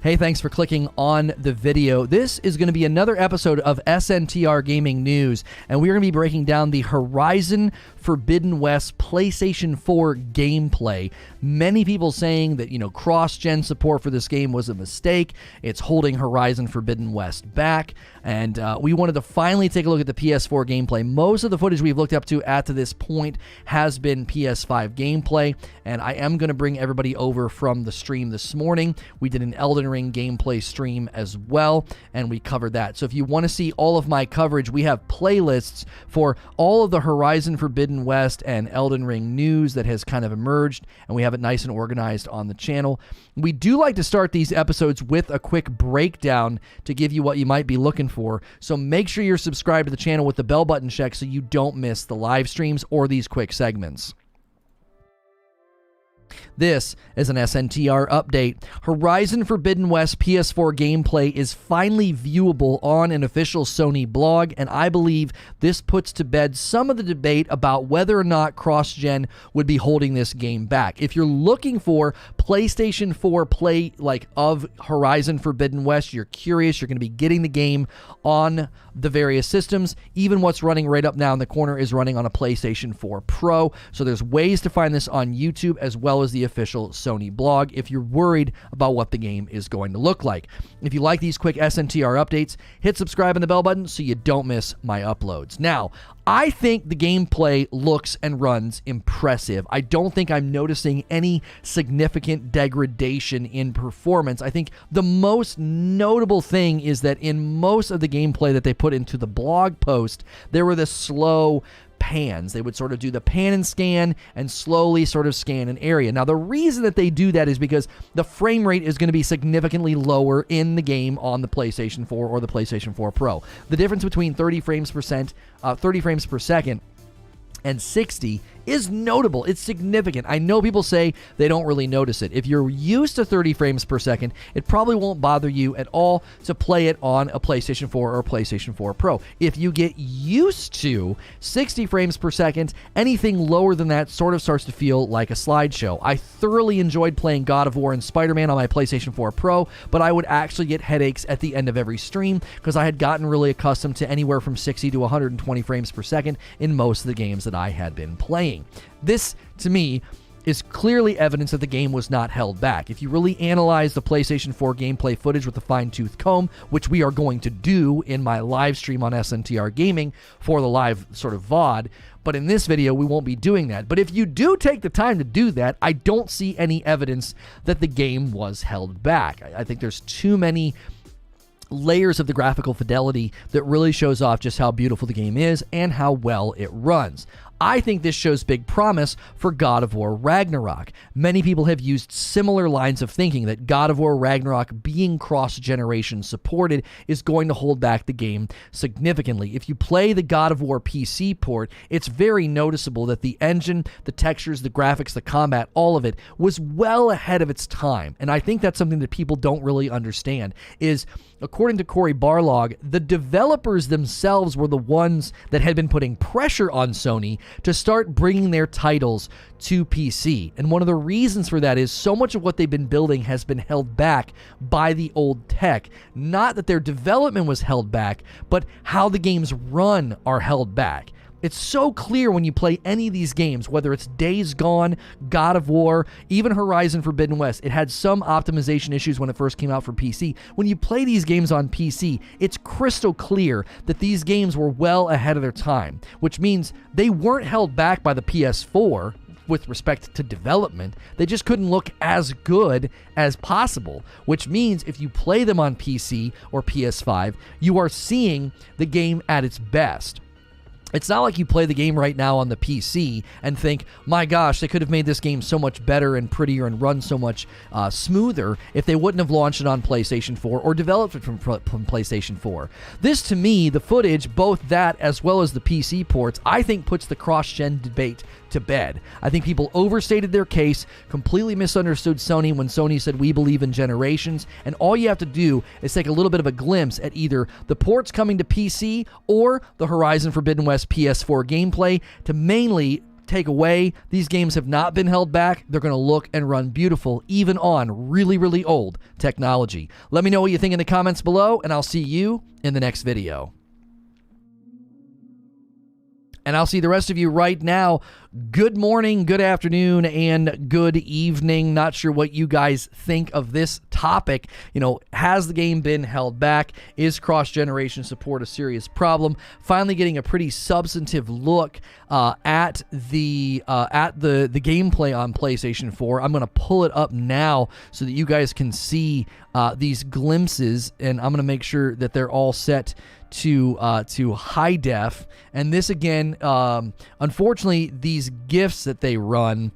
Hey, thanks for clicking on the video. This is going to be another episode of SNTR Gaming News, and we're going to be breaking down the Horizon Forbidden West PlayStation 4 gameplay. Many people saying that, cross-gen support for this game was a mistake. It's holding Horizon Forbidden West back, and we wanted to finally take a look at the PS4 gameplay. Most of the footage we've looked up to this point has been PS5 gameplay, and I am going to bring everybody over from the stream this morning. We did an Elden Ring gameplay stream as well, and we covered that. So if you want to see all of my coverage, we have playlists for all of the Horizon Forbidden West and Elden Ring news that has kind of emerged, and we have it nice and organized on the channel. We do like to start these episodes with a quick breakdown to give you what you might be looking for, so make sure you're subscribed to the channel with the bell button checked so you don't miss the live streams or these quick segments. This is an SNTR update. Horizon Forbidden West PS4 gameplay is finally viewable on an official Sony blog, and I believe this puts to bed some of the debate about whether or not cross-gen would be holding this game back. If you're looking for PlayStation 4 play of Horizon Forbidden West, you're curious, you're going to be getting the game on the various systems. Even what's running right up now in the corner is running on a PlayStation 4 Pro, so there's ways to find this on YouTube as well as the official Sony blog if you're worried about what the game is going to look like. If you like these quick SNTR updates, hit subscribe and the bell button so you don't miss my uploads. Now, I think the gameplay looks and runs impressive. I don't think I'm noticing any significant degradation in performance. I think the most notable thing is that in most of the gameplay that they put into the blog post, there were the slow pans. They would sort of do the pan and scan and slowly sort of scan an area. Now, the reason that they do that is because the frame rate is going to be significantly lower in the game on the PlayStation 4 or the PlayStation 4 Pro. The difference between 30 frames per second and 60 is notable. It's significant. I know people say they don't really notice it. If you're used to 30 frames per second, it probably won't bother you at all to play it on a PlayStation 4 or a PlayStation 4 Pro. If you get used to 60 frames per second, anything lower than that sort of starts to feel like a slideshow. I thoroughly enjoyed playing God of War and Spider-Man on my PlayStation 4 Pro, but I would actually get headaches at the end of every stream because I had gotten really accustomed to anywhere from 60 to 120 frames per second in most of the games that I had been playing. This, to me, is clearly evidence that the game was not held back. If you really analyze the PlayStation 4 gameplay footage with a fine-tooth comb, which we are going to do in my live stream on SNTR Gaming for the live sort of VOD, but in this video, we won't be doing that. But if you do take the time to do that, I don't see any evidence that the game was held back. I think there's too many layers of the graphical fidelity that really shows off just how beautiful the game is and how well it runs. I think this shows big promise for God of War Ragnarok. Many people have used similar lines of thinking that God of War Ragnarok being cross-generation supported is going to hold back the game significantly. If you play the God of War PC port, it's very noticeable that the engine, the textures, the graphics, the combat, all of it was well ahead of its time. And I think that's something that people don't really understand is, according to Cory Barlog, the developers themselves were the ones that had been putting pressure on Sony to start bringing their titles to PC. And one of the reasons for that is so much of what they've been building has been held back by the old tech. Not that their development was held back, but how the games run are held back. It's so clear when you play any of these games, whether it's Days Gone, God of War, even Horizon Forbidden West. It had some optimization issues when it first came out for PC. When you play these games on PC, it's crystal clear that these games were well ahead of their time, which means they weren't held back by the PS4 with respect to development. They just couldn't look as good as possible, which means if you play them on PC or PS5, you are seeing the game at its best. It's not like you play the game right now on the PC and think, my gosh, they could have made this game so much better and prettier and run so much smoother if they wouldn't have launched it on PlayStation 4 or developed it from PlayStation 4. This, to me, the footage, both that as well as the PC ports, I think puts the cross-gen debate to bed. I think people overstated their case, completely misunderstood Sony when Sony said we believe in generations, and all you have to do is take a little bit of a glimpse at either the ports coming to PC or the Horizon Forbidden West PS4 gameplay to mainly take away, these games have not been held back. They're going to look and run beautiful, even on really, really old technology. Let me know what you think in the comments below, and I'll see you in the next video. And I'll see the rest of you right now. Good morning, good afternoon, and good evening. Not sure what you guys think of this topic. You know, has the game been held back? Is cross-generation support a serious problem? Finally getting a pretty substantive look at the gameplay on PlayStation 4. I'm going to pull it up now so that you guys can see these glimpses, and I'm going to make sure that they're all set to high def. And this again, unfortunately, these GIFs that they run,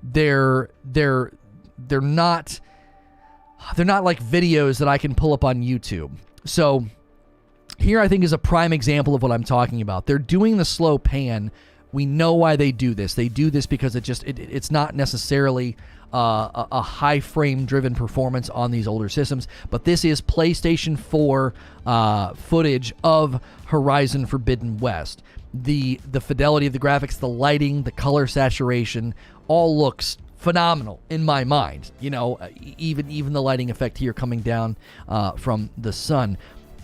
they're not like videos that I can pull up on YouTube. So here I think is a prime example of what I'm talking about. They're doing the slow pan. We know why they do this. They do this because it's not necessarily a high frame driven performance on these older systems, but this is PlayStation 4 footage of Horizon Forbidden West. The fidelity of the graphics, the lighting, the color saturation, all looks phenomenal in my mind. You know, even the lighting effect here coming down from the sun.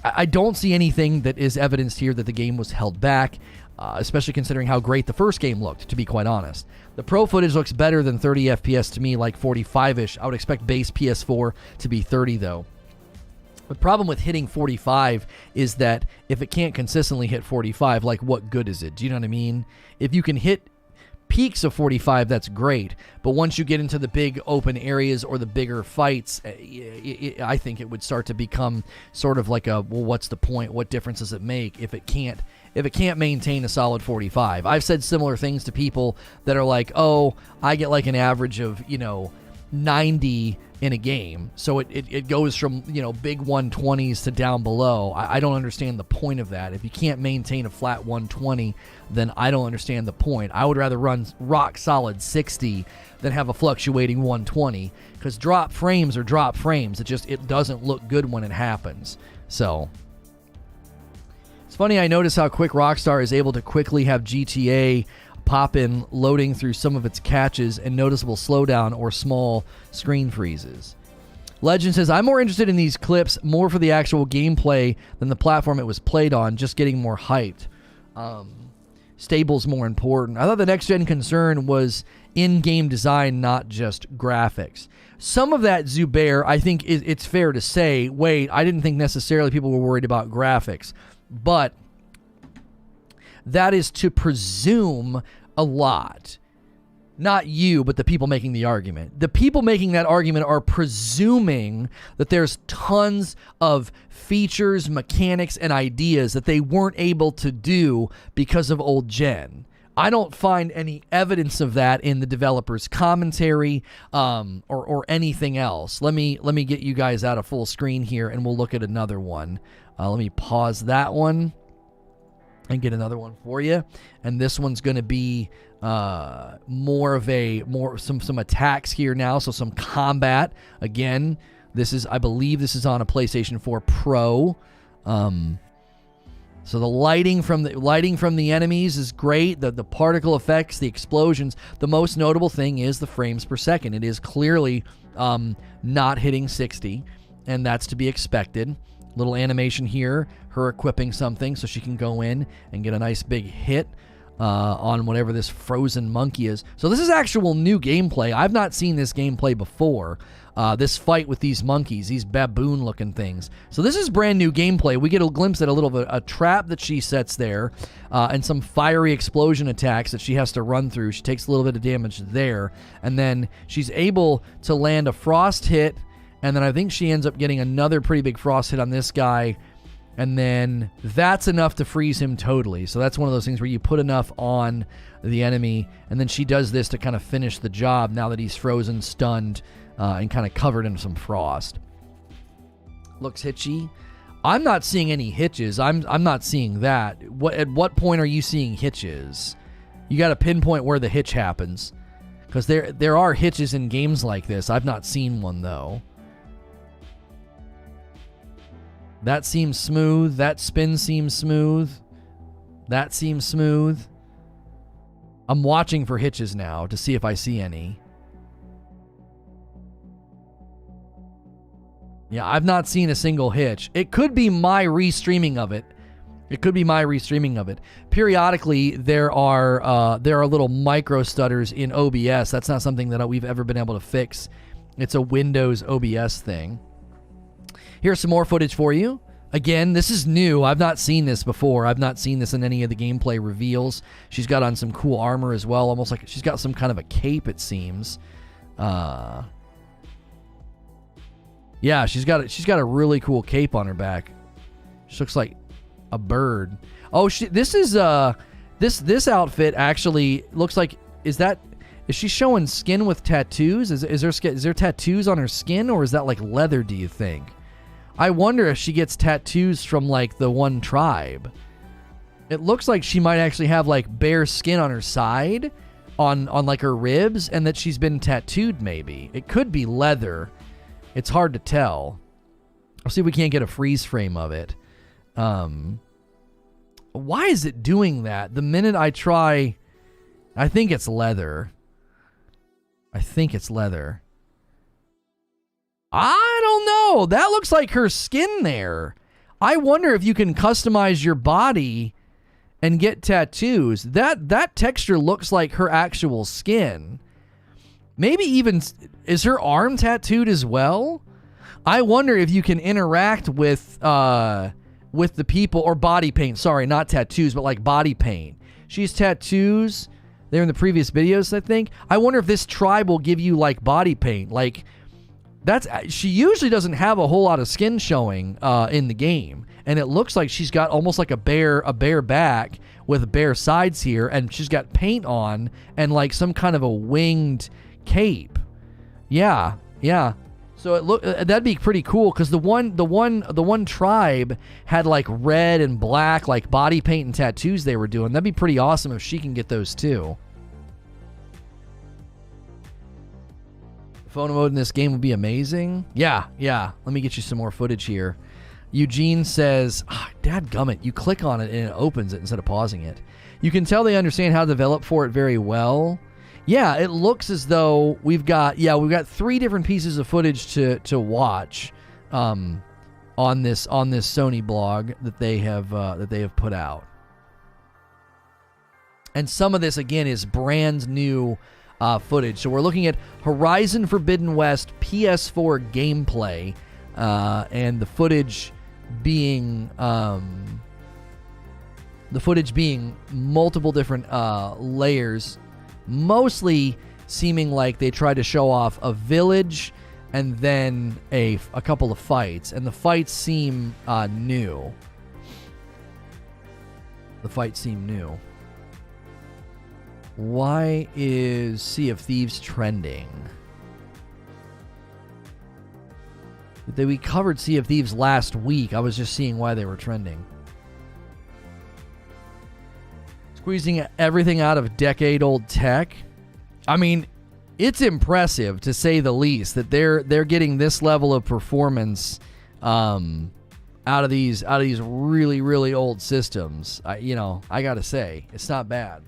I don't see anything that is evidenced here that the game was held back, especially considering how great the first game looked, to be quite honest. The Pro footage looks better than 30 FPS to me, like 45-ish. I would expect base PS4 to be 30, though. The problem with hitting 45 is that if it can't consistently hit 45, like, what good is it? Do you know what I mean? If you can hit peaks of 45, that's great, but once you get into the big open areas or the bigger fights, I think it would start to become sort of like a, well, what's the point? What difference does it make if it can't maintain a solid 45? I've said similar things to people that are like, oh, I get like an average of, 90 in a game, so it goes from, big 120s to down below. I don't understand the point of that. If you can't maintain a flat 120, then I don't understand the point. I would rather run rock solid 60 than have a fluctuating 120, because drop frames are drop frames. It doesn't look good when it happens. So it's funny, I notice how quick Rockstar is able to quickly have GTA pop in loading through some of its catches and noticeable slowdown or small screen freezes. Legend says, I'm more interested in these clips more for the actual gameplay than the platform it was played on, just getting more hyped. Stable's more important. I thought the next gen concern was in-game design, not just graphics. Some of that, Zubair, I think it's fair to say, wait, I didn't think necessarily people were worried about graphics, but that is to presume a lot. Not you, but the people making the argument. The people making that argument are presuming that there's tons of features, mechanics, and ideas that they weren't able to do because of old gen. I don't find any evidence of that in the developer's commentary or anything else. Let me get you guys out of full screen here, and we'll look at another one. Let me pause that one and get another one for you. And this one's going to be some attacks here now, so some combat. Again, I believe this is on a PlayStation 4 Pro. So the lighting from the enemies is great. The particle effects, the explosions. The most notable thing is the frames per second. It is clearly not hitting 60, and that's to be expected. Little animation here, her equipping something so she can go in and get a nice big hit on whatever this frozen monkey is. So this is actual new gameplay. I've not seen this gameplay before. This fight with these monkeys, these baboon-looking things. So this is brand new gameplay. We get a glimpse at a little bit a trap that she sets there, and some fiery explosion attacks that she has to run through. She takes a little bit of damage there, and then she's able to land a frost hit. And then I think she ends up getting another pretty big frost hit on this guy. And then that's enough to freeze him totally. So that's one of those things where you put enough on the enemy. And then she does this to kind of finish the job now that he's frozen, stunned, and kind of covered in some frost. Looks hitchy. I'm not seeing any hitches. I'm not seeing that. At what point are you seeing hitches? You got to pinpoint where the hitch happens. Because there are hitches in games like this. I've not seen one, though. That seems smooth. That spin seems smooth. That seems smooth. I'm watching for hitches now to see if I see any. Yeah, I've not seen a single hitch. It could be my restreaming of it. Periodically, there are little micro stutters in OBS. That's not something that we've ever been able to fix. It's a Windows OBS thing. Here's some more footage for you. Again, this is new. I've not seen this before. I've not seen this in any of the gameplay reveals. She's got on some cool armor as well, almost like she's got some kind of a cape, it seems. Yeah, she's got a really cool cape on her back. She looks like a bird. Oh, this outfit actually looks like is she showing skin with tattoos? Is there tattoos on her skin, or is that like leather, do you think? I wonder if she gets tattoos from like the one tribe. It looks like she might actually have like bare skin on her side, on like her ribs, and that she's been tattooed maybe. It could be leather. It's hard to tell. I'll see if we can't get a freeze frame of it. Why is it doing that? The minute I try, I think it's leather. I don't know. That looks like her skin there. I wonder if you can customize your body and get tattoos. That texture looks like her actual skin. Maybe even, is her arm tattooed as well? I wonder if you can interact with the people, or body paint. Sorry, not tattoos, but like body paint. She has tattoos there in the previous videos, I think. I wonder if this tribe will give you like body paint. Like, she usually doesn't have a whole lot of skin showing in the game, and it looks like she's got almost like a bare back with bare sides here, and she's got paint on and like some kind of a winged cape. Yeah. So that'd be pretty cool, because the one tribe had like red and black like body paint and tattoos they were doing. That'd be pretty awesome if she can get those too. Photo mode in this game would be amazing. Yeah. Let me get you some more footage here. Eugene says, dadgummit, you click on it and it opens it instead of pausing it. You can tell they understand how to develop for it very well. Yeah, it looks as though we've got 3 different pieces of footage to watch on this Sony blog that they have put out. And some of this again is brand new footage. So we're looking at Horizon Forbidden West PS4 gameplay, and the footage being multiple different layers, mostly seeming like they tried to show off a village and then a couple of fights, and the fights seem new. Why is Sea of Thieves trending? We covered Sea of Thieves last week. I was just seeing why they were trending. Squeezing everything out of decade-old tech. I mean, it's impressive to say the least that they're getting this level of performance out of these really, really old systems. I gotta say, it's not bad.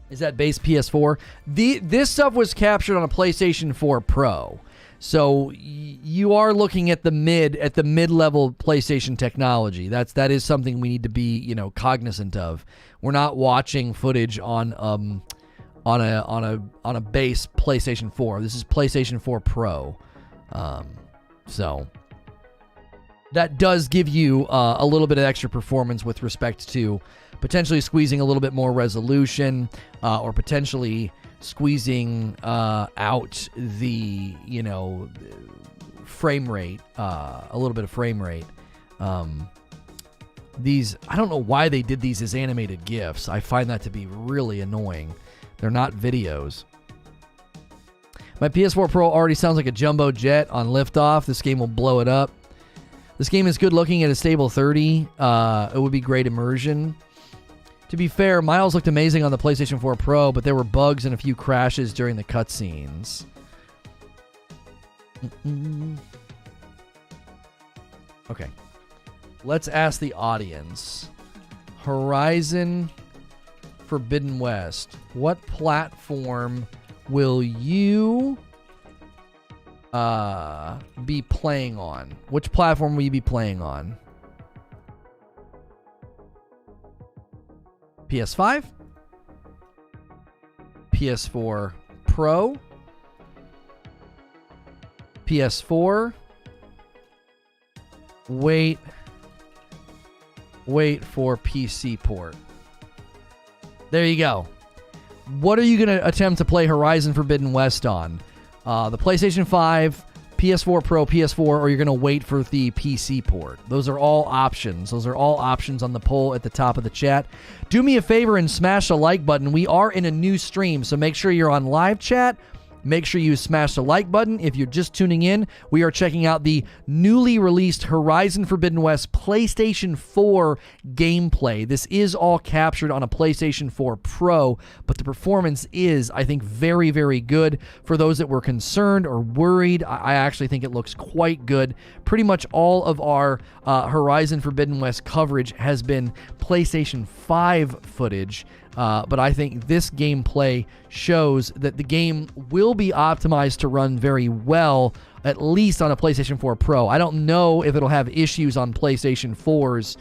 Is that base PS4? This stuff was captured on a PlayStation 4 Pro. So you are looking at the mid-level PlayStation technology. That is something we need to be, cognizant of. We're not watching footage on a base PlayStation 4. This is PlayStation 4 Pro. So that does give you a little bit of extra performance with respect to potentially squeezing a little bit more resolution, or potentially squeezing out the frame rate, a little bit of frame rate. These, I don't know why they did these as animated GIFs. I find that to be really annoying. They're not videos. My PS4 Pro already sounds like a jumbo jet on liftoff. This game will blow it up. This game is good looking at a stable 30. It would be great immersion. To be fair, Miles looked amazing on the PlayStation 4 Pro, but there were bugs and a few crashes during the cutscenes. Okay. Let's ask the audience. Horizon Forbidden West. What platform will you be playing on? Which platform will you be playing on? PS5? PS4 Pro? PS4? Wait for PC port. There you go. What are you going to attempt to play Horizon Forbidden West on? The PlayStation 5, PS4 Pro, PS4, or you're going to wait for the PC port? Those are all options. Those are all options on the poll at the top of the chat. Do me a favor and smash the like button. We are in a new stream, so make sure you're on live chat. Make sure you smash the like button. If you're just tuning in, we are checking out the newly released Horizon Forbidden West PlayStation 4 gameplay. This is all captured on a PlayStation 4 Pro, but the performance is, I think, very, very good. For those that were concerned or worried, I actually think it looks quite good. Pretty much all of our Horizon Forbidden West coverage has been PlayStation 5 footage. But I think this gameplay shows that the game will be optimized to run very well, at least on a PlayStation 4 Pro. I don't know if it'll have issues on PlayStation 4s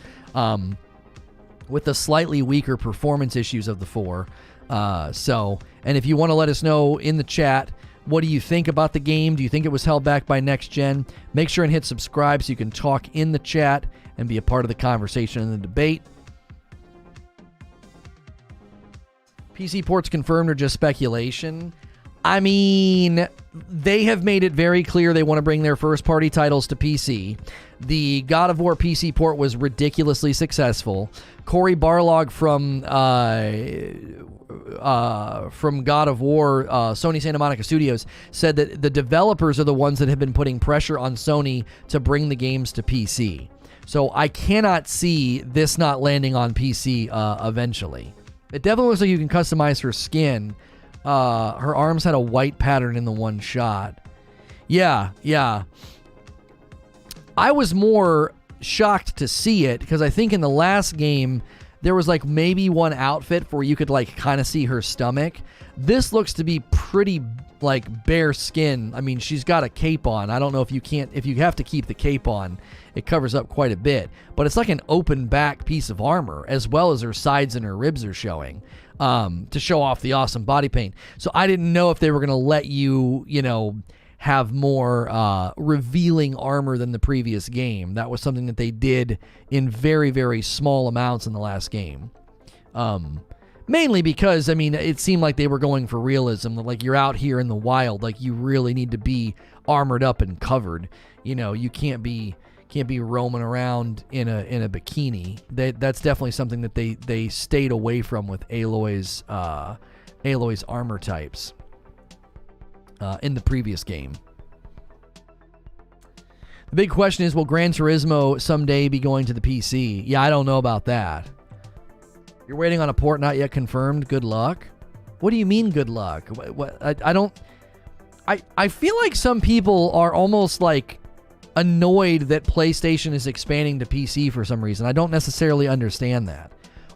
with the slightly weaker performance issues of the 4. And if you want to let us know in the chat, what do you think about the game? Do you think it was held back by next gen? Make sure and hit subscribe so you can talk in the chat and be a part of the conversation and the debate. PC ports confirmed or just speculation? I mean, they have made it very clear they want to bring their first-party titles to PC. The God of War PC port was ridiculously successful. Cory Barlog from God of War, Sony Santa Monica Studios, said that the developers are the ones that have been putting pressure on Sony to bring the games to PC. So I cannot see this not landing on PC eventually. It definitely looks like you can customize her skin. Her arms had a white pattern in the one shot. Yeah. I was more shocked to see it because I think in the last game there was like maybe one outfit where you could like kind of see her stomach. This looks to be pretty like bare skin. I mean, she's got a cape on. I don't know if you have to keep the cape on, it covers up quite a bit, but it's like an open back piece of armor as well as her sides and her ribs are showing to show off the awesome body paint. So I didn't know if they were going to let you have more revealing armor than the previous game. That was something that they did in very, very small amounts in the last game. Mainly because, I mean, it seemed like they were going for realism. Like, you're out here in the wild. Like, you really need to be armored up and covered. You can't be roaming around in a bikini. That's definitely something that they stayed away from with Aloy's armor types in the previous game. The big question is, will Gran Turismo someday be going to the PC? Yeah, I don't know about that. You're waiting on a port not yet confirmed. Good luck. What do you mean good luck? I feel like some people are almost like annoyed that PlayStation is expanding to PC for some reason. I don't necessarily understand that.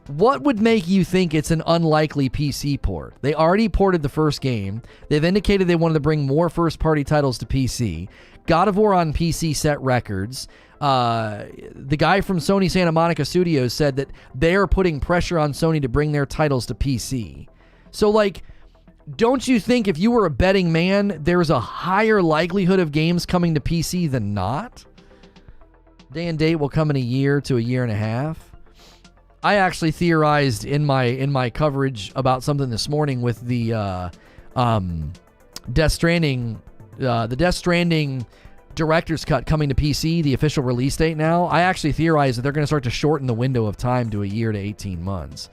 What would make you think it's an unlikely PC port? They already ported the first game. They've indicated they wanted to bring more first-party titles to PC. God of War on PC set records. The guy from Sony Santa Monica Studios said that they're putting pressure on Sony to bring their titles to PC. So, like, don't you think if you were a betting man, there's a higher likelihood of games coming to PC than not? Day and date will come in a year to a year and a half. I actually theorized in my coverage about something this morning with the Death Stranding, Director's Cut coming to PC, the official release date now. I actually theorized that they're going to start to shorten the window of time to a year to 18 months.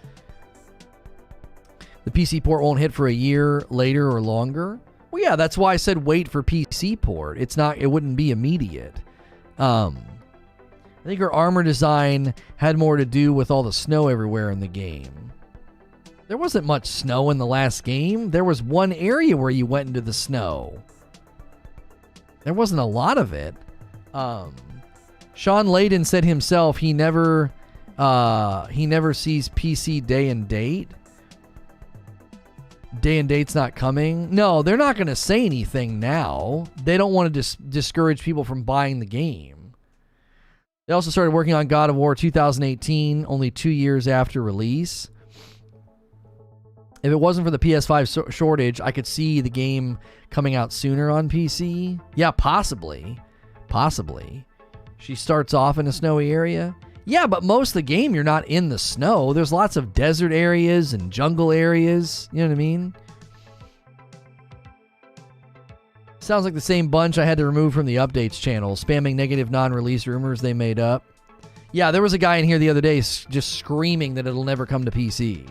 The PC port won't hit for a year later or longer. Well, yeah, that's why I said wait for PC port. It wouldn't be immediate. I think her armor design had more to do with all the snow everywhere in the game. There wasn't much snow in the last game. There was one area where you went into the snow. There wasn't a lot of it. Sean Layden said himself he never sees PC day and date. day and date's not coming. No, they're not going to say anything now. They don't want to discourage people from buying the game. They also started working on God of War 2018, only 2 years after release. If it wasn't for the PS5 shortage, I could see the game coming out sooner on PC. Yeah, possibly. Possibly. She starts off in a snowy area. Yeah, but most of the game, you're not in the snow. There's lots of desert areas and jungle areas. You know what I mean? Sounds like the same bunch I had to remove from the updates channel, spamming negative non-release rumors they made up. Yeah, there was a guy in here the other day just screaming that it'll never come to PC.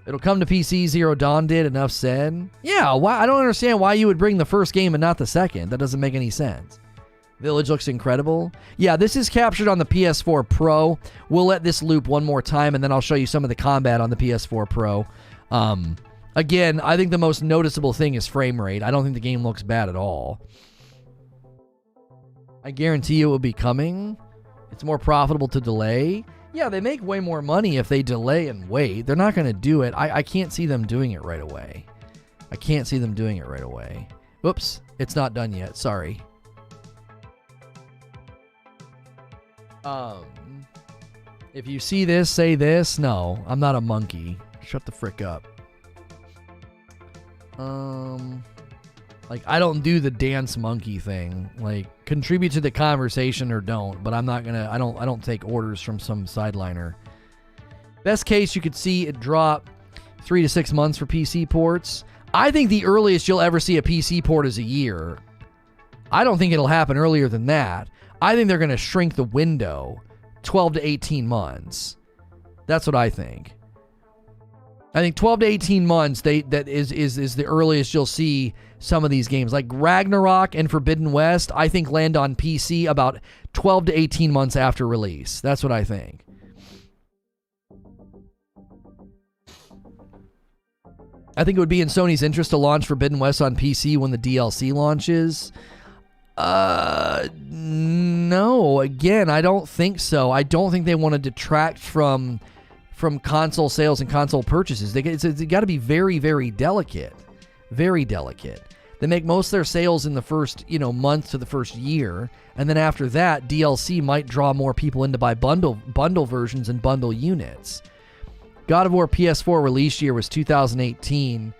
It'll come to PC, Zero Dawn did, enough said. Yeah, why? I don't understand why you would bring the first game and not the second. That doesn't make any sense. Village looks incredible. Yeah, this is captured on the PS4 Pro. We'll let this loop one more time, and then I'll show you some of the combat on the PS4 Pro. Again, I think the most noticeable thing is frame rate. I don't think the game looks bad at all. I guarantee it will be coming. It's more profitable to delay. Yeah, they make way more money if they delay and wait. They're not going to do it. I can't see them doing it right away. I can't see them doing it right away. Oops, it's not done yet. Sorry. If you see this, say this. No, I'm not a monkey. Shut the frick up. Like, I don't do the dance monkey thing. Like, contribute to the conversation or don't, but I'm not gonna, I don't take orders from some sideliner. Best case, you could see it drop 3 to 6 months for PC ports. I think the earliest you'll ever see a PC port is a year. I don't think it'll happen earlier than that. I think they're going to shrink the window 12 to 18 months. That's what I think. I think 12 to 18 months that is the earliest you'll see some of these games. Like Ragnarok and Forbidden West, I think land on PC about 12 to 18 months after release. That's what I think. I think it would be in Sony's interest to launch Forbidden West on PC when the DLC launches. No. Again, I don't think so. I don't think they want to detract from console sales and console purchases. It's got to be very, very delicate. Very delicate. They make most of their sales in the first, month to the first year, and then after that, DLC might draw more people in to buy bundle versions and bundle units. God of War PS4 release year was 2018.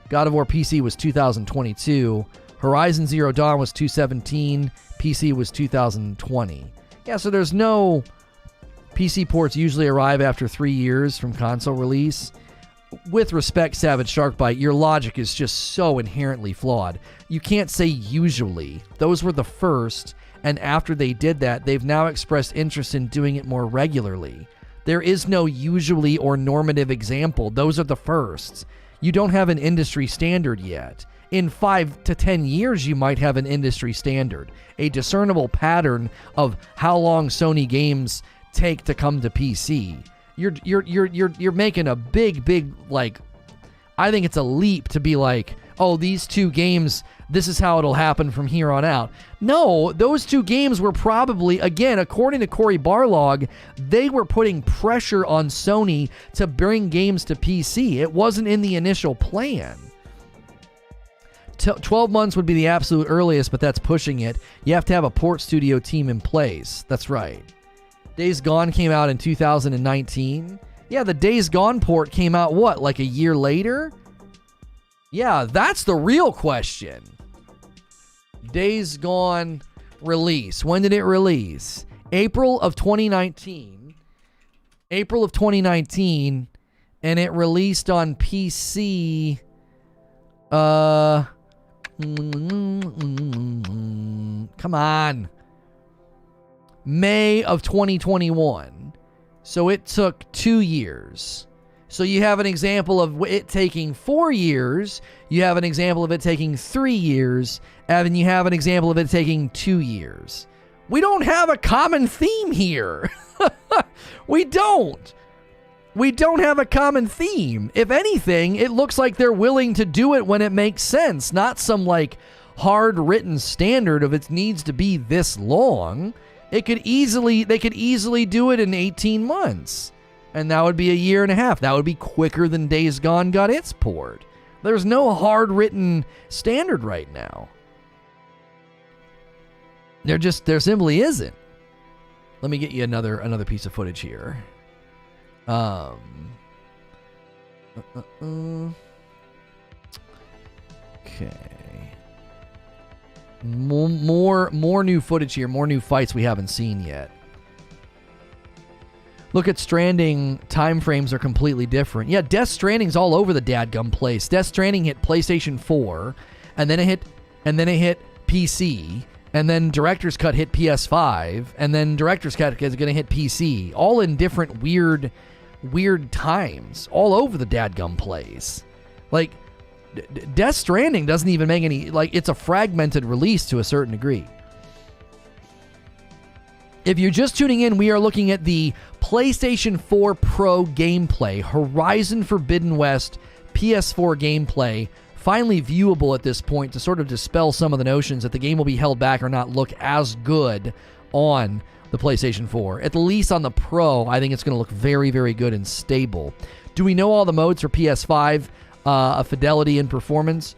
God of War PC was 2022. Horizon Zero Dawn was 2017. PC was 2020. Yeah, so there's no... PC ports usually arrive after 3 years from console release. With respect, Savage Sharkbite, your logic is just so inherently flawed. You can't say usually. Those were the first, and after they did that, they've now expressed interest in doing it more regularly. There is no usually or normative example. Those are the firsts. You don't have an industry standard yet. In 5 to 10 years, you might have an industry standard, a discernible pattern of how long Sony games take to come to PC. You're making a big like, I think it's a leap to be like, oh, these two games, this is how it'll happen from here on out. No, those two games were probably, again, according to Cory Barlog, they were putting pressure on Sony to bring games to PC. It wasn't in the initial plan. 12 months would be the absolute earliest, but that's pushing it. You have to have a port studio team in place. That's right. Days Gone came out in 2019. Yeah, the Days Gone port came out, what, like a year later? Yeah, that's the real question. Days Gone release. When did it release? April of 2019. April of 2019. And it released on PC... come on. May of 2021. So it took 2 years. So you have an example of it taking 4 years. You have an example of it taking 3 years. And you have an example of it taking 2 years. We don't have a common theme here. We don't. We don't have a common theme. If anything, it looks like they're willing to do it when it makes sense, not some like hard written standard of it needs to be this long. They could easily do it in 18 months. And that would be a year and a half. That would be quicker than Days Gone got its port. There's no hard-written standard right now. There simply isn't. Let me get you another piece of footage here. Okay. More new footage here. More new fights we haven't seen yet. Look at Stranding. Time frames are completely different. Yeah, Death Stranding's all over the dadgum place. Death Stranding hit PlayStation 4, and then it hit PC, and then Director's Cut hit PS5, and then Director's Cut is going to hit PC. All in different weird times. All over the dadgum place. Like, Death Stranding doesn't even make any... Like, it's a fragmented release to a certain degree. If you're just tuning in, we are looking at the PlayStation 4 Pro gameplay. Horizon Forbidden West PS4 gameplay. Finally viewable at this point to sort of dispel some of the notions that the game will be held back or not look as good on the PlayStation 4. At least on the Pro, I think it's going to look very, very good and stable. Do we know all the modes for PS5? Fidelity and performance?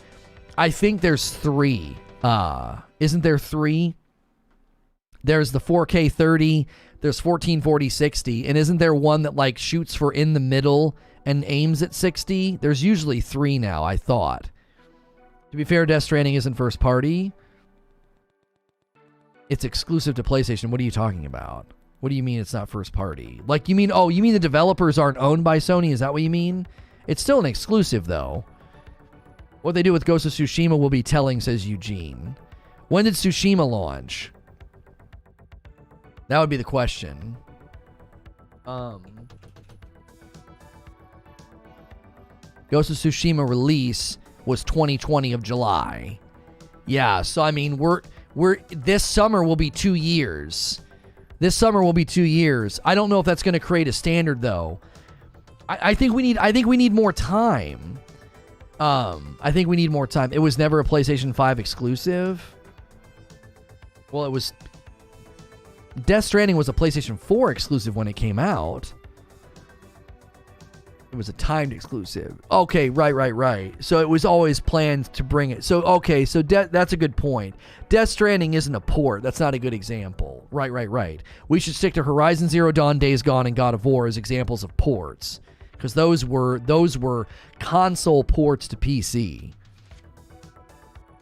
I think there's 3. Isn't there 3? There's the 4K 30, there's 1440 60, and isn't there one that like shoots for in the middle and aims at 60? There's usually 3 now, I thought. To be fair, Death Stranding isn't first party. It's exclusive to PlayStation. What are you talking about? What do you mean it's not first party? Like, you mean the developers aren't owned by Sony? Is that what you mean? It's still an exclusive, though. What they do with Ghost of Tsushima will be telling, says Eugene. When did Tsushima launch? That would be the question. Ghost of Tsushima release was 2020 of July. Yeah, so I mean, we're this summer will be 2 years. This summer will be 2 years. I don't know if that's going to create a standard, though. I think we need more time. I think we need more time. It was never a PlayStation 5 exclusive. Well, it was... Death Stranding was a PlayStation 4 exclusive when it came out. It was a timed exclusive. Okay, right. So it was always planned to bring it. So, okay, so that's a good point. Death Stranding isn't a port. That's not a good example. Right. We should stick to Horizon Zero Dawn, Days Gone, and God of War as examples of ports. Because those were console ports to PC.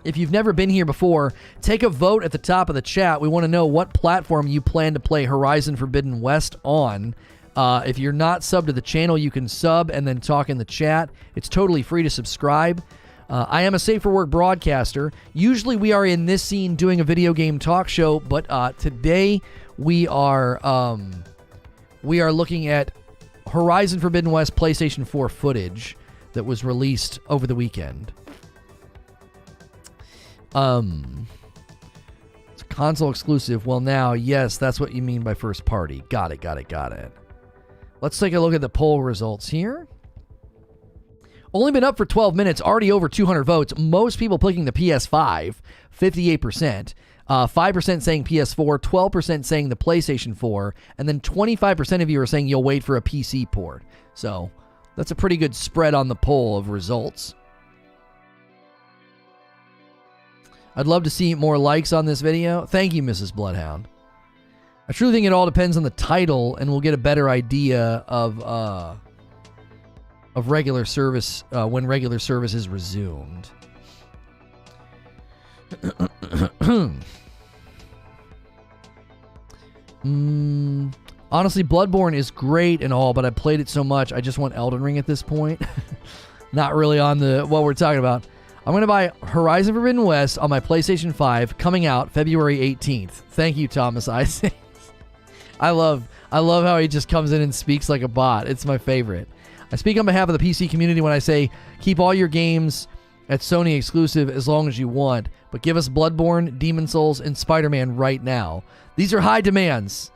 If you've never been here before, take a vote at the top of the chat. We want to know what platform you plan to play Horizon Forbidden West on. If you're not subbed to the channel, you can sub and then talk in the chat. It's totally free to subscribe. I am a Safe for Work broadcaster. Usually we are in this scene doing a video game talk show, but today we are looking at Horizon Forbidden West PlayStation 4 footage that was released over the weekend. It's console exclusive. Well, now, yes, that's what you mean by first party. Got it. Let's take a look at the poll results here. Only been up for 12 minutes, already over 200 votes. Most people picking the PS5, 58%. 5% saying PS4, 12% saying the PlayStation 4, and then 25% of you are saying you'll wait for a PC port. So that's a pretty good spread on the poll of results. I'd love to see more likes on this video. Thank you, Mrs. Bloodhound. I truly think it all depends on the title, and we'll get a better idea of regular service when regular service is resumed. Honestly, Bloodborne is great and all, but I played it so much, I just want Elden Ring at this point. Not really on what we're talking about. I'm going to buy Horizon Forbidden West on my PlayStation 5, coming out February 18th. Thank you, Thomas Isaac. I love how he just comes in and speaks like a bot. It's my favorite. I speak on behalf of the PC community when I say, keep all your games at Sony exclusive as long as you want, but give us Bloodborne, Demon Souls, and Spider-Man right now. These are high demands.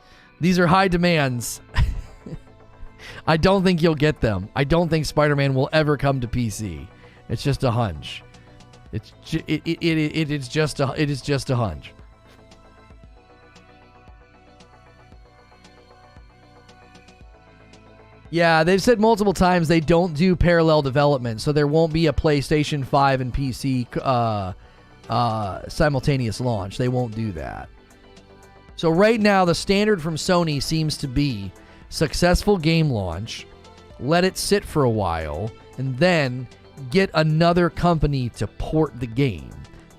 I don't think you'll get them. I don't think Spider-Man will ever come to PC. It's just a hunch. It is just a hunch. Yeah, they've said multiple times they don't do parallel development, so there won't be a PlayStation 5 and PC simultaneous launch. They won't do that. So right now, the standard from Sony seems to be successful game launch, let it sit for a while, and then get another company to port the game.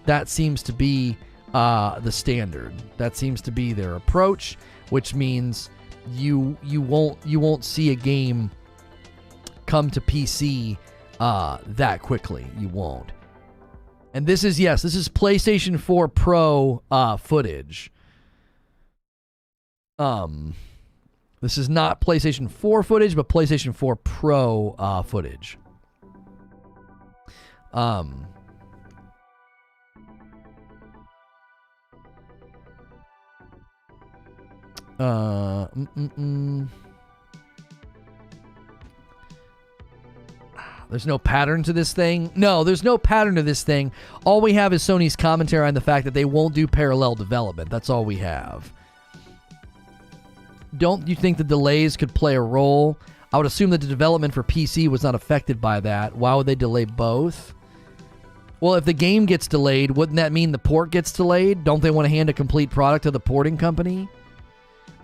That seems to be the standard. That seems to be their approach, which means you won't see a game come to PC that quickly. You won't. And this is PlayStation 4 Pro footage. This is not PlayStation 4 footage, but PlayStation 4 Pro footage. There's no pattern to this thing. No, there's no pattern to this thing. All we have is Sony's commentary on the fact that they won't do parallel development. That's all we have. Don't you think the delays could play a role? I would assume that the development for PC was not affected by that. Why would they delay both? Well, if the game gets delayed, wouldn't that mean the port gets delayed? Don't they want to hand a complete product to the porting company?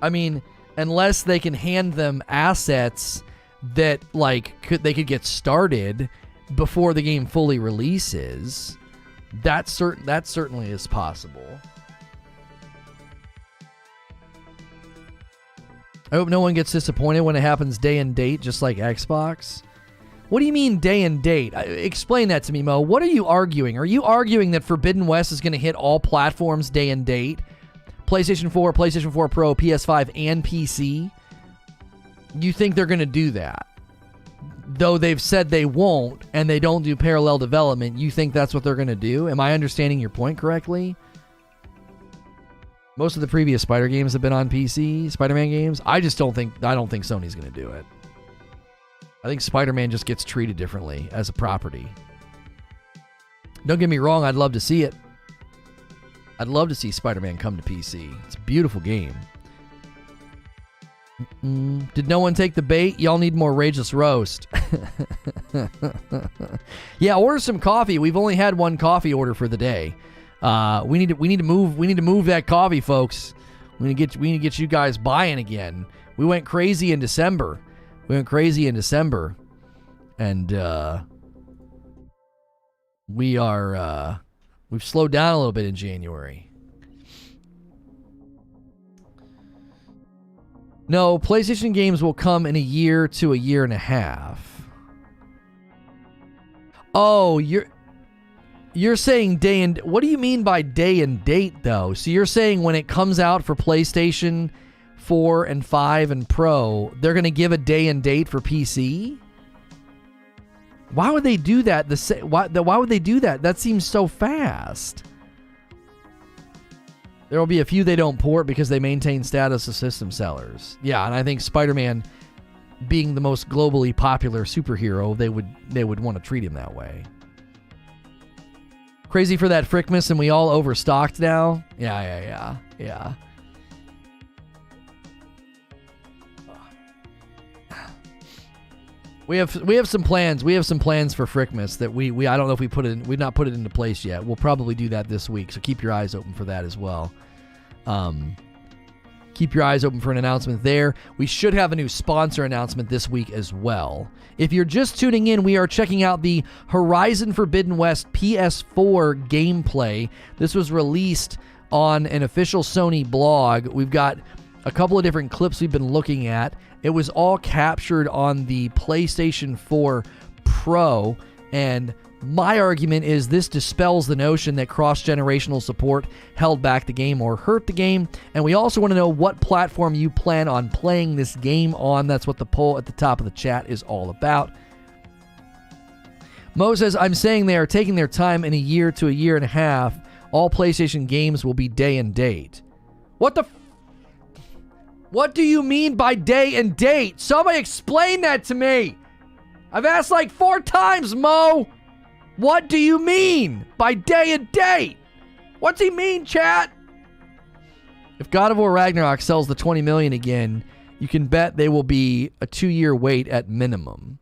I mean, unless they can hand them assets that, like, they could get started before the game fully releases, that certainly is possible. I hope no one gets disappointed when it happens day and date, just like Xbox. What do you mean day and date? Explain that to me, Mo. What are you arguing? Are you arguing that Forbidden West is going to hit all platforms day and date? PlayStation 4, PlayStation 4 Pro, PS5, and PC? You think they're going to do that? Though they've said they won't, and they don't do parallel development, you think that's what they're going to do? Am I understanding your point correctly? Most of the previous Spider games have been on PC, Spider-Man games. I don't think Sony's going to do it. I think Spider-Man just gets treated differently as a property. Don't get me wrong, I'd love to see it. I'd love to see Spider-Man come to PC. It's a beautiful game. Did no one take the bait? Y'all need more Rageless Roast. Yeah, order some coffee. We've only had one coffee order for the day. We need to move that coffee, folks. We need to get you guys buying again. We went crazy in December. And we've slowed down a little bit in January. No, PlayStation games will come in a year to a year and a half. Oh, you're saying day and... What do you mean by day and date, though? So you're saying when it comes out for PlayStation 4 and 5 and Pro, they're going to give a day and date for PC? Why would they do that? Why would they do that? That seems so fast. There will be a few they don't port because they maintain status as system sellers. Yeah, and I think Spider-Man, being the most globally popular superhero, they would want to treat him that way. Crazy for that Frickmas, and we all overstocked now? Yeah. We have some plans. We have some plans for Frickmas that we I don't know if we've not put it into place yet. We'll probably do that this week, so keep your eyes open for that as well. Keep your eyes open for an announcement there. We should have a new sponsor announcement this week as well. If you're just tuning in, we are checking out the Horizon Forbidden West PS4 gameplay. This was released on an official Sony blog. We've got a couple of different clips we've been looking at. It was all captured on the PlayStation 4 Pro, and my argument is this dispels the notion that cross-generational support held back the game or hurt the game, and we also want to know what platform you plan on playing this game on. That's what the poll at the top of the chat is all about. Mo says, I'm saying they are taking their time in a year to a year and a half. All PlayStation games will be day and date. What do you mean by day and date? Somebody explain that to me. I've asked like 4 times, Mo. What do you mean by day and date? What's he mean, chat? If God of War Ragnarok sells the 20 million again, You can bet they will be a 2-year wait at minimum.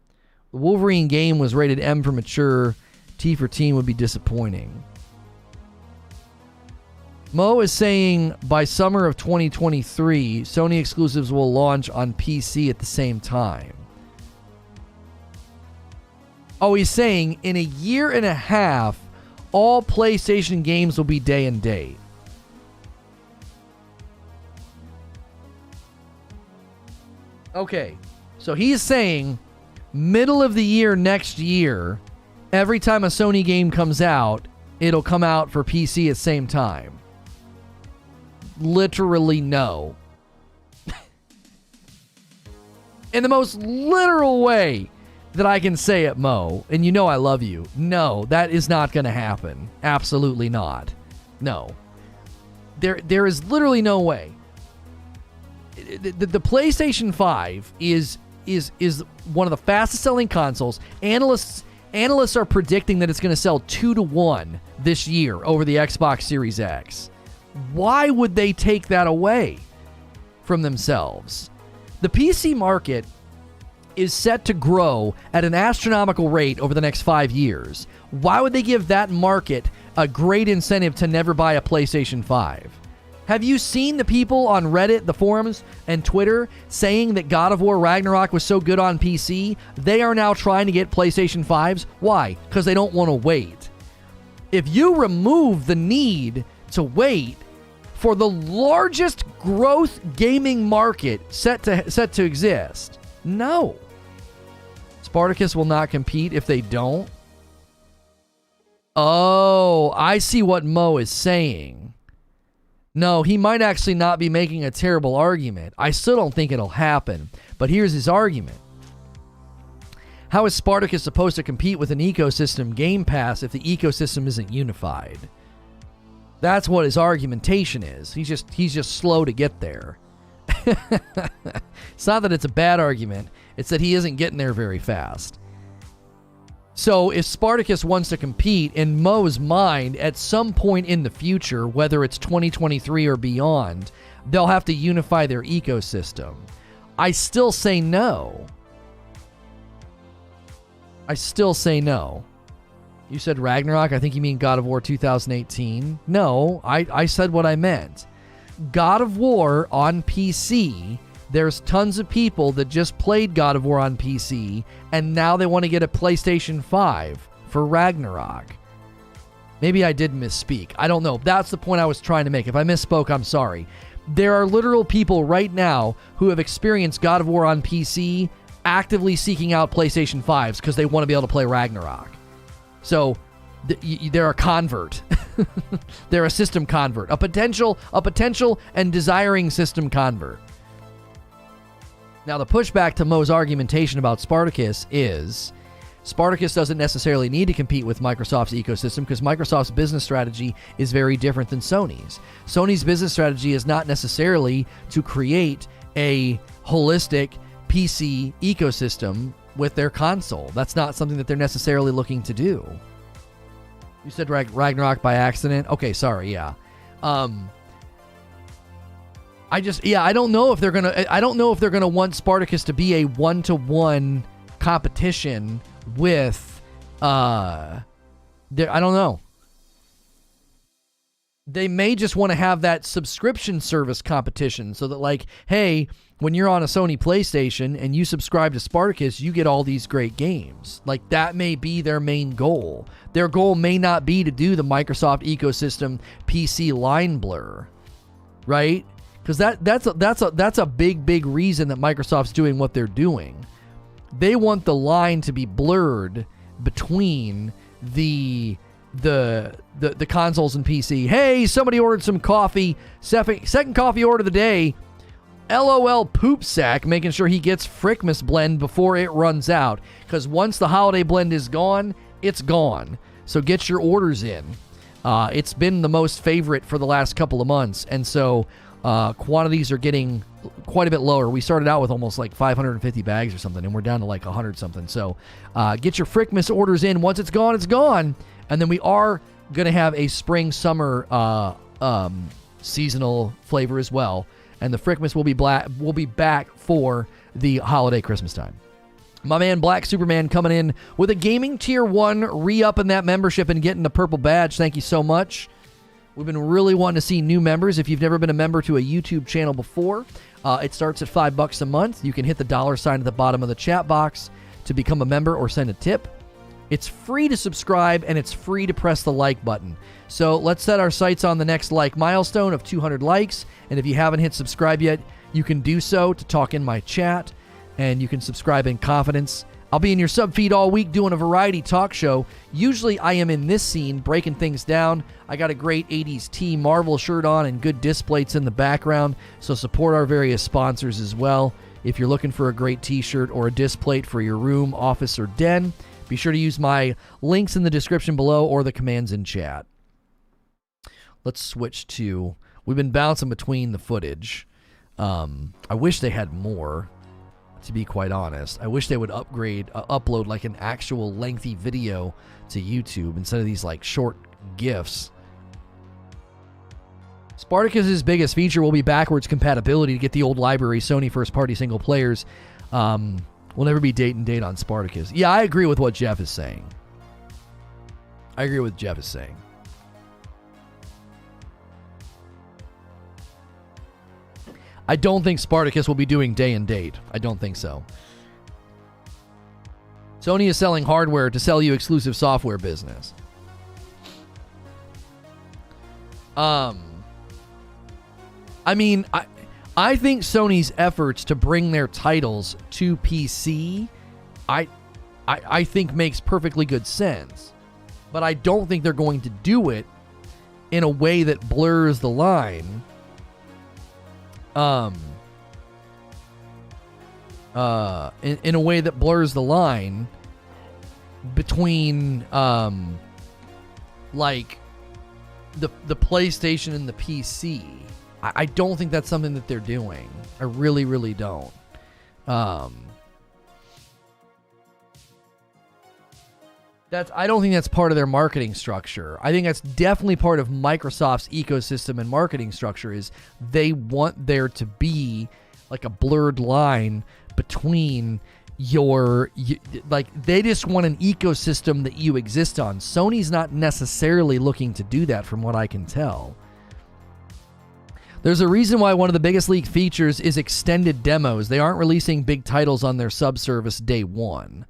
The Wolverine game was rated M for mature. T for teen would be disappointing. Mo is saying by summer of 2023, Sony exclusives will launch on PC at the same time. Oh, he's saying in a year and a half, all PlayStation games will be day and date. Okay, so he's saying middle of the year next year, every time a Sony game comes out, it'll come out for PC at the same time. Literally no. In the most literal way that I can say it, Mo, and you know I love you. No, that is not going to happen. Absolutely not. No. There is literally no way. The PlayStation 5 is one of the fastest selling consoles. Analysts are predicting that it's going to sell 2-to-1 this year over the Xbox Series X. Why would they take that away from themselves? The PC market is set to grow at an astronomical rate over the next 5 years. Why would they give that market a great incentive to never buy a PlayStation 5? Have you seen the people on Reddit, the forums, and Twitter saying that God of War Ragnarok was so good on PC? They are now trying to get PlayStation 5s. Why? Because they don't want to wait. If you remove the need to wait for the largest growth gaming market set to exist, no. Spartacus will not compete if they don't. Oh, I see what Mo is saying. No, he might actually not be making a terrible argument. I still don't think it'll happen. But here's his argument. How is Spartacus supposed to compete with an ecosystem Game Pass if the ecosystem isn't unified? That's what his argumentation is. He's just slow to get there. It's not that it's a bad argument. It's that he isn't getting there very fast. So if Spartacus wants to compete, in Mo's mind, at some point in the future, whether it's 2023 or beyond, they'll have to unify their ecosystem. I still say no. I still say no. You said Ragnarok? I think you mean God of War 2018. No, I said what I meant. God of War on PC, there's tons of people that just played God of War on PC, and now they want to get a PlayStation 5 for Ragnarok. Maybe I did misspeak. I don't know. That's the point I was trying to make. If I misspoke, I'm sorry. There are literal people right now who have experienced God of War on PC actively seeking out PlayStation 5s because they want to be able to play Ragnarok. So they're a convert. They're a system convert. A potential and desiring system convert. Now, the pushback to Mo's argumentation about Spartacus is Spartacus doesn't necessarily need to compete with Microsoft's ecosystem because Microsoft's business strategy is very different than Sony's. Sony's business strategy is not necessarily to create a holistic PC ecosystem with their console. That's not something that they're necessarily looking to do. You said Ragnarok by accident? Okay, sorry, yeah. I don't know if they're gonna want Spartacus to be a 1-to-1 competition with I don't know. They may just want to have that subscription service competition so that, like, hey, when you're on a Sony PlayStation and you subscribe to Spartacus, you get all these great games. Like, that may be their main goal. Their goal may not be to do the Microsoft ecosystem PC line blur, right? Because that's a big reason that Microsoft's doing what they're doing. They want the line to be blurred between the consoles and PC. Hey, somebody ordered some coffee. Second coffee order of the day. LOL poop sack, making sure he gets Frickmas blend before it runs out. Because once the holiday blend is gone, it's gone. So get your orders in. It's been the most favorite for the last couple of months. And so quantities are getting quite a bit lower. We started out with almost like 550 bags or something, and we're down to like 100 something. So get your Frickmas orders in. Once it's gone, it's gone. And then we are going to have a spring-summer seasonal flavor as well. and the Frickmas will be back for the holiday Christmas time. My man Black Superman coming in with a gaming tier 1, re-upping that membership and getting the purple badge. Thank you so much. We've been really wanting to see new members. If you've never been a member to a YouTube channel before, it starts at $5 a month. You can hit the $ at the bottom of the chat box to become a member or send a tip. It's free to subscribe, and it's free to press the like button. So let's set our sights on the next like milestone of 200 likes. And if you haven't hit subscribe yet, you can do so to talk in my chat, and you can subscribe in confidence. I'll be in your sub feed all week doing a variety talk show. Usually I am in this scene breaking things down. I got a great 80s T Marvel shirt on and good displays in the background, so support our various sponsors as well. If you're looking for a great t-shirt or a display for your room, office, or den, be sure to use my links in the description below or the commands in chat. Let's switch to... We've been bouncing between the footage. I wish they had more, to be quite honest. I wish they would upload like an actual lengthy video to YouTube instead of these like short GIFs. Spartacus's biggest feature will be backwards compatibility to get the old library Sony first-party single players. Will never be date and date on Spartacus. Yeah, I agree with what Jeff is saying. I don't think Spartacus will be doing day and date. I don't think so. Sony is selling hardware to sell you exclusive software business. I mean, I think Sony's efforts to bring their titles to PC, I think makes perfectly good sense. But I don't think they're going to do it in a way that blurs the line. In a way that blurs the line between like the PlayStation and the PC. I don't think that's something that they're doing. I really, really don't. I don't think that's part of their marketing structure. I think that's definitely part of Microsoft's ecosystem and marketing structure is they want there to be like a blurred line between they just want an ecosystem that you exist on. Sony's not necessarily looking to do that from what I can tell. There's a reason why one of the biggest leaked features is extended demos. They aren't releasing big titles on their sub-service day one.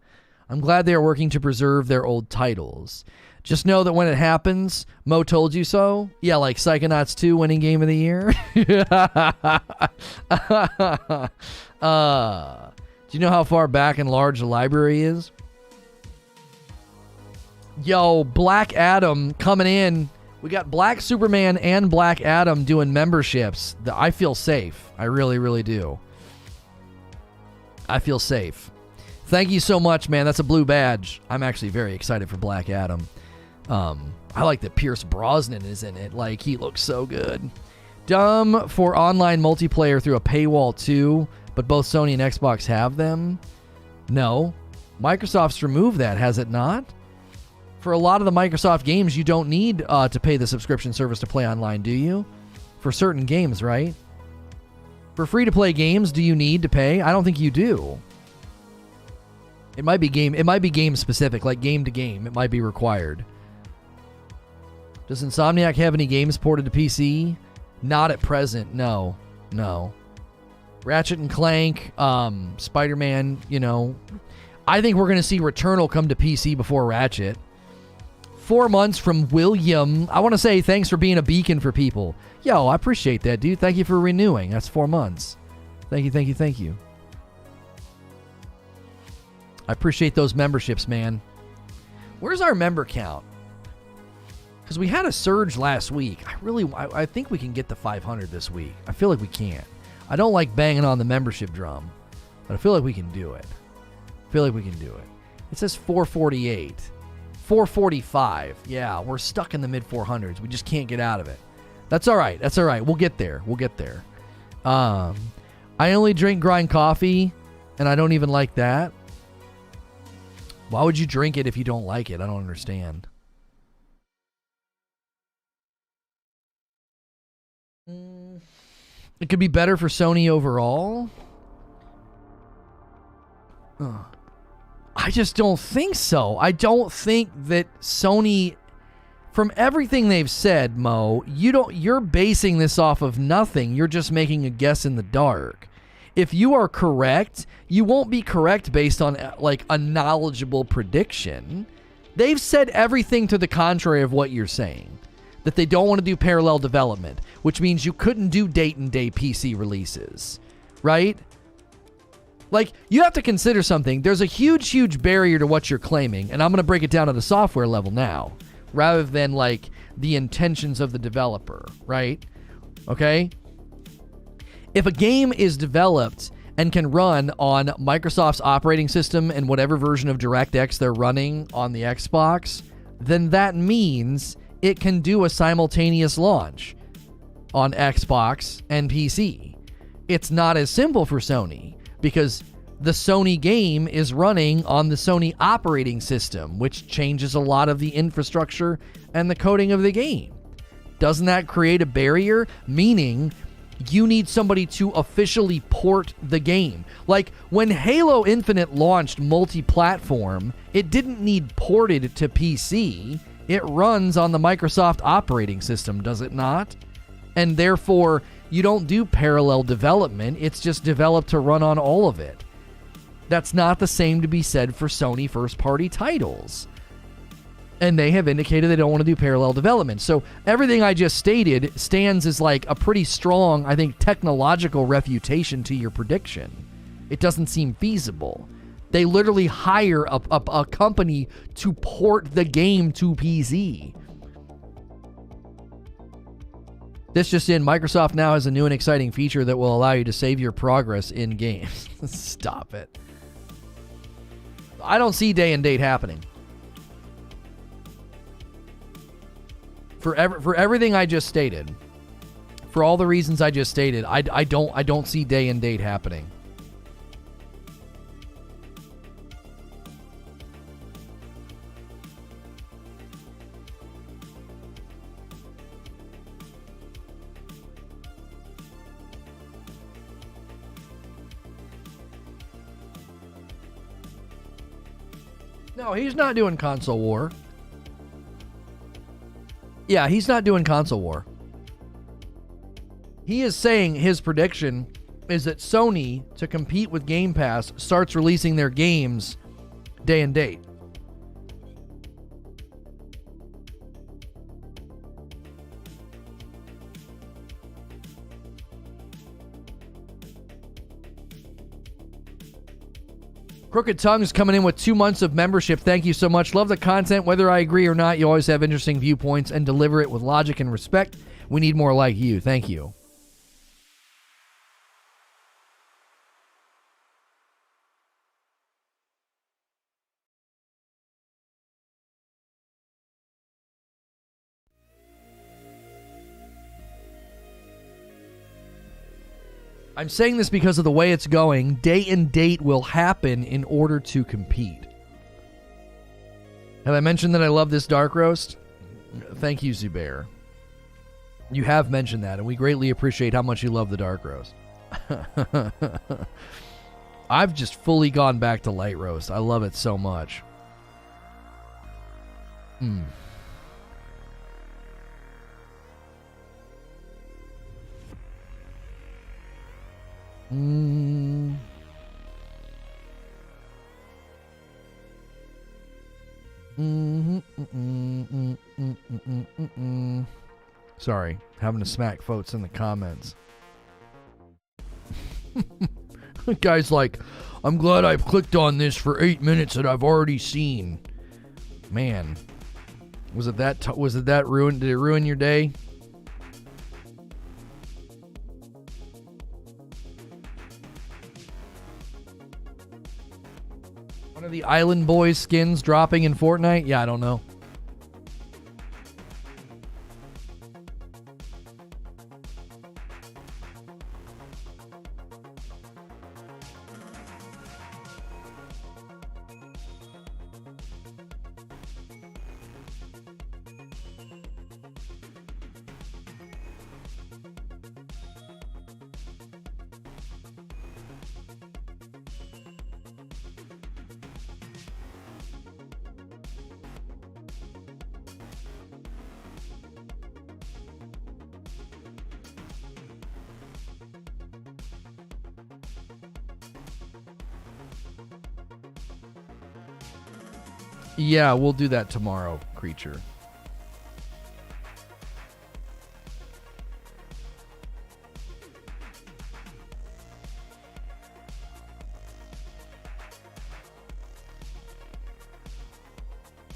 I'm glad they are working to preserve their old titles. Just know that when it happens, Mo told you so. Yeah, like Psychonauts 2 winning Game of the Year. Do you know how far back and large the library is? Yo, Black Adam coming in. We got Black Superman and Black Adam doing memberships. I feel safe. I really, really do. I feel safe. Thank you so much, man. That's a blue badge. I'm actually very excited for Black Adam. I like that Pierce Brosnan is in it. Like, he looks so good. Dumb for online multiplayer through a paywall too, but both Sony and Xbox have them? No. Microsoft's removed that, has it not? For a lot of the Microsoft games, you don't need to pay the subscription service to play online, do you? For certain games, right? For free-to-play games, do you need to pay? I don't think you do. It might be game specific, like game to game. It might be required. Does Insomniac have any games ported to PC? Not at present. No. Ratchet and Clank, Spider-Man, you know. I think we're going to see Returnal come to PC before Ratchet. 4 months from William. I want to say thanks for being a beacon for people. Yo, I appreciate that, dude. Thank you for renewing. That's 4 months. Thank you. I appreciate those memberships, man. Where's our member count? Because we had a surge last week. I think we can get to 500 this week. I feel like we can. I don't like banging on the membership drum, but I feel like we can do it. It says 448. 445. Yeah, we're stuck in the mid 400s. We just can't get out of it. That's all right. We'll get there. I only drink grind coffee, and I don't even like that. Why would you drink it if you don't like it? I don't understand. It could be better for Sony overall. I just don't think so. I don't think that Sony, from everything they've said, Mo, you're basing this off of nothing. You're just making a guess in the dark. If you are correct, you won't be correct based on like a knowledgeable prediction. They've said everything to the contrary of what you're saying. That they don't want to do parallel development, which means you couldn't do day-and-day PC releases, right? Like, you have to consider something. There's a huge, huge barrier to what you're claiming, and I'm going to break it down at a software level now, rather than, like, the intentions of the developer, right? Okay? If a game is developed and can run on Microsoft's operating system and whatever version of DirectX they're running on the Xbox, then that means it can do a simultaneous launch on Xbox and PC. It's not as simple for Sony, because the Sony game is running on the Sony operating system, which changes a lot of the infrastructure and the coding of the game. Doesn't that create a barrier? Meaning, you need somebody to officially port the game. Like, when Halo Infinite launched multi-platform, it didn't need ported to PC. It runs on the Microsoft operating system, does it not? And therefore, you don't do parallel development. It's just developed to run on all of it. That's not the same to be said for Sony first-party titles. And they have indicated they don't want to do parallel development. So everything I just stated stands as like a pretty strong, I think, technological refutation to your prediction. It doesn't seem feasible. They literally hire a company to port the game to PC. This just in, Microsoft now has a new and exciting feature that will allow you to save your progress in games. Stop it. I don't see day and date happening. For everything I just stated, for all the reasons I just stated, I don't see day and date happening. No, he's not doing console war. Yeah, he's not doing console war. He is saying his prediction is that Sony, to compete with Game Pass, starts releasing their games day and date. Crooked Tongue's coming in with 2 months of membership. Thank you so much. Love the content. Whether I agree or not, you always have interesting viewpoints and deliver it with logic and respect. We need more like you. Thank you. I'm saying this because of the way it's going. Day and date will happen in order to compete. Have I mentioned that I love this dark roast? Thank you, Zubair. You have mentioned that, and we greatly appreciate how much you love the dark roast. I've just fully gone back to light roast. I love it so much. Sorry, having to smack folks in the comments. Guy's like, I'm glad I've clicked on this for 8 minutes that I've already seen. Man, was it that ruined? Did it ruin your day? One of the Island Boys skins dropping in Fortnite? Yeah, I don't know. Yeah, we'll do that tomorrow, Creature.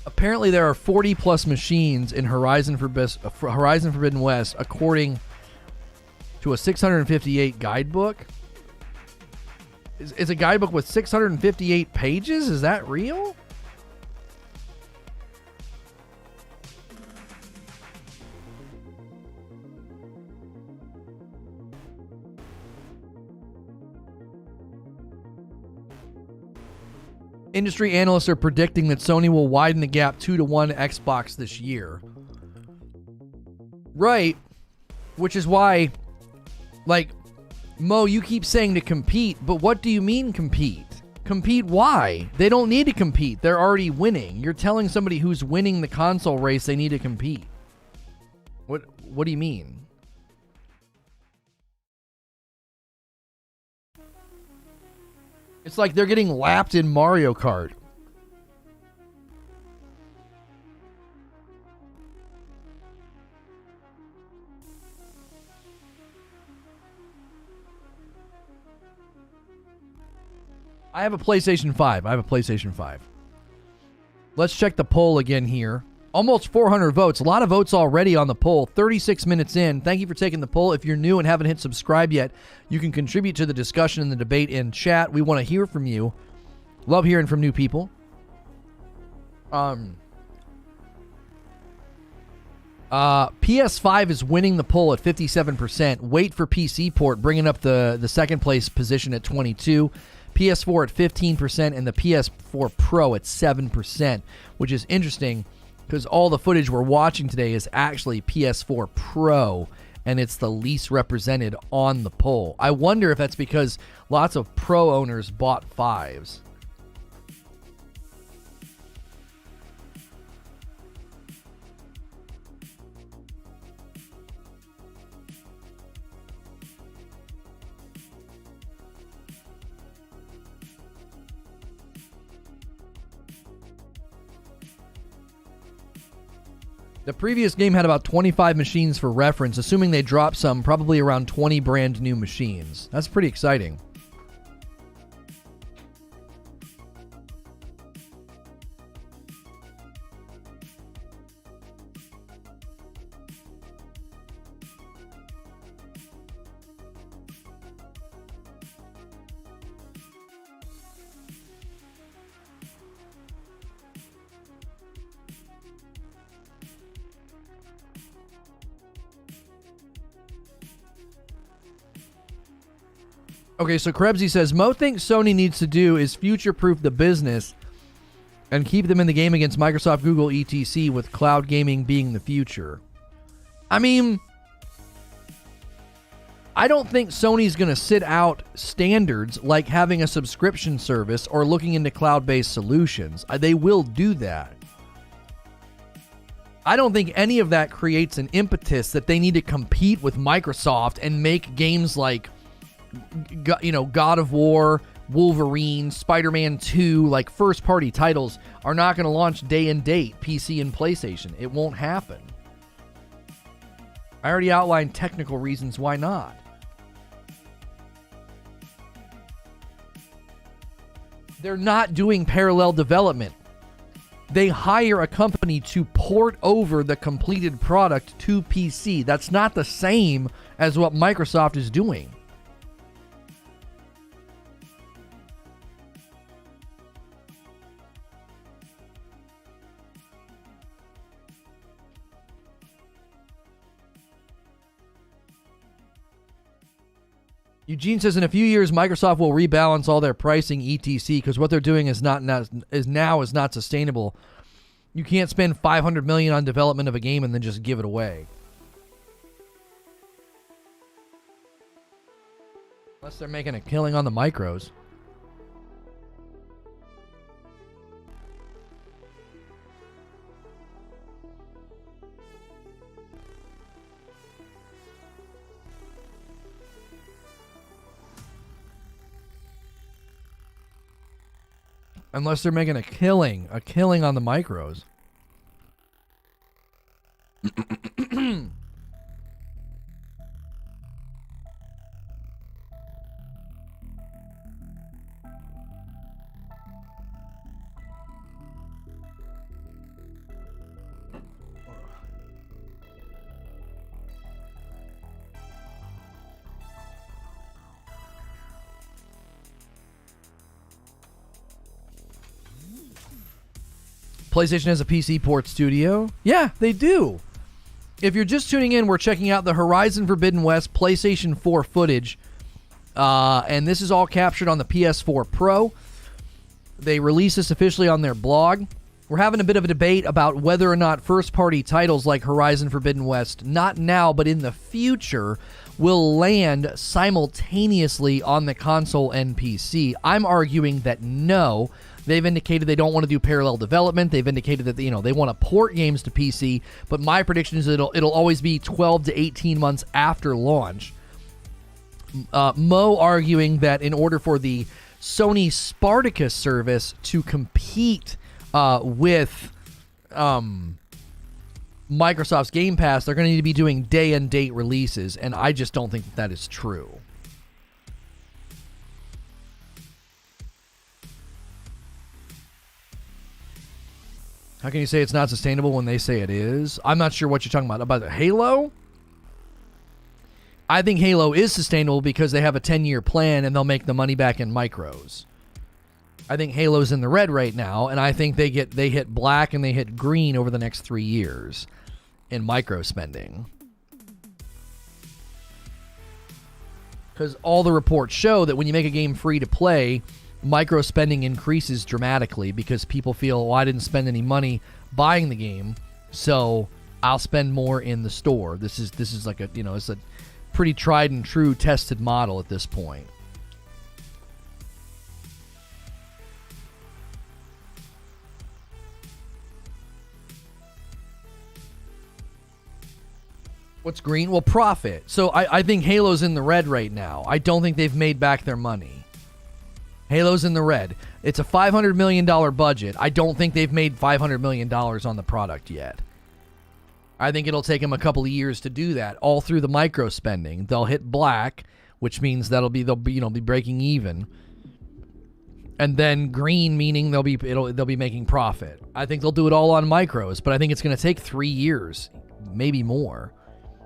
Apparently, there are 40 plus machines in Horizon Forbidden West, according to a 658 guidebook. It's a guidebook with 658 pages? Is that real? Industry analysts are predicting that Sony will widen the gap 2-1 Xbox this year. Right. Which is why, like, Mo, you keep saying to compete, but what do you mean compete? Compete why? They don't need to compete. They're already winning. You're telling somebody who's winning the console race they need to compete. What do you mean? It's like they're getting lapped in Mario Kart. I have a PlayStation 5. Let's check the poll again here. Almost 400 votes. A lot of votes already on the poll. 36 minutes in. Thank you for taking the poll. If you're new and haven't hit subscribe yet, you can contribute to the discussion and the debate in chat. We want to hear from you. Love hearing from new people. PS5 is winning the poll at 57%. Wait for PC port, bringing up the second place position at 22%. PS4 at 15% and the PS4 Pro at 7%, which is interesting because all the footage we're watching today is actually PS4 Pro, and it's the least represented on the poll. I wonder if that's because lots of Pro owners bought 5s. The previous game had about 25 machines for reference, assuming they dropped some, probably around 20 brand new machines. That's pretty exciting. Okay, so Krebsy says, Mo thinks Sony needs to do is future-proof the business and keep them in the game against Microsoft, Google, etc., with cloud gaming being the future. I mean, I don't think Sony's going to sit out standards like having a subscription service or looking into cloud-based solutions. They will do that. I don't think any of that creates an impetus that they need to compete with Microsoft and make games like, you know, God of War, Wolverine, Spider-Man 2, like first-party titles are not going to launch day and date, PC and PlayStation. It won't happen. I already outlined technical reasons why not. They're not doing parallel development. They hire a company to port over the completed product to PC. That's not the same as what Microsoft is doing. Eugene says in a few years, Microsoft will rebalance all their pricing, etc., because what they're doing is not sustainable. You can't spend $500 million on development of a game and then just give it away. Unless they're making a killing on the micros. Unless they're making a killing on the micros. PlayStation has a PC port studio. Yeah, they do. If you're just tuning in, we're checking out the Horizon Forbidden West PlayStation 4 footage. And this is all captured on the PS4 Pro. They released this officially on their blog. We're having a bit of a debate about whether or not first-party titles like Horizon Forbidden West, not now but in the future, will land simultaneously on the console and PC. I'm arguing that no. They've indicated they don't want to do parallel development. They've indicated that they want to port games to PC, but my prediction is it'll always be 12 to 18 months after launch. Mo arguing that in order for the Sony Spartacus service to compete with Microsoft's Game Pass, they're going to need to be doing day and date releases, and I just don't think that is true. How can you say it's not sustainable when they say it is? I'm not sure what you're talking about. About Halo? I think Halo is sustainable because they have a 10-year plan and they'll make the money back in micros. I think Halo's in the red right now, and I think they hit black and they hit green over the next 3 years in micro spending. Because all the reports show that when you make a game free to play, micro spending increases dramatically because people feel, well, I didn't spend any money buying the game, so I'll spend more in the store. This is like it's a pretty tried and true tested model at this point. What's green? Well, profit. So I think Halo's in the red right now. I don't think they've made back their money. Halo's in the red. It's a $500 million budget. I don't think they've made $500 million on the product yet. I think it'll take them a couple of years to do that, all through the micro spending. They'll hit black, which means they'll be breaking even, and then green, meaning they'll be making profit. I think they'll do it all on micros, but I think it's going to take 3 years, maybe more.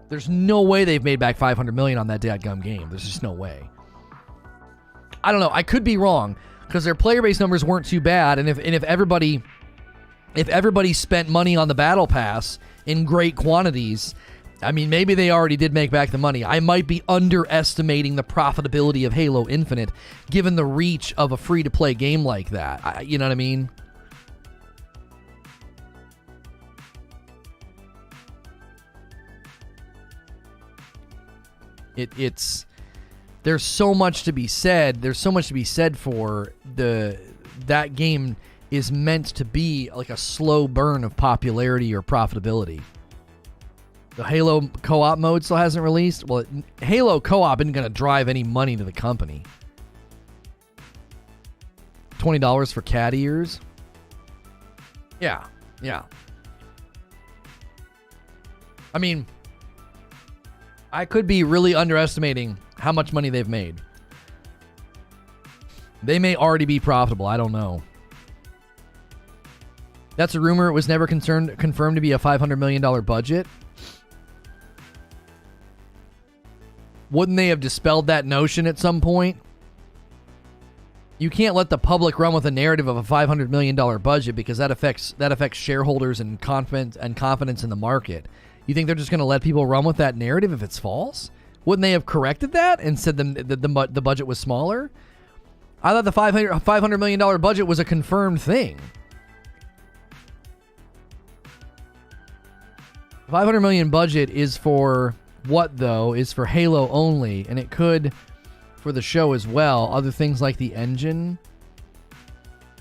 There's no way they've made back $500 million on that dadgum game. There's just no way. I don't know. I could be wrong because their player base numbers weren't too bad, and if everybody spent money on the battle pass in great quantities, I mean, maybe they already did make back the money. I might be underestimating the profitability of Halo Infinite given the reach of a free-to-play game like that. You know what I mean? It's there's so much to be said. There's so much to be said for that game is meant to be like a slow burn of popularity or profitability. The Halo co-op mode still hasn't released. Well, Halo co-op isn't going to drive any money to the company. $20 for cat ears? Yeah. I mean, I could be really underestimating how much money they've made. They may already be profitable. I don't know. That's a rumor. It was never confirmed to be a $500 million budget. Wouldn't they have dispelled that notion at some point? You can't let the public run with a narrative of a $500 million budget because that affects shareholders and confidence in the market. You think they're just going to let people run with that narrative if it's false? Wouldn't they have corrected that and said the budget was smaller? I thought the $500 million budget was a confirmed thing. $500 million budget is for what, though? Is for Halo only, and it could for the show as well. Other things like the engine.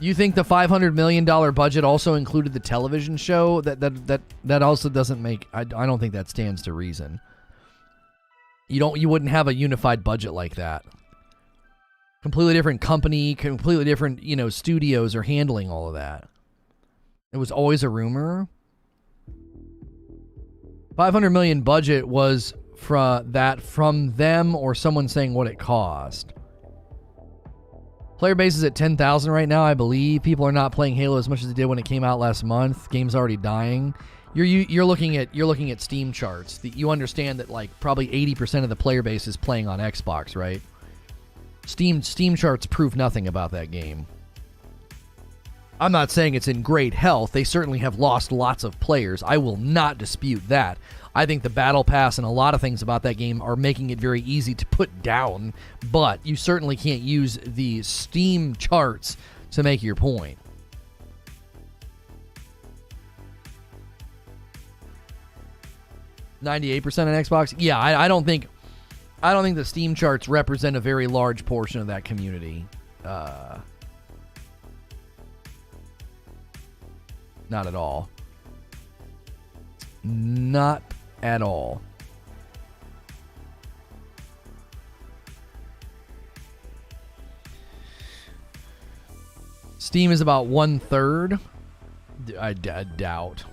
You think the $500 million budget also included the television show? That also doesn't make... I don't think that stands to reason. You wouldn't have a unified budget like that. Completely different company, completely different, studios are handling all of that. It was always a rumor. 500 million budget was from them or someone saying what it cost. Player base is at 10,000 right now, I believe. People are not playing Halo as much as they did when it came out last month. Game's already dying. You're looking at Steam charts. You understand that like probably 80% of the player base is playing on Xbox, right? Steam charts prove nothing about that game. I'm not saying it's in great health. They certainly have lost lots of players. I will not dispute that. I think the Battle Pass and a lot of things about that game are making it very easy to put down, but you certainly can't use the Steam charts to make your point. $98% on Xbox? Yeah, I don't think the Steam charts represent a very large portion of that community. Not at all. Not at all. Steam is about 1/3. I doubt.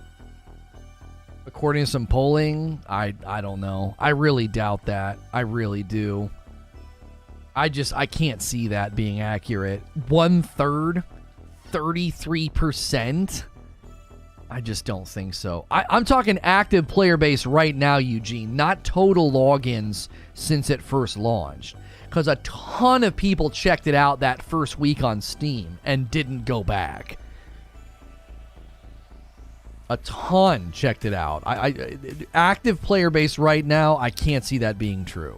According to some polling, I don't know. I really doubt that. I really do. I can't see that being accurate. 1/3? 33%? I just don't think so. I'm talking active player base right now, Eugene, not total logins since it first launched. Because a ton of people checked it out that first week on Steam and didn't go back. A ton checked it out. Active player base right now, I can't see that being true.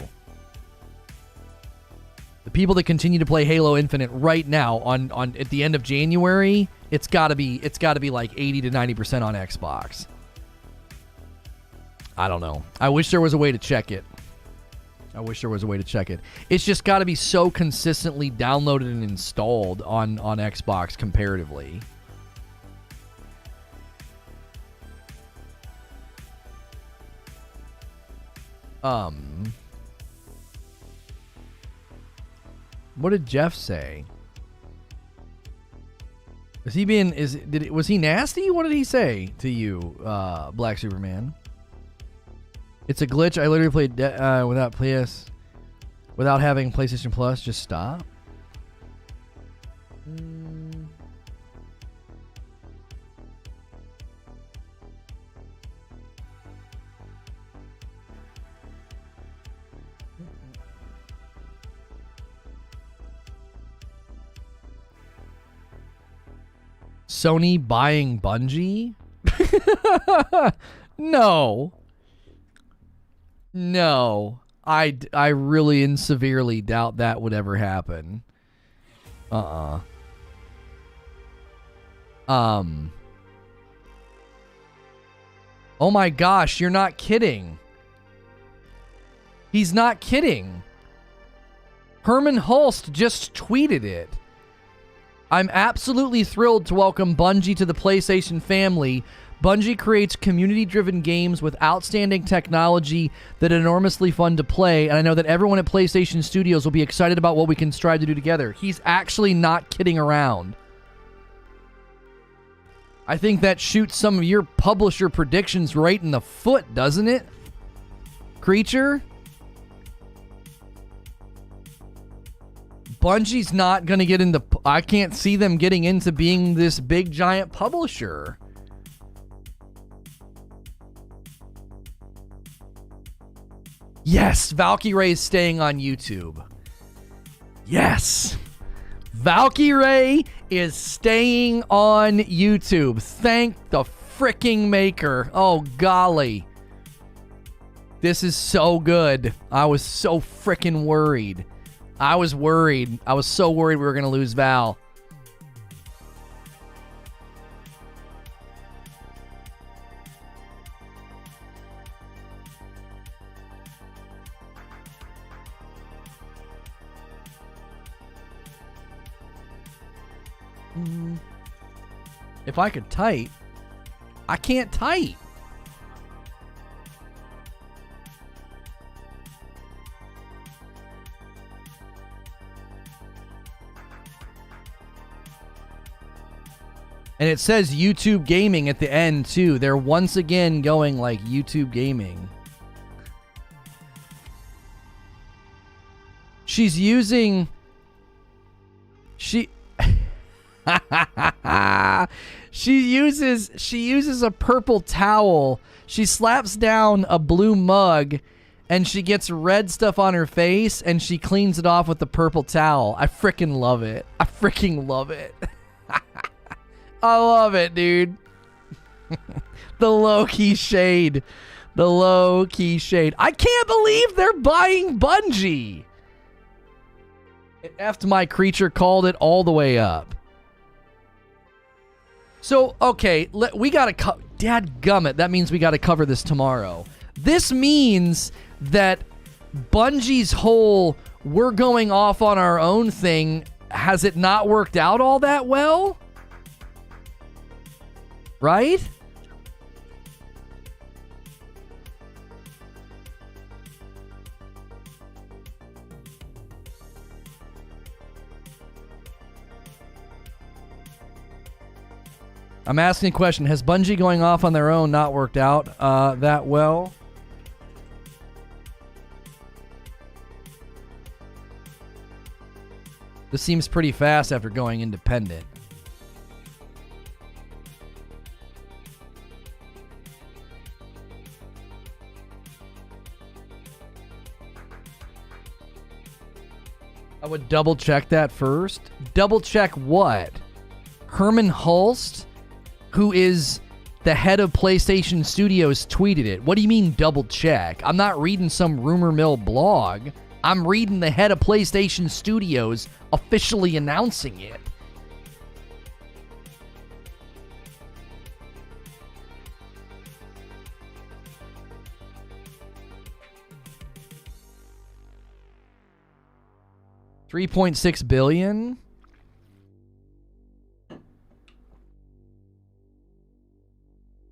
The people that continue to play Halo Infinite right now on at the end of January, it's got to be like 80 to 90% on Xbox. I don't know. I wish there was a way to check it. It's just got to be so consistently downloaded and installed on Xbox comparatively. What did Jeff say? Was he nasty? What did he say to you, Black Superman? It's a glitch. I literally played without having PlayStation Plus. Just stop. Sony buying Bungie? No. I really and severely doubt that would ever happen. Oh my gosh, you're not kidding. He's not kidding. Herman Hulst just tweeted it. I'm absolutely thrilled to welcome Bungie to the PlayStation family. Bungie creates community-driven games with outstanding technology that are enormously fun to play, and I know that everyone at PlayStation Studios will be excited about what we can strive to do together. He's actually not kidding around. I think that shoots some of your publisher predictions right in the foot, doesn't it? Creature? Bungie's not going to get into... I can't see them getting into being this big, giant publisher. Yes, Valkyrie is staying on YouTube. Yes. Valkyrie is staying on YouTube. Thank the fricking maker. Oh, golly. This is so good. I was so fricking worried. I was worried. I was so worried we were going to lose Val. If I could type, I can't type. And it says YouTube Gaming at the end, too. They're once again going like YouTube Gaming. She's using... She uses a purple towel. She slaps down a blue mug, and she gets red stuff on her face, and she cleans it off with the purple towel. I freaking love it. I freaking love it. I love it, dude. The low-key shade. The low-key shade. I can't believe they're buying Bungie. It effed my creature, called it all the way up. So, okay, we gotta dadgummit, that means we gotta cover this tomorrow. This means that Bungie's whole we're going off on our own thing, has it not worked out all that well? Right? I'm asking a question. Has Bungie going off on their own not worked out that well? This seems pretty fast after going independent. I would double check that first. Double check what? Herman Hulst, who is the head of PlayStation Studios, tweeted it. What do you mean double check? I'm not reading some rumor mill blog. I'm reading the head of PlayStation Studios officially announcing it. $3.6 billion.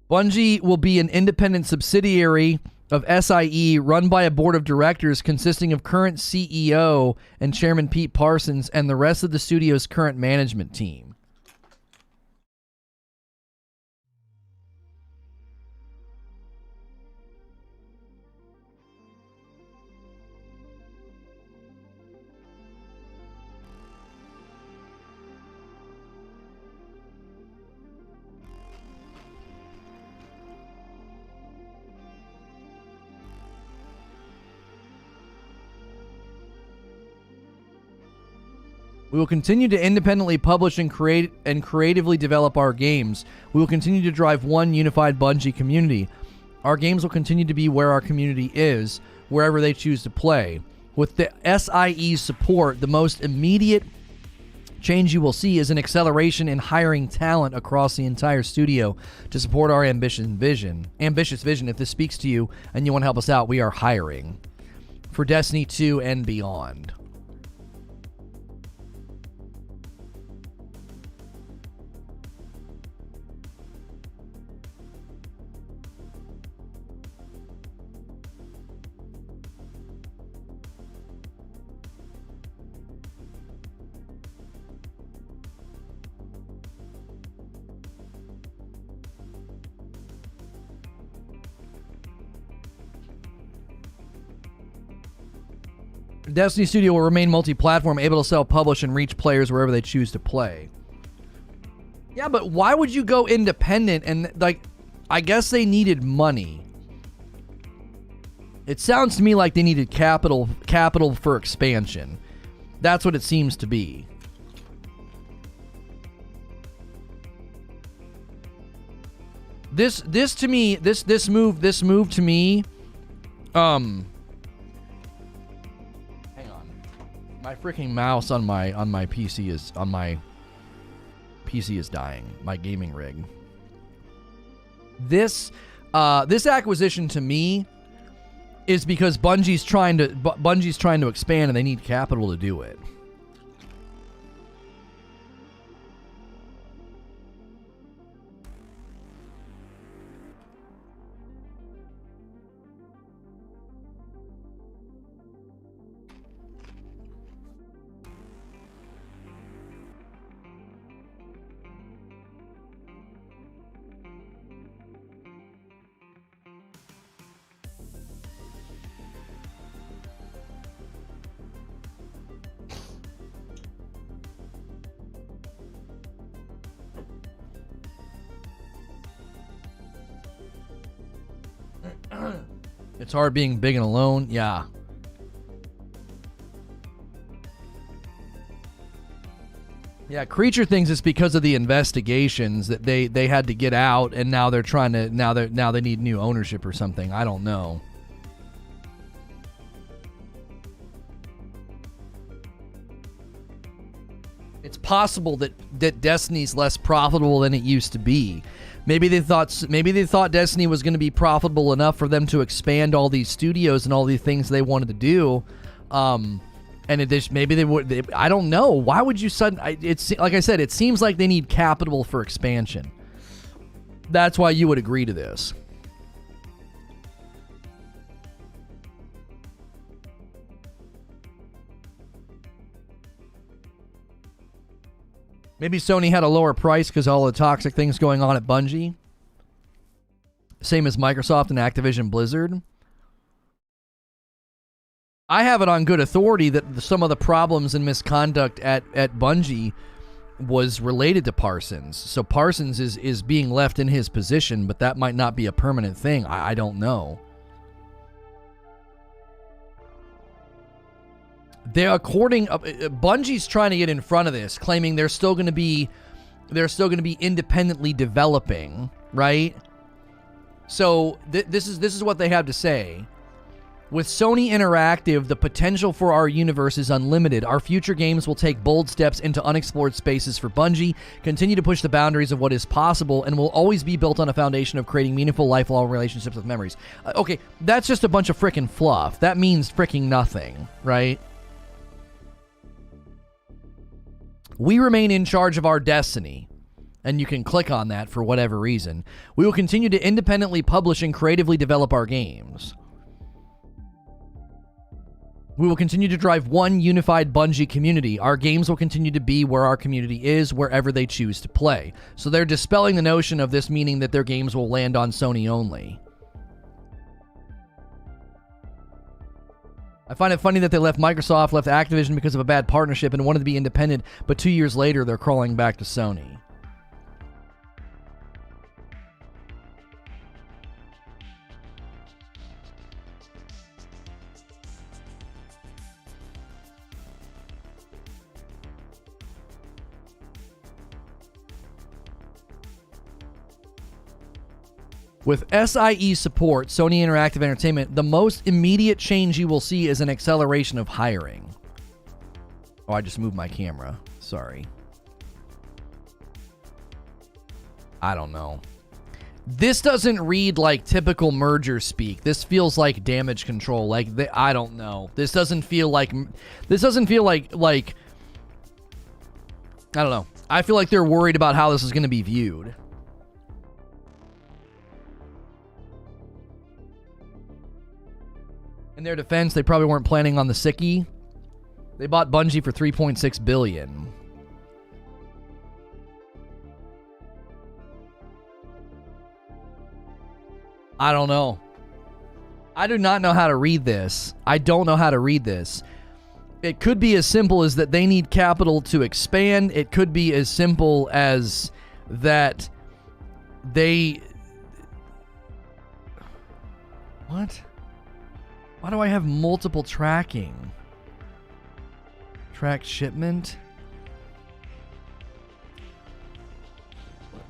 Bungie will be an independent subsidiary of SIE run by a board of directors consisting of current CEO and Chairman Pete Parsons and the rest of the studio's current management team. We will continue to independently publish and creatively develop our games. We will continue to drive one unified Bungie community. Our games will continue to be where our community is, wherever they choose to play. With the SIE support, the most immediate change you will see is an acceleration in hiring talent across the entire studio to support our ambitious vision. If this speaks to you and you want to help us out, we are hiring for Destiny 2 and beyond. Destiny Studio will remain multi-platform, able to self-publish and reach players wherever they choose to play. Yeah, but why would you go independent? And, like, I guess they needed money. It sounds to me like they needed capital for expansion. That's what it seems to be. This move to me, my freaking mouse on my PC is dying. My gaming rig. This acquisition to me is because Bungie's trying to expand and they need capital to do it. It's hard being big and alone. Yeah. Yeah, Creature thinks it's because of the investigations that they had to get out, and now they're trying to now they need new ownership or something. I don't know. It's possible that Destiny's less profitable than it used to be. Maybe they thought Destiny was going to be profitable enough for them to expand all these studios and all these things they wanted to do. And maybe they would. I don't know. Why would you it's like I said. It seems like they need capital for expansion. That's why you would agree to this. Maybe Sony had a lower price because all the toxic things going on at Bungie. Same as Microsoft and Activision Blizzard. I have it on good authority that some of the problems and misconduct at Bungie was related to Parsons. So Parsons is being left in his position, but that might not be a permanent thing. I don't know. Bungie's trying to get in front of this, claiming they're still going to be independently developing, right? So this is what they have to say. With Sony Interactive, the potential for our universe is unlimited. Our future games will take bold steps into unexplored spaces for Bungie, continue to push the boundaries of what is possible, and will always be built on a foundation of creating meaningful, lifelong relationships with memories. Okay, that's just a bunch of frickin' fluff. That means fricking nothing, right? We remain in charge of our destiny, and you can click on that for whatever reason. We will continue to independently publish and creatively develop our games. We will continue to drive one unified Bungie community. Our games will continue to be where our community is, wherever they choose to play. So they're dispelling the notion of this meaning that their games will land on Sony only. I find it funny that they left Microsoft, left Activision because of a bad partnership and wanted to be independent, but 2 years later they're crawling back to Sony. With SIE support, Sony Interactive Entertainment, the most immediate change you will see is an acceleration of hiring. Oh, I just moved my camera. Sorry. I don't know. This doesn't read like typical merger speak. This feels like damage control. I don't know. This doesn't feel like I don't know. I feel like they're worried about how this is going to be viewed. In their defense, they probably weren't planning on the sickie. They bought Bungie for $3.6 billion. I don't know. I do not know how to read this. I don't know how to read this. It could be as simple as that they need capital to expand. It could be as simple as that they... What? Why do I have multiple tracking? Track shipment?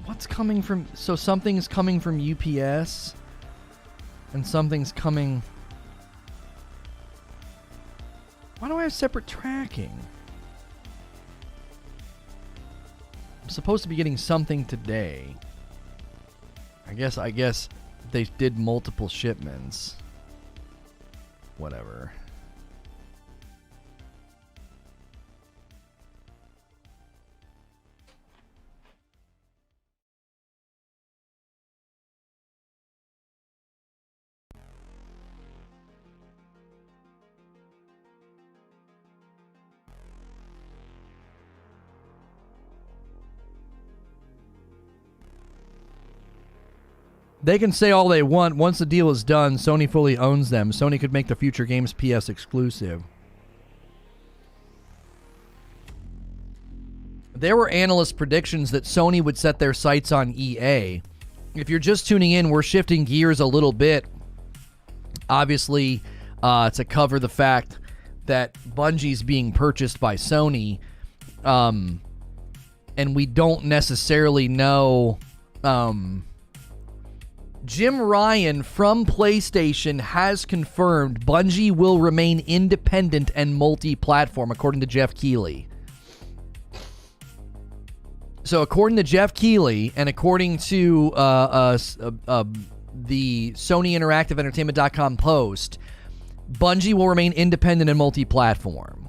What's coming from... So something's coming from UPS, and something's coming... Why do I have separate tracking? I'm supposed to be getting something today. I guess they did multiple shipments. Whatever. They can say all they want. Once the deal is done, Sony fully owns them. Sony could make the future games PS exclusive. There were analyst predictions that Sony would set their sights on EA. If you're just tuning in, we're shifting gears a little bit Obviously, to cover the fact that Bungie's being purchased by Sony, and we don't necessarily know. Jim Ryan from PlayStation has confirmed Bungie will remain independent and multi-platform, according to Jeff Keighley. So according to Jeff Keighley and according to the Sony Interactive Entertainment.com post, Bungie will remain independent and multi-platform.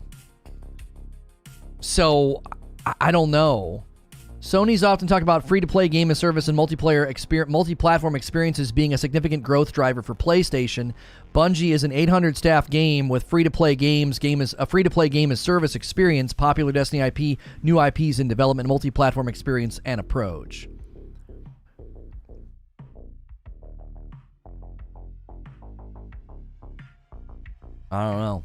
So I don't know. Sony's often talked about free-to-play game as service and multi-platform experiences being a significant growth driver for PlayStation. Bungie is an 800-staff game with free-to-play a free-to-play game as service experience, popular Destiny IP, new IPs in development, multi-platform experience, and approach. I don't know.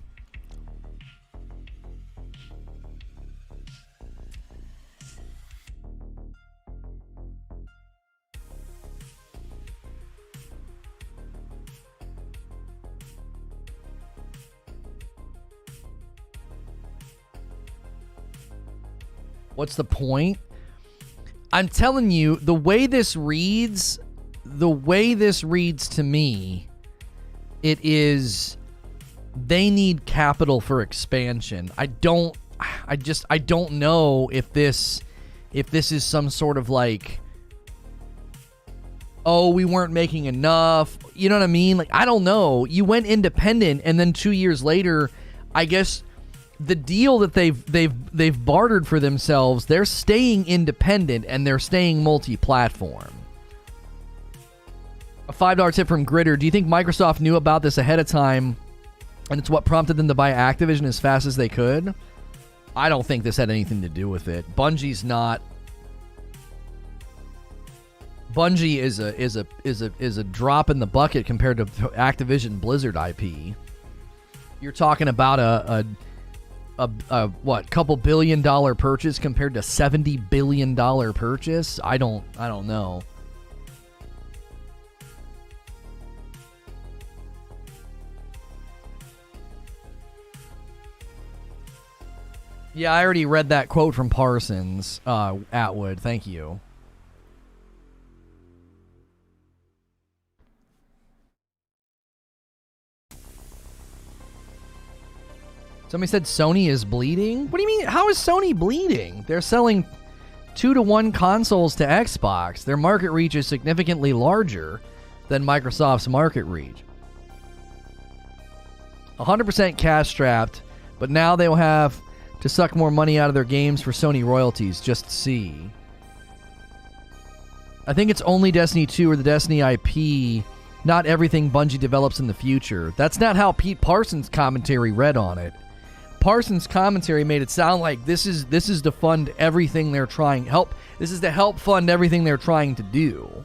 What's the point? I'm telling you, the way this reads to me, it is they need capital for expansion. I don't know if this is some sort of like, oh, we weren't making enough. You know what I mean? Like, I don't know. You went independent, and then 2 years later, I guess the deal that they've bartered for themselves, they're staying independent and they're staying multi-platform. A $5 tip from Gritter. Do you think Microsoft knew about this ahead of time and it's what prompted them to buy Activision as fast as they could? I don't think this had anything to do with it. Bungie is a drop in the bucket compared to Activision Blizzard IP. You're talking about a couple $1 billion purchase compared to $70 billion purchase? I don't know. Yeah, I already read that quote from Parsons, Atwood. Thank you. Somebody said Sony is bleeding? What do you mean? How is Sony bleeding? They're selling 2-to-1 consoles to Xbox. Their market reach is significantly larger than Microsoft's market reach. 100% cash strapped, but now they will have to suck more money out of their games for Sony royalties. Just see. I think it's only Destiny 2 or the Destiny IP, not everything Bungie develops in the future. That's not how Pete Parsons' commentary read on it. Parsons' commentary made it sound like this is to fund everything they're trying this is to help fund everything they're trying to do.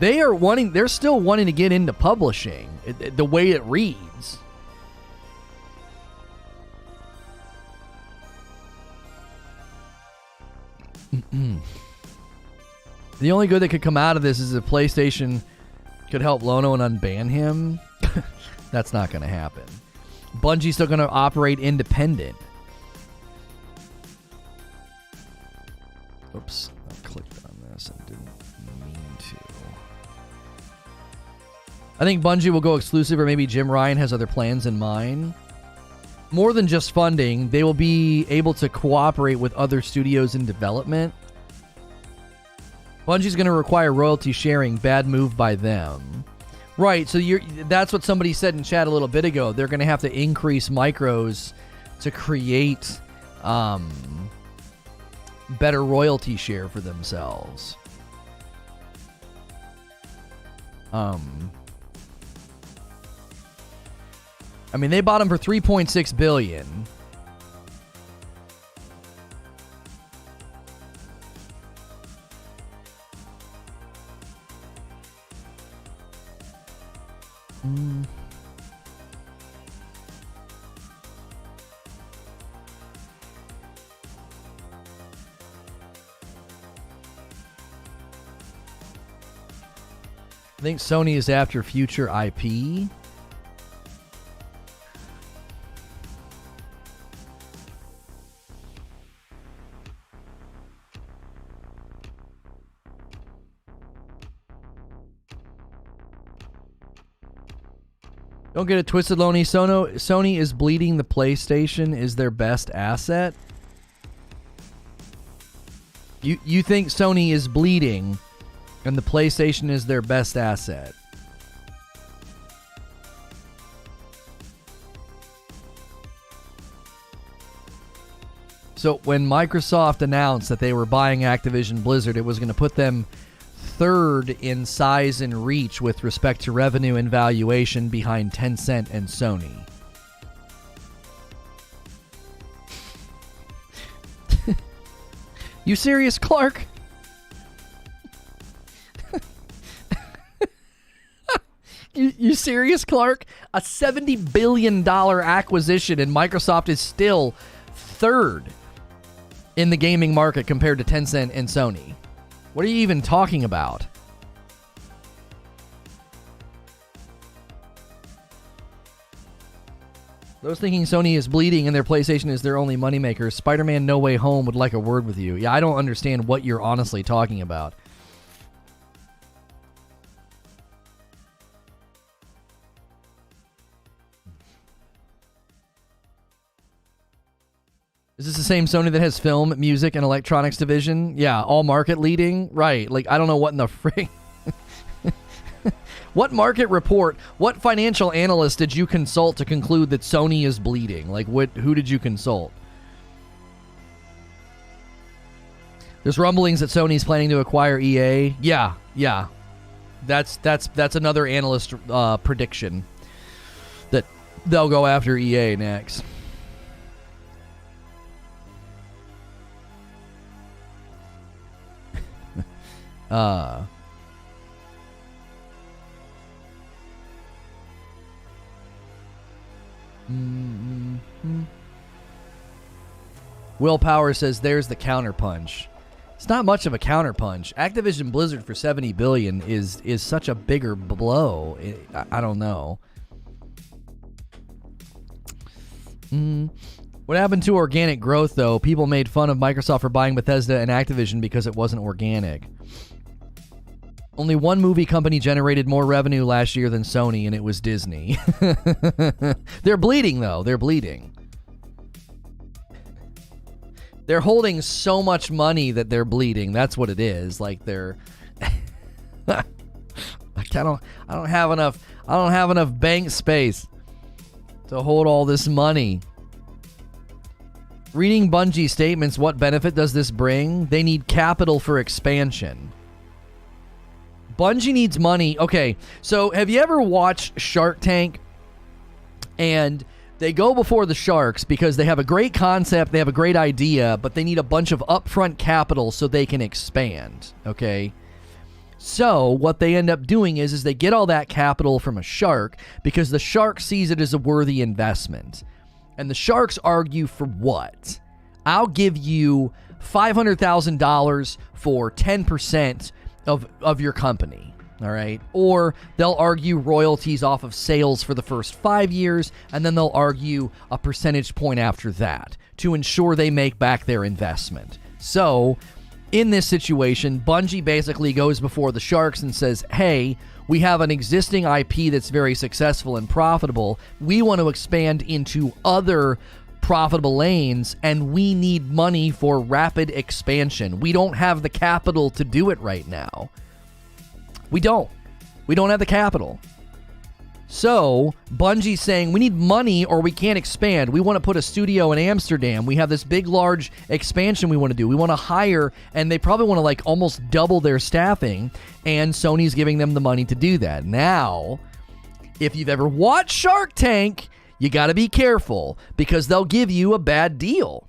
They're still wanting to get into publishing, the way it reads. The only good that could come out of this is if PlayStation could help Lono and unban him. That's not going to happen. Bungie's still going to operate independent. Oops, I clicked on this and didn't mean to. I think Bungie will go exclusive, or maybe Jim Ryan has other plans in mind. More than just funding, they will be able to cooperate with other studios in development. Bungie's going to require royalty sharing. Bad move by them. Right, so that's what somebody said in chat a little bit ago. They're going to have to increase micros to create better royalty share for themselves. I mean, they bought them for $3.6 billion. I think Sony is after future IP. Don't get it twisted, Loney. Sony is bleeding. The PlayStation is their best asset. You think Sony is bleeding and the PlayStation is their best asset? So when Microsoft announced that they were buying Activision Blizzard, it was going to put them third in size and reach with respect to revenue and valuation behind Tencent and Sony. You serious, Clark? You serious, Clark? A $70 billion acquisition and Microsoft is still third in the gaming market compared to Tencent and Sony. What are you even talking about? Those thinking Sony is bleeding and their PlayStation is their only moneymaker. Spider-Man No Way Home would like a word with you. Yeah, I don't understand what you're honestly talking about. Is this the same Sony that has film, music, and electronics division? Yeah, all market leading? Right. Like, I don't know what in the frig. What market report, what financial analyst did you consult to conclude that Sony is bleeding? Like, who did you consult? There's rumblings that Sony's planning to acquire EA. Yeah. That's another analyst prediction that they'll go after EA next. Willpower says there's the counterpunch. It's not much of a counterpunch. Activision Blizzard for $70 billion is such a bigger blow. I don't know. What happened to organic growth, though? People made fun of Microsoft for buying Bethesda and Activision because it wasn't organic. Only one movie company generated more revenue last year than Sony, and it was Disney. They're bleeding, though. They're bleeding. They're holding so much money that they're bleeding. That's what it is. Like they're... I don't have enough bank space to hold all this money. Reading Bungie statements, what benefit does this bring? They need capital for expansion. Bungie needs money. Okay, so have you ever watched Shark Tank? And they go before the sharks because they have a great concept, they have a great idea, but they need a bunch of upfront capital so they can expand, okay? So what they end up doing is they get all that capital from a shark because the shark sees it as a worthy investment. And the sharks argue for what? I'll give you $500,000 for 10% of your company, all right? Or they'll argue royalties off of sales for the first 5 years, and then they'll argue a percentage point after that to ensure they make back their investment. So in this situation, Bungie basically goes before the sharks and says, hey, we have an existing IP that's very successful and profitable. We want to expand into other profitable lanes, and we need money for rapid expansion. We don't have the capital to do it right now. We don't have the capital. So Bungie's saying we need money or we can't expand. We want to put a studio in Amsterdam. We have this big, large expansion we want to do. We want to hire, and they probably want to like almost double their staffing, and Sony's giving them the money to do that. Now, if you've ever watched Shark Tank, you got to be careful because they'll give you a bad deal.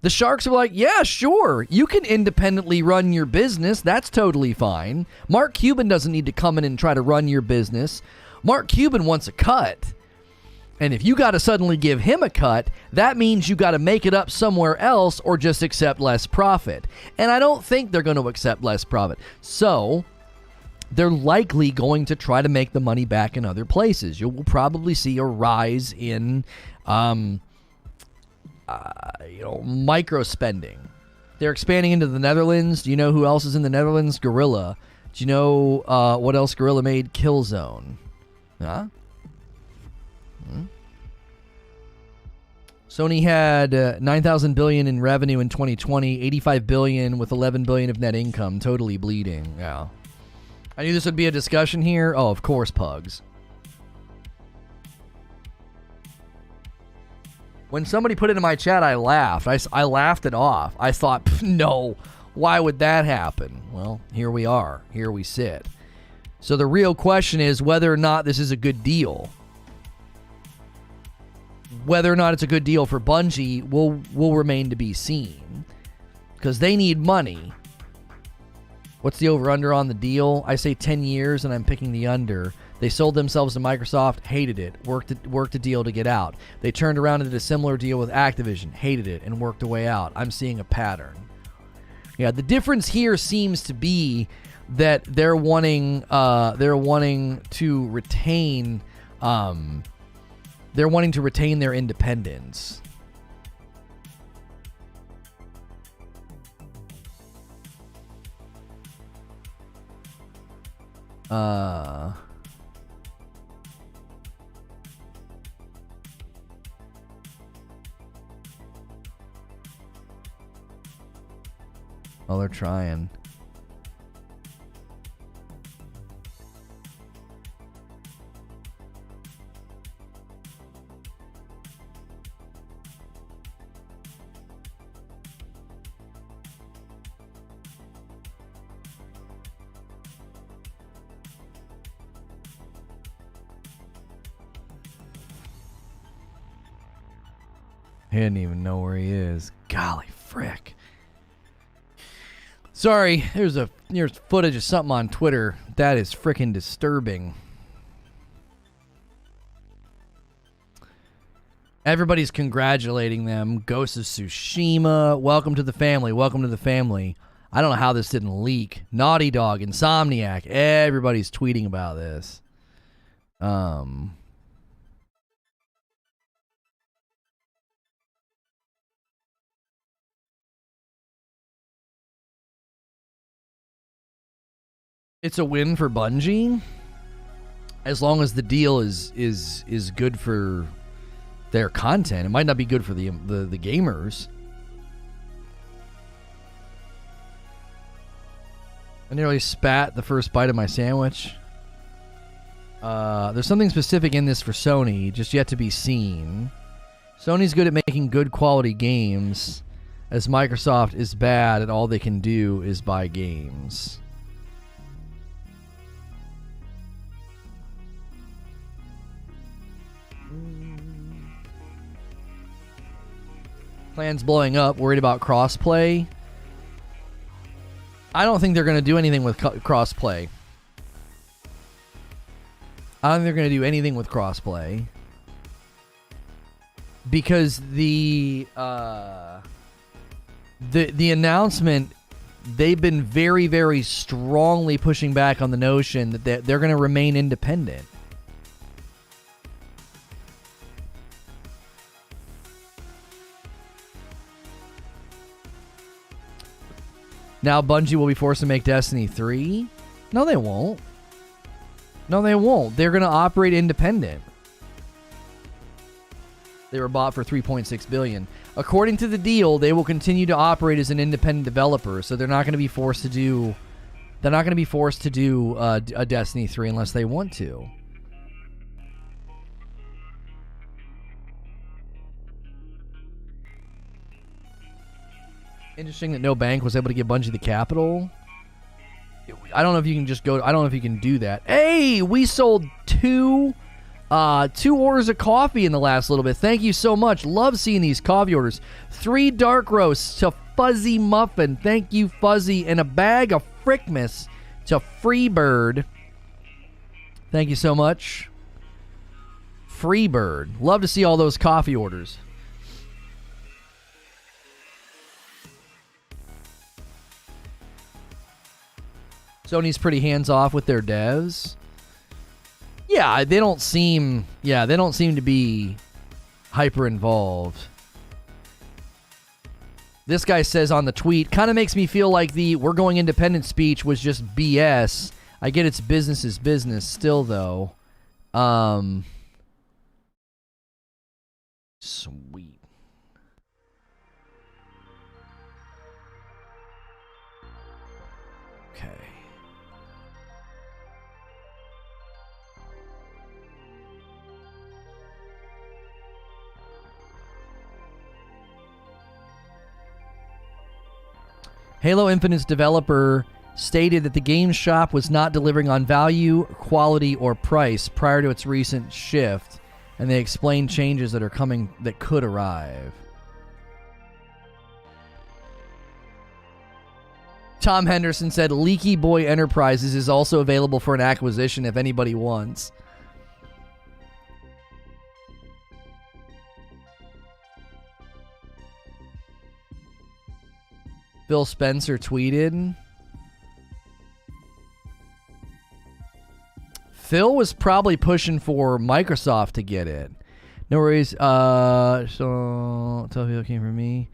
The sharks are like, yeah, sure, you can independently run your business. That's totally fine. Mark Cuban doesn't need to come in and try to run your business. Mark Cuban wants a cut. And if you got to suddenly give him a cut, that means you got to make it up somewhere else or just accept less profit. And I don't think they're going to accept less profit. So they're likely going to try to make the money back in other places. You will probably see a rise in, micro spending. They're expanding into the Netherlands. Do you know who else is in the Netherlands? Guerrilla. Do you know what else Guerrilla made? Killzone. Huh? Sony had 9,000 billion in revenue in 2020, 85 billion with 11 billion of net income, totally bleeding. Yeah. I knew this would be a discussion here. Oh, of course, Pugs. When somebody put it in my chat, I laughed. I laughed it off. I thought, no, why would that happen? Well, here we are. Here we sit. So the real question is whether or not this is a good deal. Whether or not it's a good deal for Bungie will remain to be seen. Because they need money. What's the over-under on the deal? I say 10 years, and I'm picking the under. They sold themselves to Microsoft, hated it, worked a deal to get out. They turned around and did a similar deal with Activision, hated it, and worked a way out. I'm seeing a pattern. Yeah, the difference here seems to be that they're wanting to retain their independence. Well, they're trying. He didn't even know where he is. Golly frick. Sorry, there's footage of something on Twitter that is frickin' disturbing. Everybody's congratulating them. Ghost of Tsushima, welcome to the family, welcome to the family. I don't know how this didn't leak. Naughty Dog, Insomniac, everybody's tweeting about this. It's a win for Bungie, as long as the deal is good for their content. It might not be good for the gamers. I nearly spat the first bite of my sandwich. There's something specific in this for Sony, just yet to be seen. Sony's good at making good quality games, as Microsoft is bad at all they can do is buy games. Plans blowing up, worried about crossplay. I don't think they're going to do anything with crossplay. I don't think they're going to do anything with crossplay. Because the announcement, they've been very, very strongly pushing back on the notion that they're going to remain independent. Now Bungie will be forced to make Destiny 3? No, they won't. No, they won't. They're going to operate independent. They were bought for $3.6 billion. According to the deal, they will continue to operate as an independent developer, so they're not going to be forced to do. They're not going to be forced to do a Destiny 3 unless they want to. Interesting that no bank was able to give Bungie the capital. I don't know if you can just go. I don't know if you can do that. Hey, we sold two orders of coffee in the last little bit. Thank you so much. Love seeing these coffee orders. 3 dark roasts to Fuzzy Muffin. Thank you, Fuzzy. And a bag of Frickmas to Freebird. Thank you so much. Freebird. Love to see all those coffee orders. Sony's pretty hands-off with their devs. Yeah, they don't seem to be hyper involved. This guy says on the tweet, kind of makes me feel like the "we're going independent" speech was just BS. I get it's business is business still though. Sweet. Okay. Halo Infinite's developer stated that the game shop was not delivering on value, quality, or price prior to its recent shift, and they explained changes that are coming that could arrive. Tom Henderson said Leaky Boy Enterprises is also available for an acquisition if anybody wants. Phil Spencer tweeted. Phil was probably pushing for Microsoft to get it. No worries. So tell Phil came from me.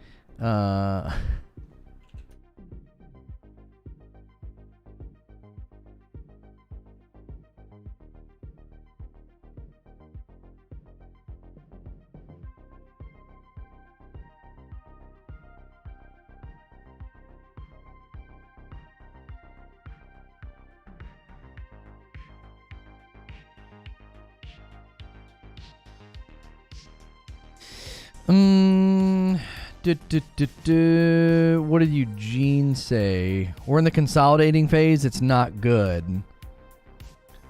What did Eugene say? We're in the consolidating phase. It's not good.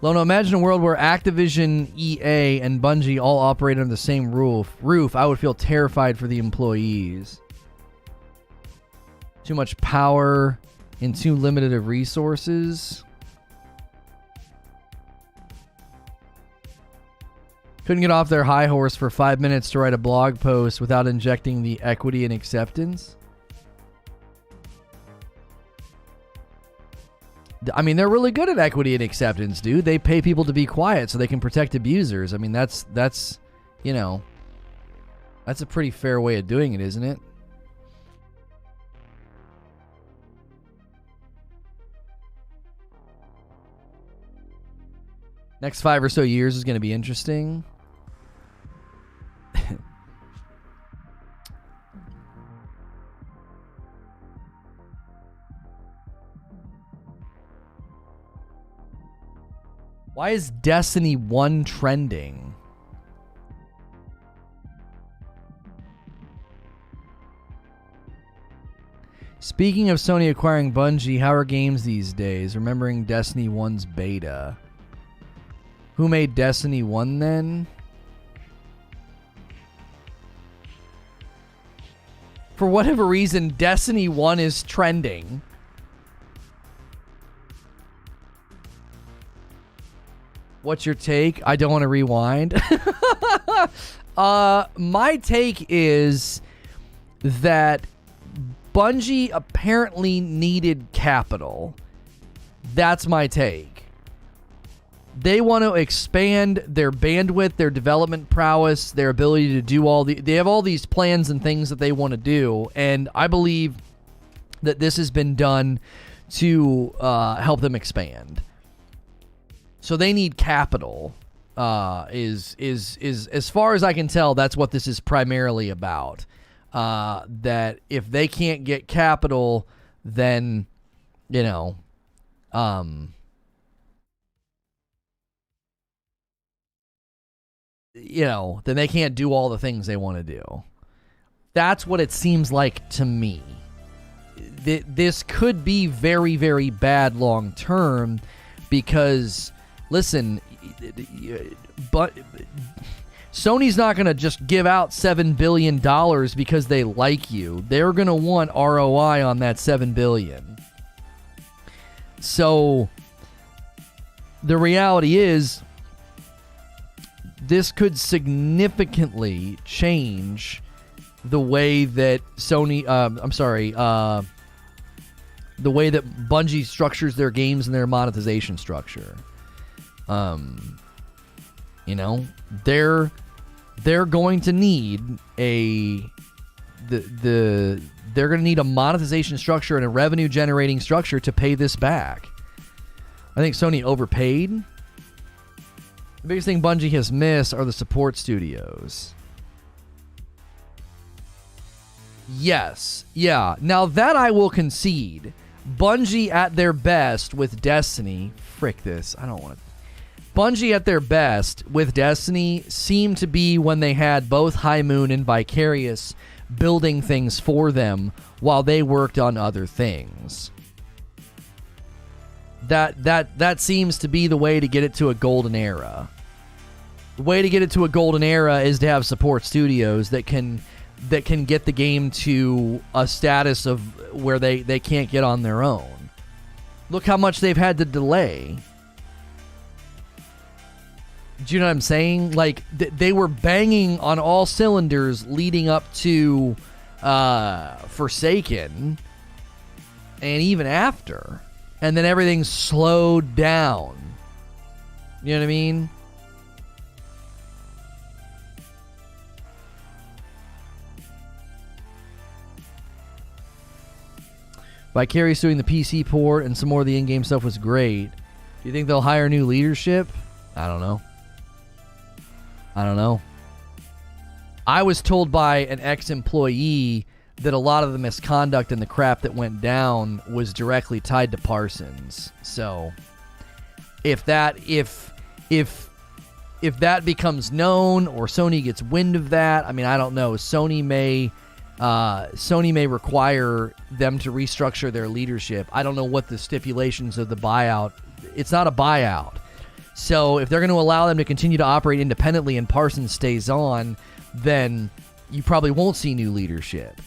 Lono, imagine a world where Activision, EA, and Bungie all operate under the same roof. I would feel terrified for the employees. Too much power and too limited of resources. Couldn't get off their high horse for 5 minutes to write a blog post without injecting the equity and acceptance. I mean, they're really good at equity and acceptance, dude. They pay people to be quiet so they can protect abusers. I mean, that's you know, that's a pretty fair way of doing it, isn't it? Next 5 or so years is going to be interesting. Why is Destiny 1 trending? Speaking of Sony acquiring Bungie, how are games these days? Remembering Destiny 1's beta. Who made Destiny 1 then? For whatever reason, Destiny 1 is trending. What's your take? I don't want to rewind. My take is that Bungie apparently needed capital. That's my take. They want to expand their bandwidth, their development prowess, their ability to do they have all these plans and things that they want to do, and I believe that this has been done to help them expand. So they need capital. Is as far as I can tell, that's what this is primarily about. That if they can't get capital, then then they can't do all the things they want to do. That's what it seems like to me. This could be very, very bad long term because, listen, but Sony's not going to just give out $7 billion because they like you. They're going to want ROI on that $7 billion. So the reality is, this could significantly change the way that the way that Bungie structures their games and their monetization structure. You know, they're going to need they're going to need a monetization structure and a revenue generating structure to pay this back. I think Sony overpaid. The biggest thing Bungie has missed are the support studios. Yes. Yeah. Now that I will concede. Bungie at their best with Destiny. Frick this. I don't want to. Bungie at their best with Destiny seemed to be when they had both High Moon and Vicarious building things for them while they worked on other things. That seems to be the way to get it to a golden era. The way to get it to a golden era is to have support studios that can get the game to a status of where they can't get on their own. Look how much they've had to delay. Do you know what I'm saying? Like, they were banging on all cylinders leading up to Forsaken, and even after. And then everything slowed down. You know what I mean? Vicarious doing the PC port and some more of the in-game stuff was great. Do you think they'll hire new leadership? I don't know. I was told by an ex-employee that a lot of the misconduct and the crap that went down was directly tied to Parsons. So if that becomes known or Sony gets wind of that, I mean, I don't know. Sony may require them to restructure their leadership. I don't know what the stipulations of the buyout. It's not a buyout. So if they're going to allow them to continue to operate independently and Parsons stays on, then you probably won't see new leadership.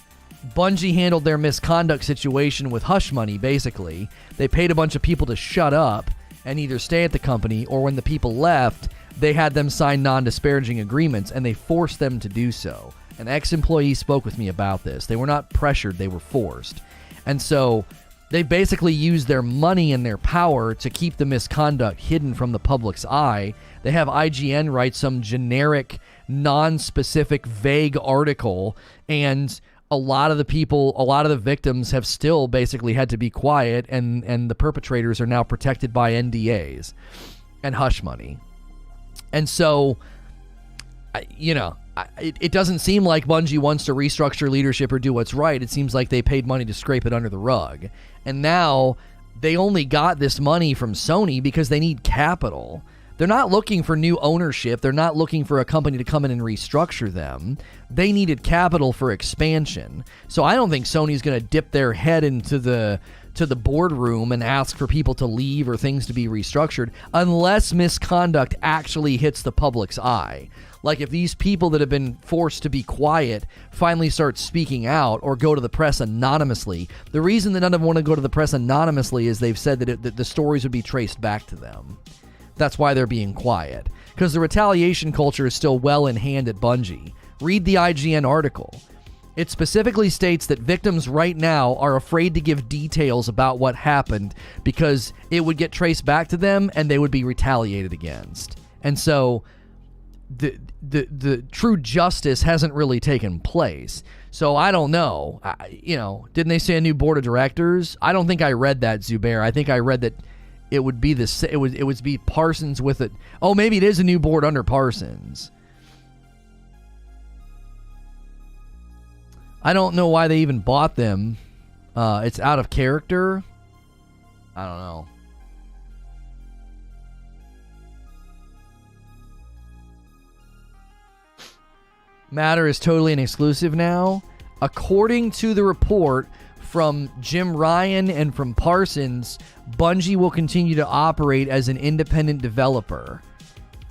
Bungie handled their misconduct situation with hush money, basically. They paid a bunch of people to shut up and either stay at the company, or when the people left, they had them sign non-disparaging agreements, and they forced them to do so. An ex-employee spoke with me about this. They were not pressured, they were forced. And so they basically used their money and their power to keep the misconduct hidden from the public's eye. They have IGN write some generic, non-specific, vague article, and a lot of the victims have still basically had to be quiet, and the perpetrators are now protected by NDAs and hush money. And so, it doesn't seem like Bungie wants to restructure leadership or do what's right. It seems like they paid money to scrape it under the rug. And now they only got this money from Sony because they need capital. They're not looking for new ownership. They're not looking for a company to come in and restructure them. They needed capital for expansion. So I don't think Sony's going to dip their head into the boardroom and ask for people to leave or things to be restructured unless misconduct actually hits the public's eye. Like if these people that have been forced to be quiet finally start speaking out or go to the press anonymously. The reason that none of them want to go to the press anonymously is they've said that the stories would be traced back to them. That's why they're being quiet. Because the retaliation culture is still well in hand at Bungie. Read the IGN article. It specifically states that victims right now are afraid to give details about what happened because it would get traced back to them and they would be retaliated against. And so the true justice hasn't really taken place. So I don't know. Didn't they say a new board of directors? I don't think I read that, Zubair. I think I read that it would be it would be Parsons with it. Oh, maybe it is a new board under Parsons. I don't know why they even bought them. It's out of character. I don't know. Matter is totally an exclusive now. According to the report from Jim Ryan and from Parsons, Bungie will continue to operate as an independent developer,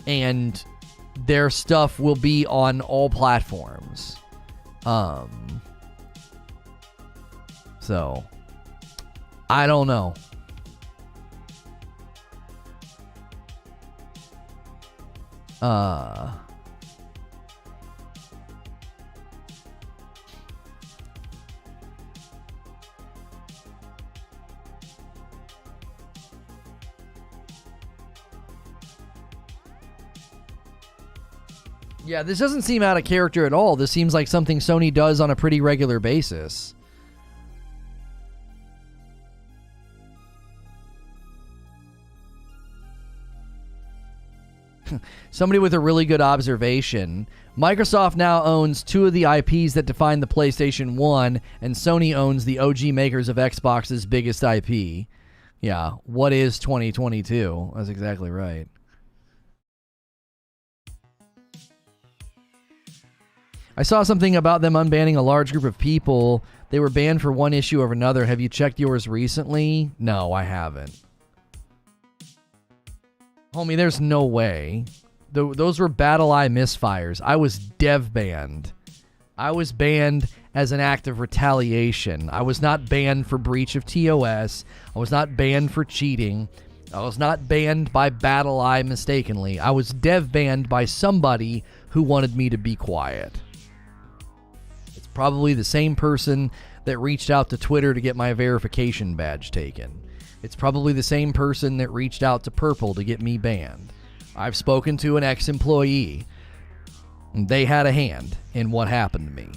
and their stuff will be on all platforms. So I don't know. Yeah, this doesn't seem out of character at all. This seems like something Sony does on a pretty regular basis. Somebody with a really good observation. Microsoft now owns 2 of the IPs that define the PlayStation 1, and Sony owns the OG makers of Xbox's biggest IP. Yeah, what is 2022? That's exactly right. I saw something about them unbanning a large group of people. They were banned for one issue over another. Have you checked yours recently? No, I haven't. Homie, there's no way. Those were BattleEye misfires. I was dev banned. I was banned as an act of retaliation. I was not banned for breach of TOS. I was not banned for cheating. I was not banned by BattleEye mistakenly. I was dev banned by somebody who wanted me to be quiet. It's probably the same person that reached out to Twitter to get my verification badge taken. It's probably the same person that reached out to Purple to get me banned. I've spoken to an ex-employee. They had a hand in what happened to me.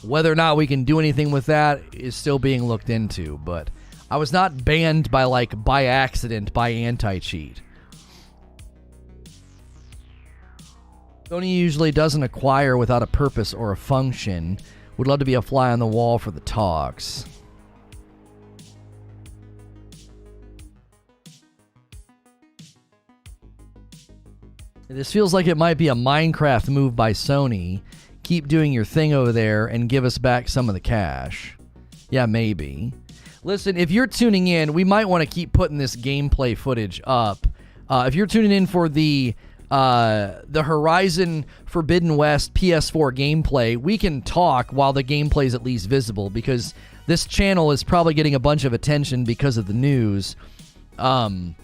Whether or not we can do anything with that is still being looked into, but I was not banned by accident by anti-cheat. Sony usually doesn't acquire without a purpose or a function. Would love to be a fly on the wall for the talks. This feels like it might be a Minecraft move by Sony. Keep doing your thing over there and give us back some of the cash. Yeah, maybe. Listen, if you're tuning in, we might want to keep putting this gameplay footage up. If you're tuning in for the Horizon Forbidden West PS4 gameplay, we can talk while the gameplay is at least visible, because this channel is probably getting a bunch of attention because of the news. And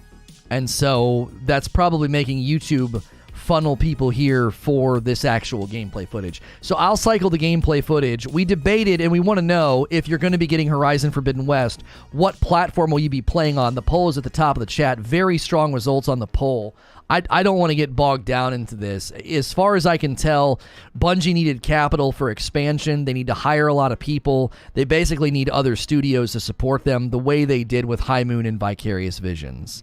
so that's probably making YouTube funnel people here for this actual gameplay footage. So I'll cycle the gameplay footage. We debated, and we want to know, if you're going to be getting Horizon Forbidden West, what platform will you be playing on? The poll is at the top of the chat. Very strong results on the poll. I don't want to get bogged down into this. As far as I can tell, Bungie needed capital for expansion. They need to hire a lot of people. They basically need other studios to support them the way they did with High Moon and Vicarious Visions.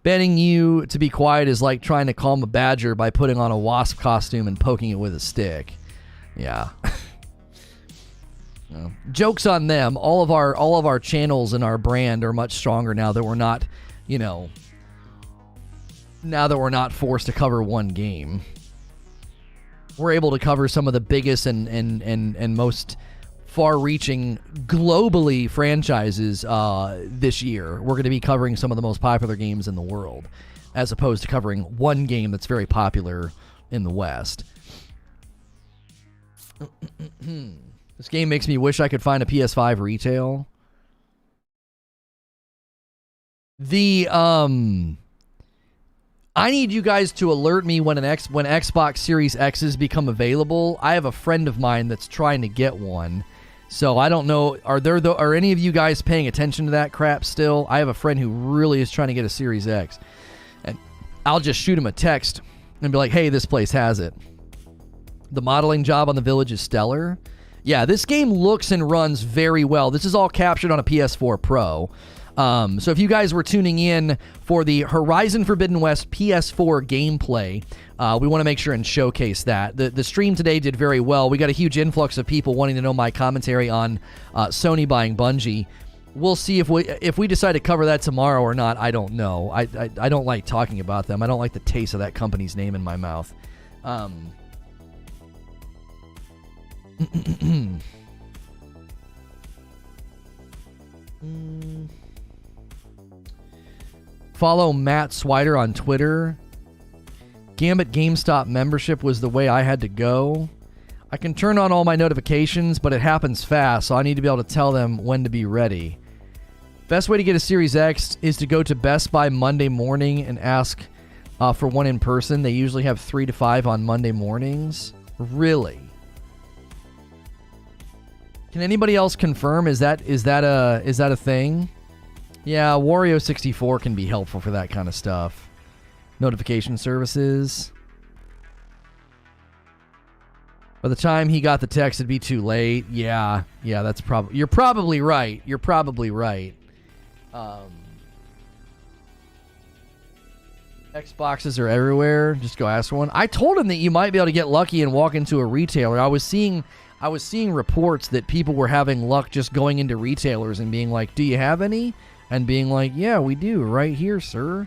Banning you to be quiet is like trying to calm a badger by putting on a wasp costume and poking it with a stick. Yeah. No. Joke's on them. All of our channels and our brand are much stronger now that we're not, now that we're not forced to cover one game. We're able to cover some of the biggest and most far-reaching globally franchises this year. We're going to be covering some of the most popular games in the world, as opposed to covering one game that's very popular in the West. This game makes me wish I could find a PS5 retail. I need you guys to alert me when when Xbox Series X's become available. I have a friend of mine that's trying to get one. So I don't know, are any of you guys paying attention to that crap still? I have a friend who really is trying to get a Series X. And I'll just shoot him a text and be like, hey, this place has it. The modeling job on the Village is stellar. Yeah, this game looks and runs very well. This is all captured on a PS4 Pro. So if you guys were tuning in for the Horizon Forbidden West PS4 gameplay, we want to make sure and showcase that. The stream today did very well. We got a huge influx of people wanting to know my commentary on Sony buying Bungie. We'll see if we decide to cover that tomorrow or not. I don't know. I don't like talking about them. I don't like the taste of that company's name in my mouth. Follow Matt Swider on Twitter. Gambit GameStop membership was the way I had to go. I can turn on all my notifications, but it happens fast, so I need to be able to tell them when to be ready. Best way to get a Series X is to go to Best Buy Monday morning and ask for one in person. They usually have 3 to 5 on Monday mornings. Really? Can anybody else confirm? Is that a thing? Yeah, Wario 64 can be helpful for that kind of stuff. Notification services. By the time he got the text, it'd be too late. Yeah, that's probably... You're probably right. You're probably right. Xboxes are everywhere. Just go ask for one. I told him that you might be able to get lucky and walk into a retailer. I was seeing reports that people were having luck just going into retailers and being like, "Do you have any?" And being like, "Yeah, we do, right here, sir."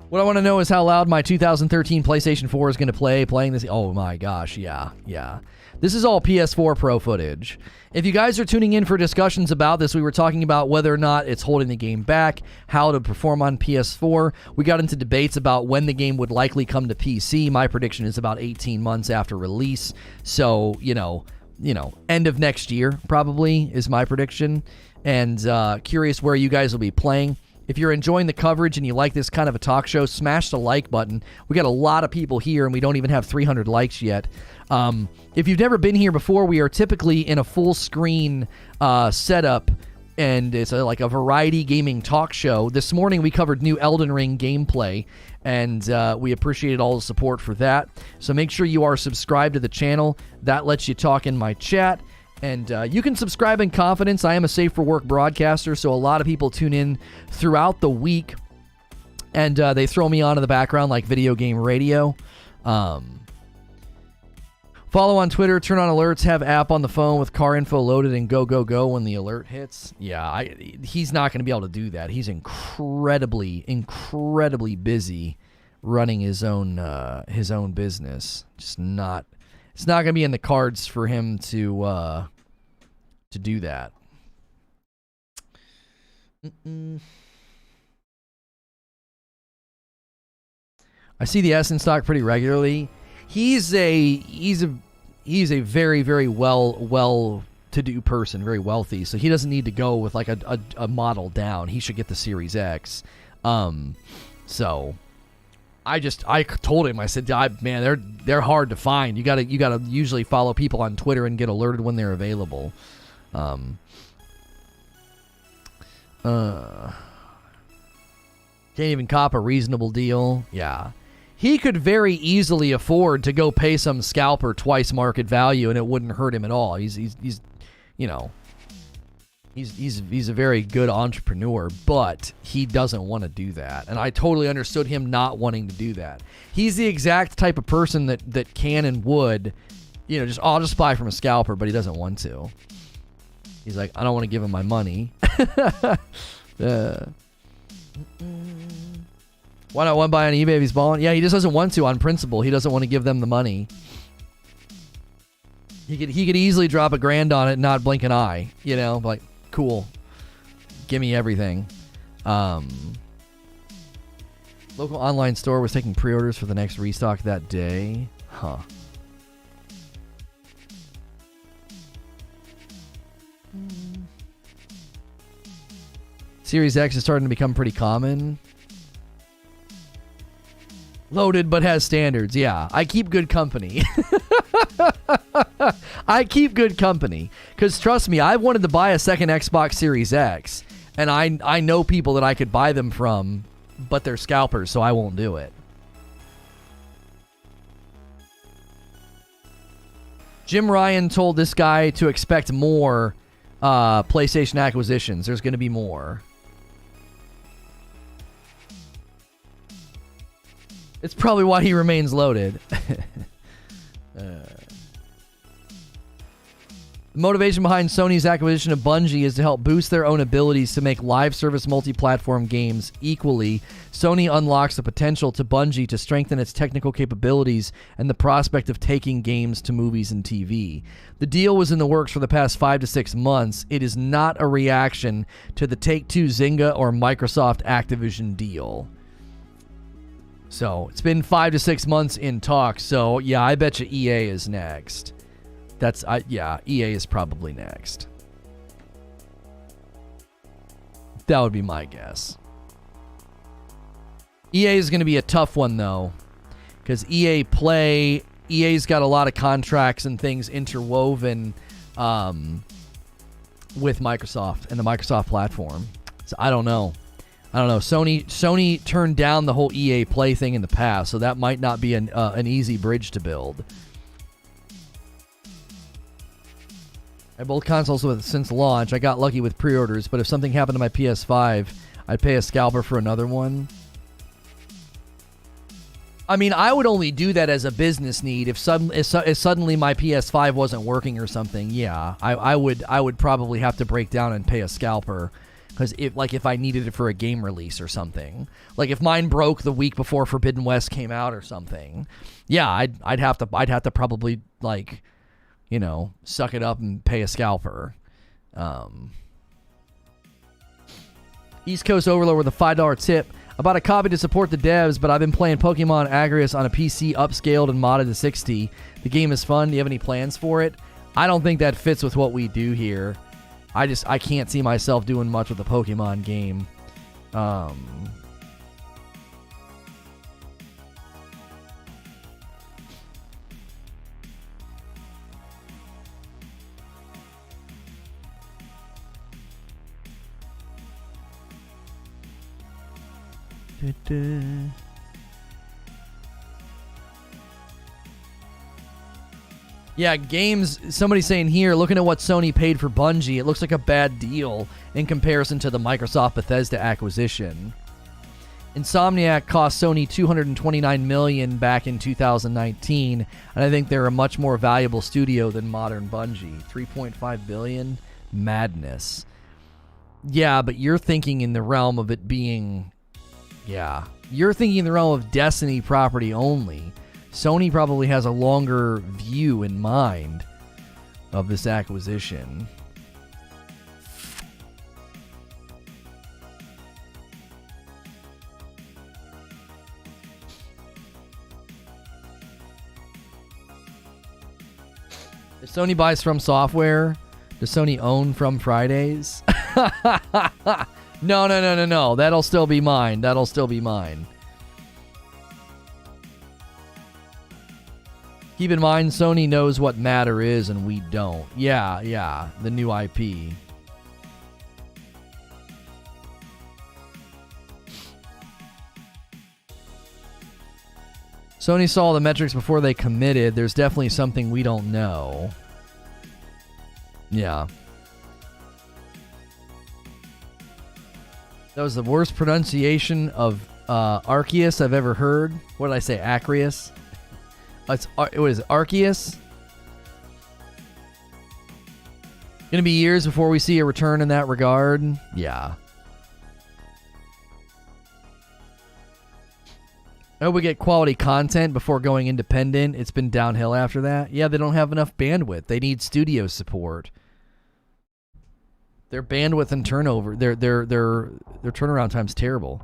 What I want to know is how loud my 2013 PlayStation 4 is going to play playing this. Oh my gosh, yeah. This is all PS4 Pro footage. If you guys are tuning in for discussions about this, we were talking about whether or not it's holding the game back, how to perform on PS4. We got into debates about when the game would likely come to PC. My prediction is about 18 months after release. So, end of next year probably is my prediction. And curious where you guys will be playing. If you're enjoying the coverage and you like this kind of a talk show, smash the like button. We got a lot of people here, and we don't even have 300 likes yet. If you've never been here before, we are typically in a full screen setup, and it's like a variety gaming talk show. This morning we covered new Elden Ring gameplay, and we appreciated all the support for that. So make sure you are subscribed to the channel. That lets you talk in my chat. And you can subscribe in confidence. I am a Safe for Work broadcaster, so a lot of people tune in throughout the week, and they throw me on in the background like video game radio. Follow on Twitter, turn on alerts, have app on the phone with car info loaded, and go when the alert hits. Yeah, he's not going to be able to do that. He's incredibly busy running his own business. Just not... It's not going to be in the cards for him to do that. I see the S in stock pretty regularly. He's a very, very well-to-do person, very wealthy, so he doesn't need to go with like a model down. He should get the Series X. So I told him, I said, man, they're hard to find. You gotta usually follow people on Twitter and get alerted when they're available. Can't even cop a reasonable deal. Yeah. He could very easily afford to go pay some scalper twice market value, and it wouldn't hurt him at all. He's a very good entrepreneur, but he doesn't want to do that. And I totally understood him not wanting to do that. He's the exact type of person that can and would, I'll just buy from a scalper, but he doesn't want to. He's like, I don't want to give him my money. Why not one buy on eBay if he's balling? Yeah, he just doesn't want to on principle. He doesn't want to give them the money. He could easily drop $1,000 on it and not blink an eye. Like, cool. Give me everything. Local online store was taking pre-orders for the next restock that day. Huh. Series X is starting to become pretty common. Loaded but has standards. Yeah, I keep good company. I keep good company. Because trust me, I've wanted to buy a second Xbox Series X. And I know people that I could buy them from, but they're scalpers, so I won't do it. Jim Ryan told this guy to expect more PlayStation acquisitions. There's going to be more. It's probably why he remains loaded. The motivation behind Sony's acquisition of Bungie is to help boost their own abilities to make live service multi-platform games equally. Sony unlocks the potential to Bungie to strengthen its technical capabilities and the prospect of taking games to movies and TV. The deal was in the works for the past 5 to 6 months. It is not a reaction to the Take-Two Zynga or Microsoft Activision deal. So, it's been 5 to 6 months in talks, so yeah, I bet you EA is next. EA is probably next. That would be my guess. EA is going to be a tough one, though, because EA's got a lot of contracts and things interwoven with Microsoft and the Microsoft platform. So I don't know. Sony turned down the whole EA Play thing in the past, so that might not be an easy bridge to build. I have both consoles since launch. I got lucky with pre-orders, but if something happened to my PS5, I'd pay a scalper for another one. I mean, I would only do that as a business need. If suddenly my PS5 wasn't working or something, yeah, I would probably have to break down and pay a scalper. Because if I needed it for a game release or something, like if mine broke the week before Forbidden West came out or something, yeah, I'd have to probably suck it up and pay a scalper. East Coast Overlord with a $5 tip. I bought a copy to support the devs, but I've been playing Pokemon Agrias on a PC upscaled and modded to 60. The game is fun. Do you have any plans for it? I don't think that fits with what we do here. I can't see myself doing much with the Pokemon game. Yeah, games, somebody's saying here, looking at what Sony paid for Bungie, it looks like a bad deal in comparison to the Microsoft Bethesda acquisition. Insomniac cost Sony $229 million back in 2019, and I think they're a much more valuable studio than modern Bungie. $3.5 billion? Madness. Yeah, but you're thinking in the realm of it being... Yeah. You're thinking in the realm of Destiny property only. Sony probably has a longer view in mind of this acquisition. If Sony buys From Software, does Sony own From Fridays? No. That'll still be mine. Keep in mind, Sony knows what Matter is and we don't. Yeah, the new IP. Sony saw the metrics before they committed. There's definitely something we don't know. Yeah. That was the worst pronunciation of Arceus I've ever heard. What did I say? Acreus? What is it? Arceus? Gonna be years before we see a return in that regard? Yeah. I hope we get quality content before going independent. It's been downhill after that. Yeah, they don't have enough bandwidth. They need studio support. Their bandwidth and turnover, their turnaround time's terrible.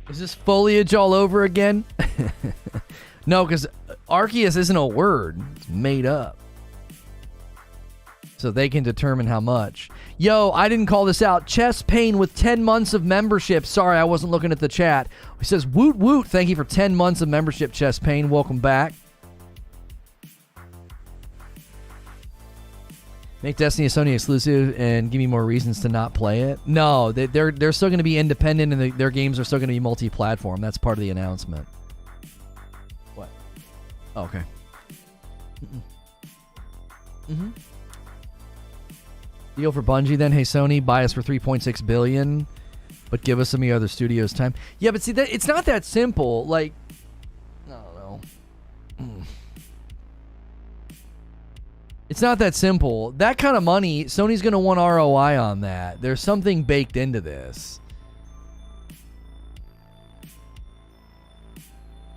Is this foliage all over again? No, because Arceus isn't a word. It's made up. So they can determine how much. Yo, I didn't call this out. Chess Payne with 10 months of membership. Sorry, I wasn't looking at the chat. He says, woot woot. Thank you for 10 months of membership, Chess Payne. Welcome back. Make Destiny a Sony exclusive and give me more reasons to not play it. No, they're still going to be independent and their games are still going to be multi-platform. That's part of the announcement. What? Oh, okay. Deal for Bungie then. Hey Sony, buy us for $3.6 billion, but give us some of the other studios time. Yeah, but see, that it's not that simple. Like, I don't know. It's not that simple. That kind of money, Sony's going to want ROI on that. There's something baked into this.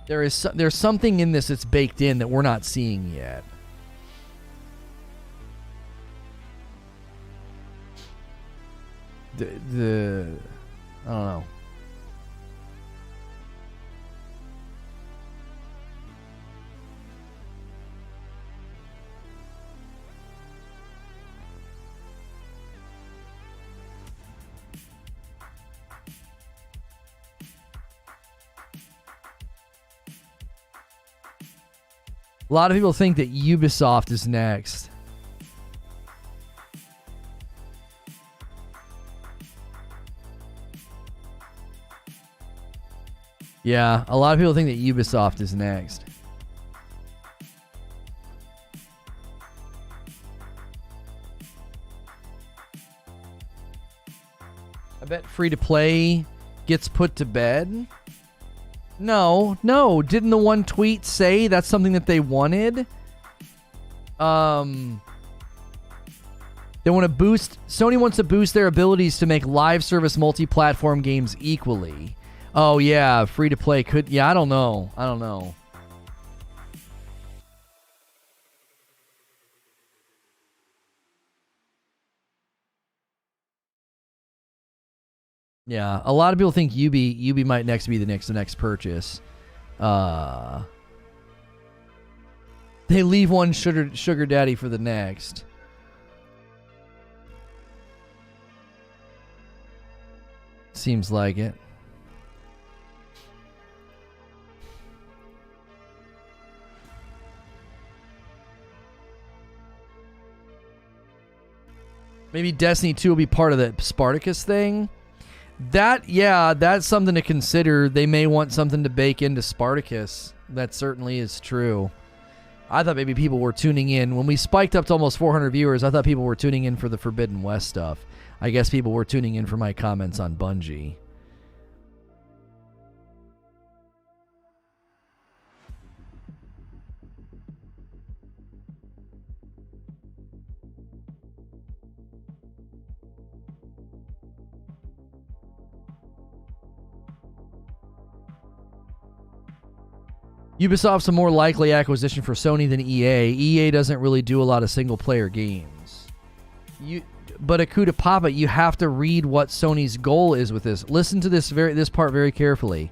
There's something in this that's baked in that we're not seeing yet. I don't know. A lot of people think that Ubisoft is next. Yeah, a lot of people think that Ubisoft is next. I bet free-to-play gets put to bed. No. Didn't the one tweet say that's something that they wanted? They want to boost... Sony wants to boost their abilities to make live service multi-platform games equally. Oh, yeah, free-to-play could... Yeah, I don't know. Yeah, a lot of people think Ubi might next be the next purchase. They leave one sugar daddy for the next. Seems like it. Maybe Destiny 2 will be part of the Spartacus thing. That's something to consider. They may want something to bake into Spartacus. That certainly is true. I thought maybe people were tuning in. When we spiked up to almost 400 viewers, I thought people were tuning in for the Forbidden West stuff. I guess people were tuning in for my comments on Bungie. Ubisoft's a more likely acquisition for Sony than EA. EA doesn't really do a lot of single-player games. But Akuta Papa, you have to read what Sony's goal is with this. Listen to this part very carefully.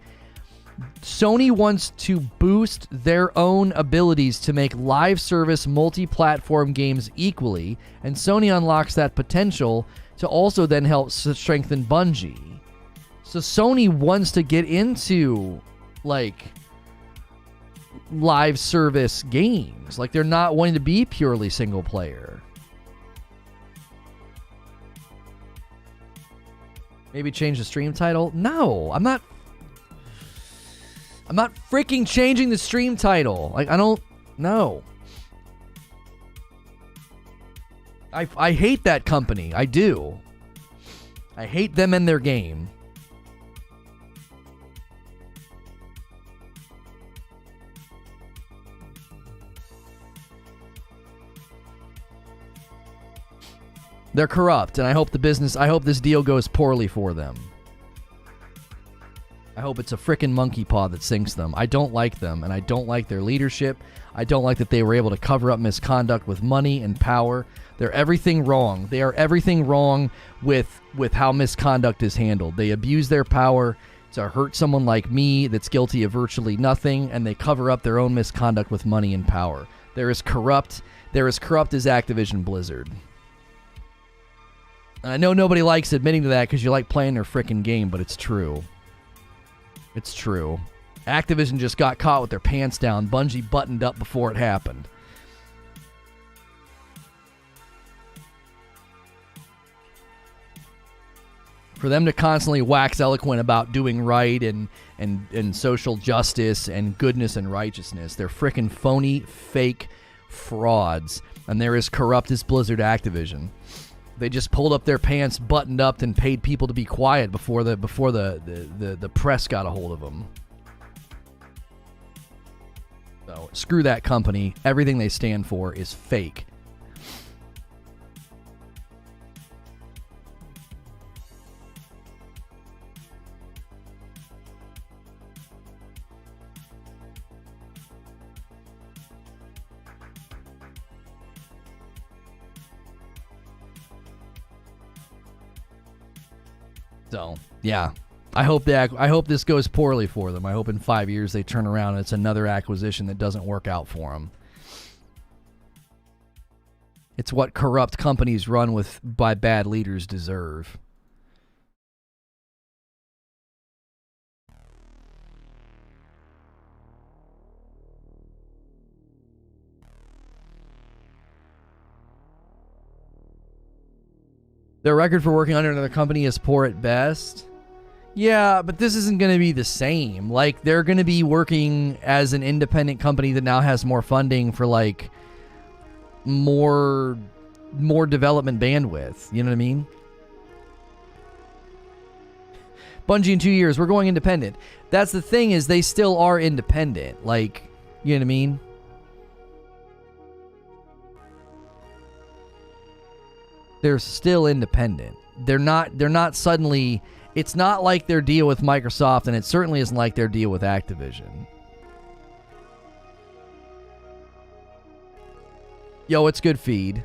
Sony wants to boost their own abilities to make live service multi-platform games equally, and Sony unlocks that potential to also then help strengthen Bungie. So Sony wants to get into, like, live service games. Like, they're not wanting to be purely single player. Maybe change the stream title? No, I'm not freaking changing the stream title. Like, I don't know. I hate that company. I do. I hate them and their game. They're corrupt, and I hope this deal goes poorly for them. I hope it's a frickin' monkey paw that sinks them. I don't like them, and I don't like their leadership. I don't like that they were able to cover up misconduct with money and power. They're everything wrong. They are everything wrong with how misconduct is handled. They abuse their power to hurt someone like me that's guilty of virtually nothing, and they cover up their own misconduct with money and power. They're as corrupt as Activision Blizzard. And I know nobody likes admitting to that because you like playing their frickin' game, but it's true. It's true. Activision just got caught with their pants down. Bungie buttoned up before it happened. For them to constantly wax eloquent about doing right and social justice and goodness and righteousness, they're frickin' phony, fake frauds. And they're as corrupt as Blizzard Activision. They just pulled up their pants, buttoned up, and paid people to be quiet before the press got a hold of them. So screw that company. Everything they stand for is fake. So, yeah. I hope this goes poorly for them. I hope in 5 years they turn around and it's another acquisition that doesn't work out for them. It's what corrupt companies run by bad leaders deserve. Their record for working under another company is poor at best. Yeah, but this isn't going to be the same. Like, they're going to be working as an independent company that now has more funding for, like, more development bandwidth. You know what I mean? Bungie in 2 years, we're going independent. That's the thing, is they still are independent. Like, you know what I mean? They're still independent. They're not suddenly... It's not like their deal with Microsoft, and it certainly isn't like their deal with Activision. Yo, it's good feed.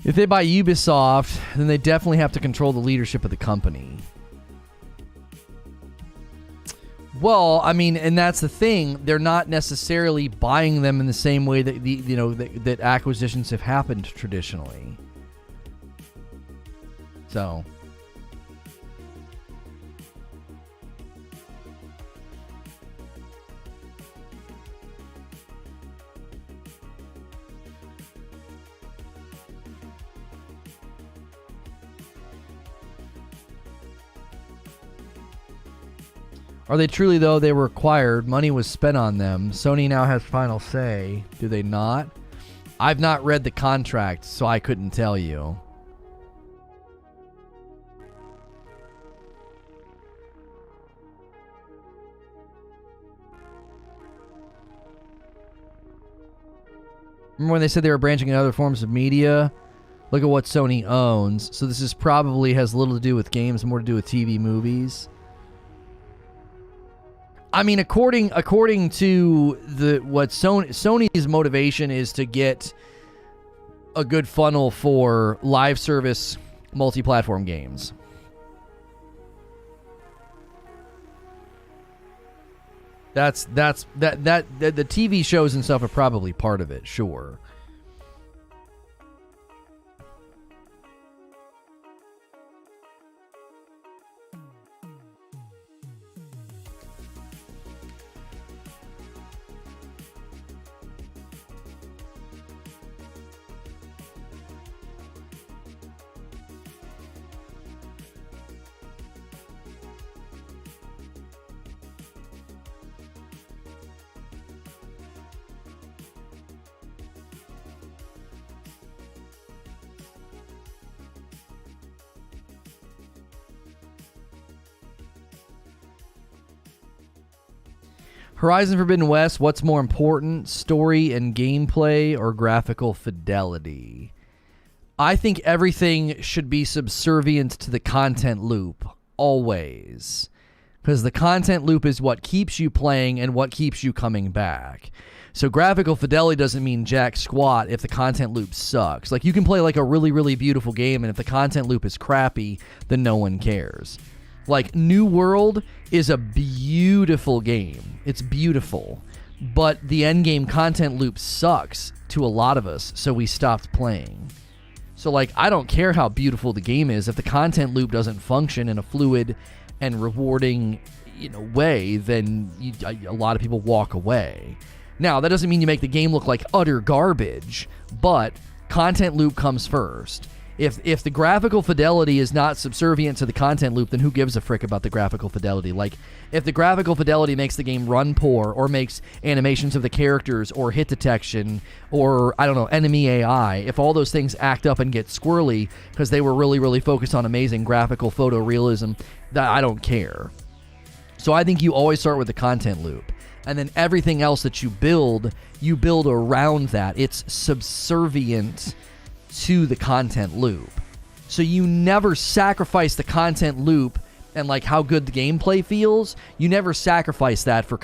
If they buy Ubisoft, then they definitely have to control the leadership of the company. Well, I mean, and that's the thing. They're not necessarily buying them in the same way that that acquisitions have happened traditionally. So, are they truly, though? They were acquired. Money was spent on them. Sony now has final say. Do they not? I've not read the contract, so I couldn't tell you. Remember when they said they were branching into other forms of media? Look at what Sony owns. So this is probably has little to do with games, more to do with TV movies. I mean, according to what Sony's motivation is to get a good funnel for live service multi-platform games. That's the TV shows and stuff are probably part of it, sure. Horizon Forbidden West, what's more important, story and gameplay or graphical fidelity? I think everything should be subservient to the content loop, always. Because the content loop is what keeps you playing and what keeps you coming back. So graphical fidelity doesn't mean jack squat if the content loop sucks. Like, you can play like a really, really beautiful game, and if the content loop is crappy, then no one cares. Like, New World is a beautiful game. It's beautiful. But the endgame content loop sucks to a lot of us, so we stopped playing. So, like, I don't care how beautiful the game is. If the content loop doesn't function in a fluid and rewarding, way, then a lot of people walk away. Now, that doesn't mean you make the game look like utter garbage, but content loop comes first. If the graphical fidelity is not subservient to the content loop, then who gives a frick about the graphical fidelity? Like, if the graphical fidelity makes the game run poor, or makes animations of the characters, or hit detection, or, I don't know, enemy AI, if all those things act up and get squirrely because they were really, really focused on amazing graphical photorealism, that I don't care. So I think you always start with the content loop. And then everything else that you build around that. It's subservient to the content loop. So you never sacrifice the content loop and like how good the gameplay feels. You never sacrifice that for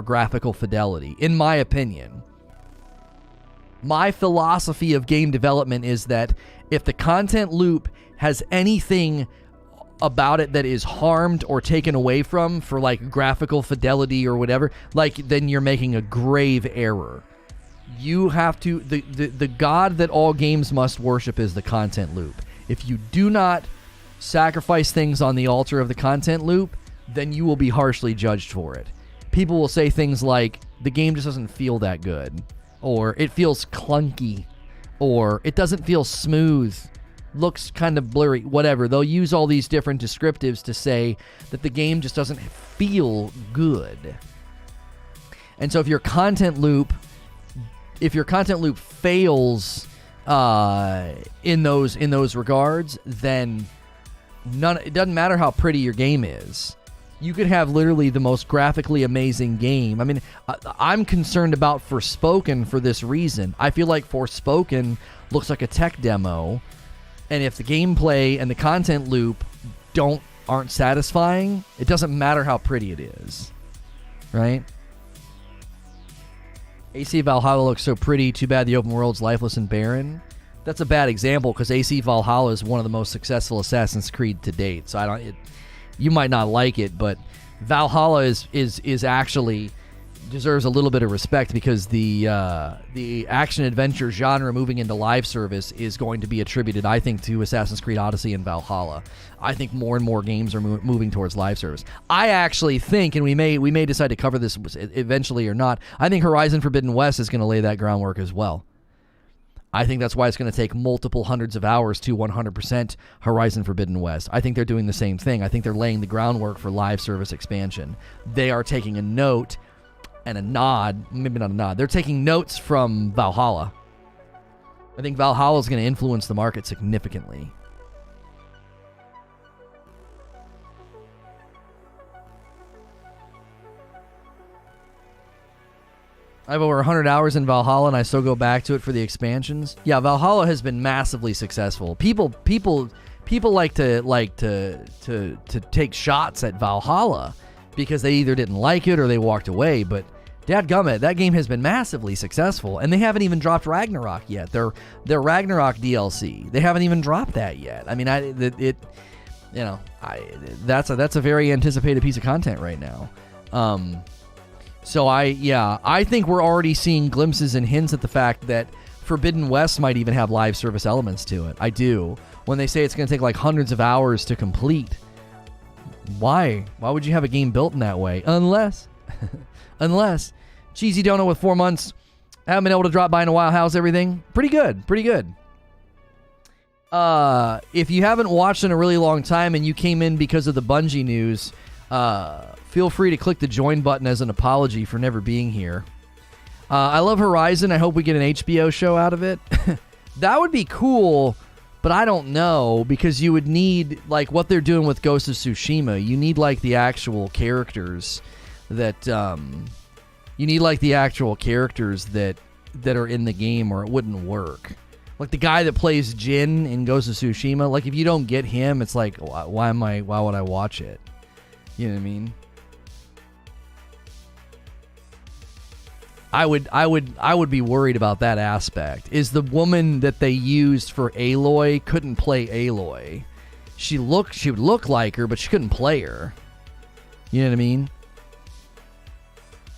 graphical fidelity, in my opinion. My philosophy of game development is that if the content loop has anything about it that is harmed or taken away from for like graphical fidelity or whatever, like, then you're making a grave error. You have to, the god that all games must worship is the content loop. If you do not sacrifice things on the altar of the content loop, then you will be harshly judged for it. People will say things like, the game just doesn't feel that good, or it feels clunky, or it doesn't feel smooth, looks kind of blurry, whatever. They'll use all these different descriptives to say that the game just doesn't feel good. And so if your content loop fails in those regards, then it doesn't matter how pretty your game is. You could have literally the most graphically amazing game. I mean, I'm concerned about Forspoken for this reason. I feel like Forspoken looks like a tech demo, and if the gameplay and the content loop aren't satisfying, it doesn't matter how pretty it is, right? AC Valhalla looks so pretty. Too bad the open world's lifeless and barren. That's a bad example because AC Valhalla is one of the most successful Assassin's Creed to date. So you might not like it, but Valhalla is actually deserves a little bit of respect because the action adventure genre moving into live service is going to be attributed, I think, to Assassin's Creed Odyssey and Valhalla. I think more and more games are moving towards live service. I actually think, and we may decide to cover this eventually or not, I think Horizon Forbidden West is going to lay that groundwork as well. I think that's why it's going to take multiple hundreds of hours to 100% Horizon Forbidden West. I think they're doing the same thing. I think they're laying the groundwork for live service expansion. They are taking a note and a nod, maybe not a nod. They're taking notes from Valhalla. I think Valhalla is going to influence the market significantly. I have over 100 hours in Valhalla, and I still go back to it for the expansions. Yeah, Valhalla has been massively successful. People like to take shots at Valhalla because they either didn't like it or they walked away. But dadgummit, that game has been massively successful, and they haven't even dropped Ragnarok yet. Their Ragnarok DLC, they haven't even dropped that yet. I mean, that's a very anticipated piece of content right now. So I think we're already seeing glimpses and hints at the fact that Forbidden West might even have live service elements to it. I do. When they say it's going to take like hundreds of hours to complete. Why? Why would you have a game built in that way? Unless Cheesy Donut with 4 months. Haven't been able to drop by in a while. How's everything? Pretty good. If you haven't watched in a really long time and you came in because of the Bungie news, feel free to click the join button as an apology for never being here. I love Horizon. I hope we get an HBO show out of it. That would be cool, but I don't know, because you would need, like, what they're doing with Ghost of Tsushima. You need, like, the actual characters that, that are in the game, or it wouldn't work. Like, the guy that plays Jin in Ghost of Tsushima, like, if you don't get him, it's like, why would I watch it? You know what I mean? I would be worried about that aspect. Is the woman that they used for Aloy couldn't play Aloy. She would look like her, but she couldn't play her. You know what I mean?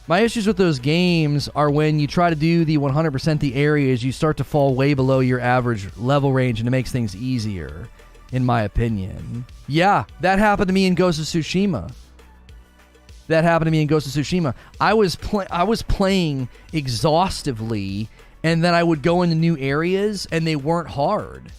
My issues with those games are when you try to do the 100% the areas, you start to fall way below your average level range, and it makes things easier, in my opinion. Yeah, that happened to me in Ghost of Tsushima. I was playing exhaustively, and then I would go into new areas, and they weren't hard.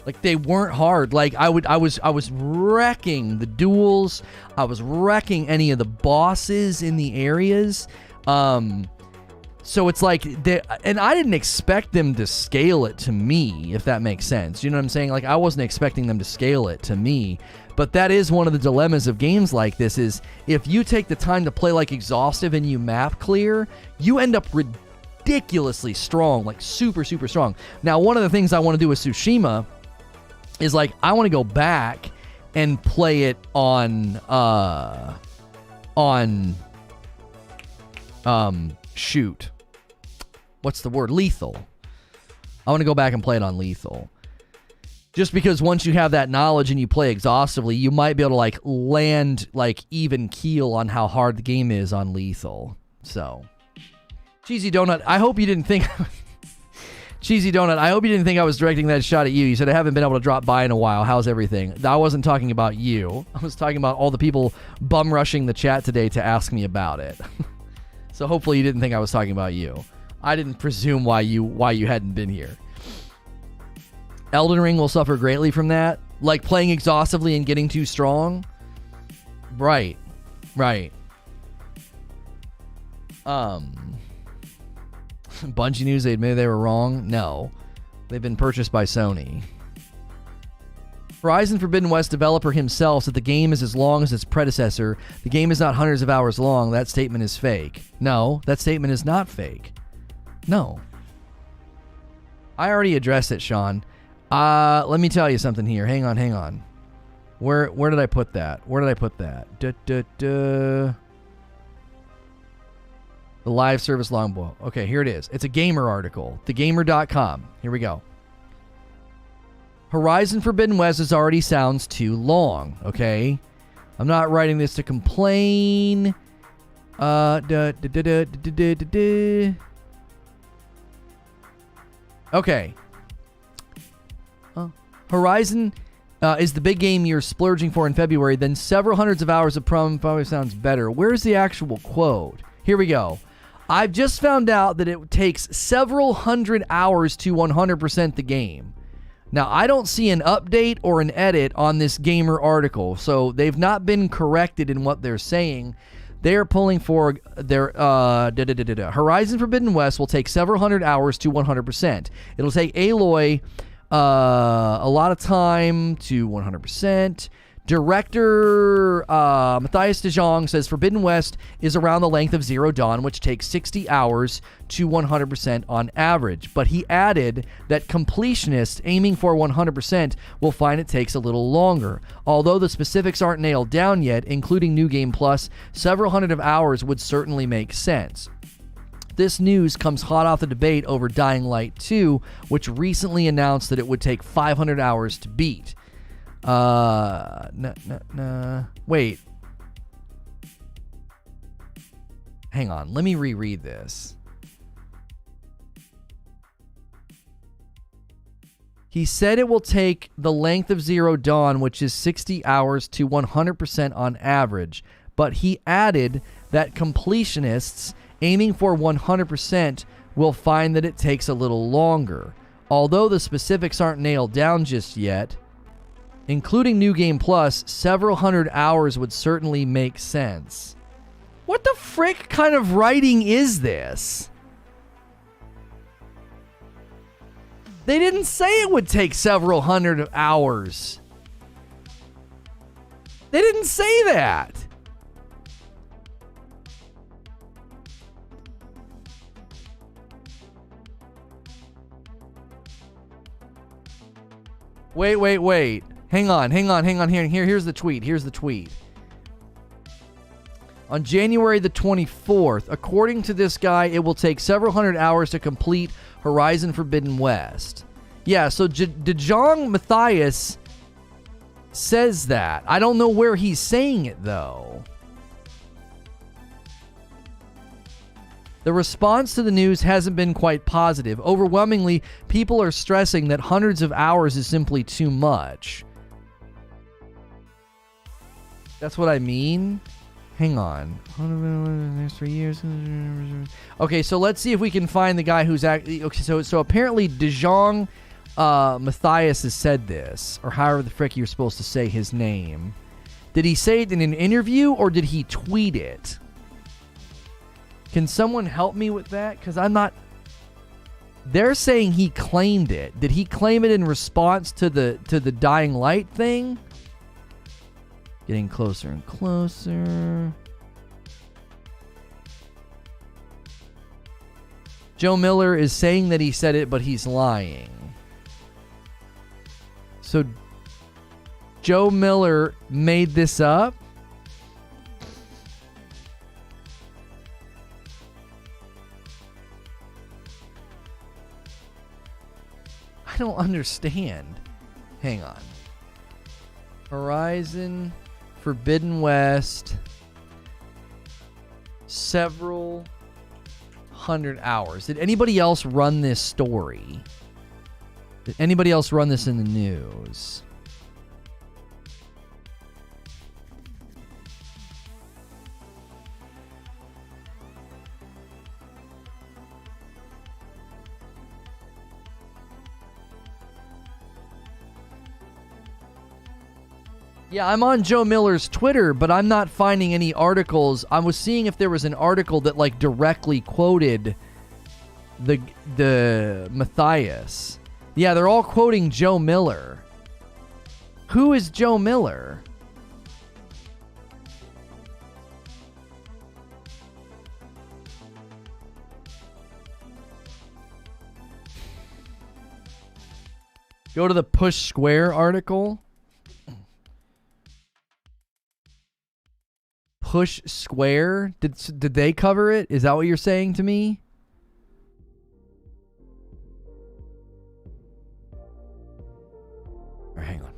Like, they weren't hard. Like, I was wrecking the duels. I was wrecking any of the bosses in the areas. So it's like, and I didn't expect them to scale it to me, if that makes sense. You know what I'm saying? Like, I wasn't expecting them to scale it to me. But that is one of the dilemmas of games like this, is if you take the time to play like exhaustive and you map clear, you end up ridiculously strong, like super, super strong. Now, one of the things I want to do with Tsushima is, like, I want to go back and play it on shoot. What's the word? Lethal. I want to go back and play it on lethal. Just because once you have that knowledge and you play exhaustively, you might be able to, like, land, like, even keel on how hard the game is on lethal. So, Cheesy Donut, I hope you didn't think... Cheesy Donut, I hope you didn't think I was directing that shot at you. You said I haven't been able to drop by in a while. How's everything? I wasn't talking about you. I was talking about all the people bum rushing the chat today to ask me about it. So hopefully you didn't think I was talking about you. I didn't presume why you hadn't been here. Elden Ring will suffer greatly from that. Like playing exhaustively and getting too strong. Right. Bungie News, they admitted they were wrong. No. They've been purchased by Sony. Horizon Forbidden West developer himself said the game is as long as its predecessor. The game is not hundreds of hours long. That statement is fake. No, that statement is not fake. No. I already addressed it, Sean. Let me tell you something here. Hang on. Where did I put that? The live service longbow. Okay, here it is. It's a gamer article. Thegamer.com. Here we go. Horizon Forbidden West already sounds too long, okay? I'm not writing this to complain. Okay. Horizon is the big game you're splurging for in February, then several hundreds of hours of probably sounds better. Where's the actual quote? Here we go. I've just found out that it takes several hundred hours to 100% the game. Now, I don't see an update or an edit on this gamer article, so they've not been corrected in what they're saying. They're pulling for their Horizon Forbidden West will take several hundred hours to 100%. It'll take Aloy a lot of time to 100%. Director Matthias de Jong says Forbidden West is around the length of Zero Dawn, which takes 60 hours to 100% on average. But he added that completionists aiming for 100% will find it takes a little longer. Although the specifics aren't nailed down yet, including New Game Plus, several hundred of hours would certainly make sense. This news comes hot off the debate over Dying Light 2, which recently announced that it would take 500 hours to beat. Wait. Hang on. Let me reread this. He said it will take the length of Zero Dawn, which is 60 hours to 100% on average. But he added that completionists aiming for 100% will find that it takes a little longer. Although the specifics aren't nailed down just yet, including New Game Plus, several hundred hours would certainly make sense. What the frick kind of writing is this? They didn't say it would take several hundred hours. They didn't say that. Wait. Hang on. Here's the tweet. On January the 24th, according to this guy, it will take several hundred hours to complete Horizon Forbidden West. Yeah, so De Jong Matthias says that. I don't know where he's saying it, though. The response to the news hasn't been quite positive. Overwhelmingly, people are stressing that hundreds of hours is simply too much. That's what I mean. Hang on. Next 3 years. Okay, so let's see if we can find the guy who's actually... Okay, so apparently De Jong Matthias has said this, or however the frick you're supposed to say his name. Did he say it in an interview, or did he tweet it? Can someone help me with that? Because I'm not... They're saying he claimed it. Did he claim it in response to the Dying Light thing? Getting closer and closer. Joe Miller is saying that he said it, but he's lying. So Joe Miller made this up? I don't understand. Hang on. Horizon Forbidden West. Several 100 hours. Did anybody else run this story? Did anybody else run this in the news? Yeah, I'm on Joe Miller's Twitter, but I'm not finding any articles. I was seeing if there was an article that like directly quoted the Matthias. Yeah, they're all quoting Joe Miller. Who is Joe Miller? Go to the Push Square article. Push Square? Did they cover it? Is that what you're saying to me? All right, hang on.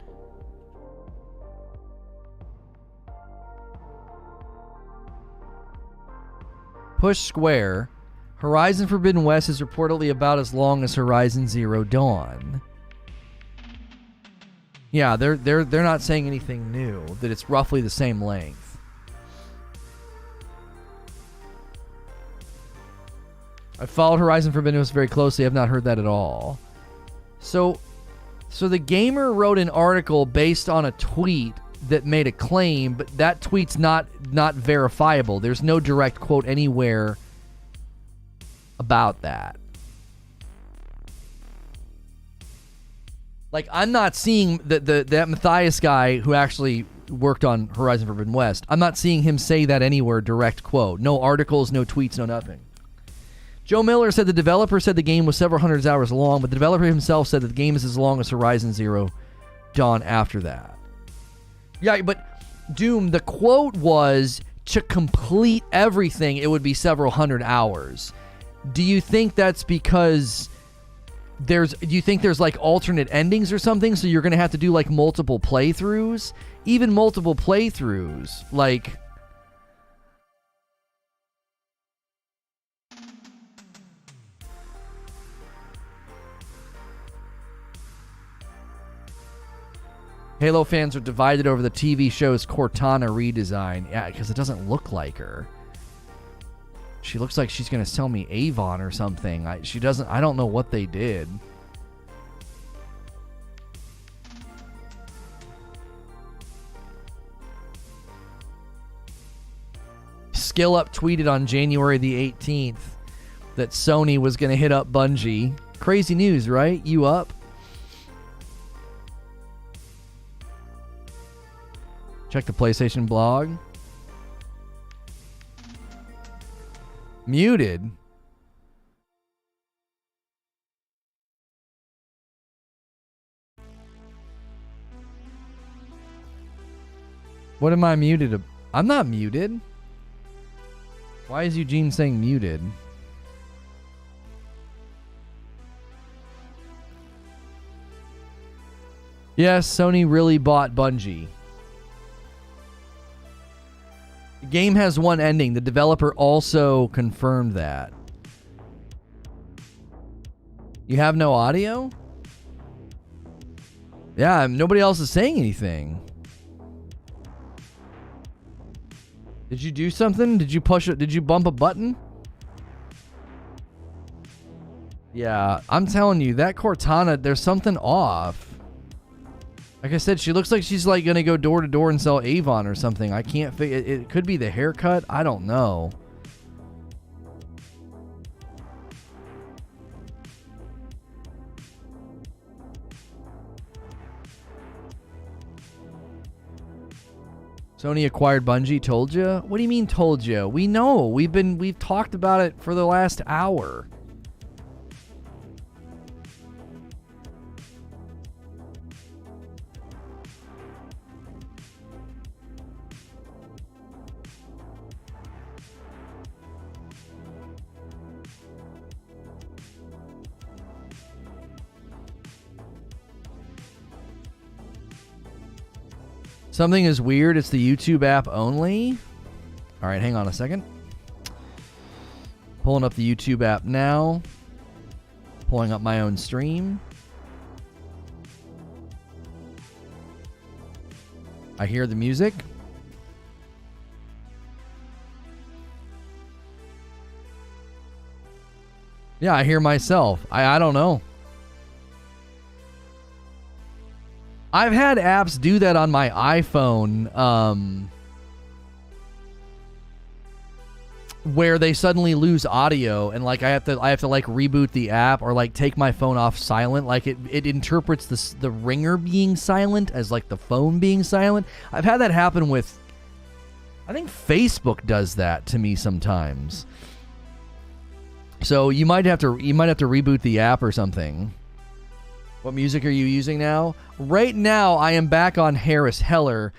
Push Square. Horizon Forbidden West is reportedly about as long as Horizon Zero Dawn. Yeah, they're not saying anything new. That it's roughly the same length. I followed Horizon Forbidden West very closely. I've not heard that at all. So the gamer wrote an article based on a tweet that made a claim, but that tweet's not verifiable. There's no direct quote anywhere about that. Like, I'm not seeing that Matthias guy who actually worked on Horizon Forbidden West. I'm not seeing him say that anywhere, direct quote. No articles, no tweets, no nothing. Joe Miller said the developer said the game was several hundred hours long, but the developer himself said that the game is as long as Horizon Zero Dawn after that. Yeah, but Doom, the quote was to complete everything, it would be several hundred hours. Do you think that's because do you think there's like alternate endings or something? So you're going to have to do like multiple playthroughs? Even multiple playthroughs, like... Halo fans are divided over the TV show's Cortana redesign. Yeah, because it doesn't look like her. She looks like she's going to sell me Avon or something. She doesn't... I don't know what they did. Skill Up tweeted on January the 18th that Sony was going to hit up Bungie. Crazy news, right? You up? Check the PlayStation blog. Muted. What am I muted? I'm not muted. Why is Eugene saying muted? Yes, Sony really bought Bungie. The game has one ending. The developer also confirmed that. You have no audio? Yeah, nobody else is saying anything. Did you do something? Did you push it? Did you bump a button? Yeah, I'm telling you, that Cortana, there's something off. Like I said, she looks like she's like going to go door to door and sell Avon or something. I can't figure it. Could be the haircut. I don't know. Sony acquired Bungie. Told you? What do you mean told you? We know. We've talked about it for the last hour. Something is weird. It's the YouTube app only. All right, hang on a second. Pulling up the YouTube app now. Pulling up my own stream. I hear the music. Yeah, I hear myself. I don't know. I've had apps do that on my iPhone, where they suddenly lose audio, and like I have to like reboot the app or like take my phone off silent. Like it interprets the ringer being silent as like the phone being silent. I've had that happen with, I think Facebook does that to me sometimes. So you might have to reboot the app or something. What music are you using now? Right now, I am back on Harris Heller.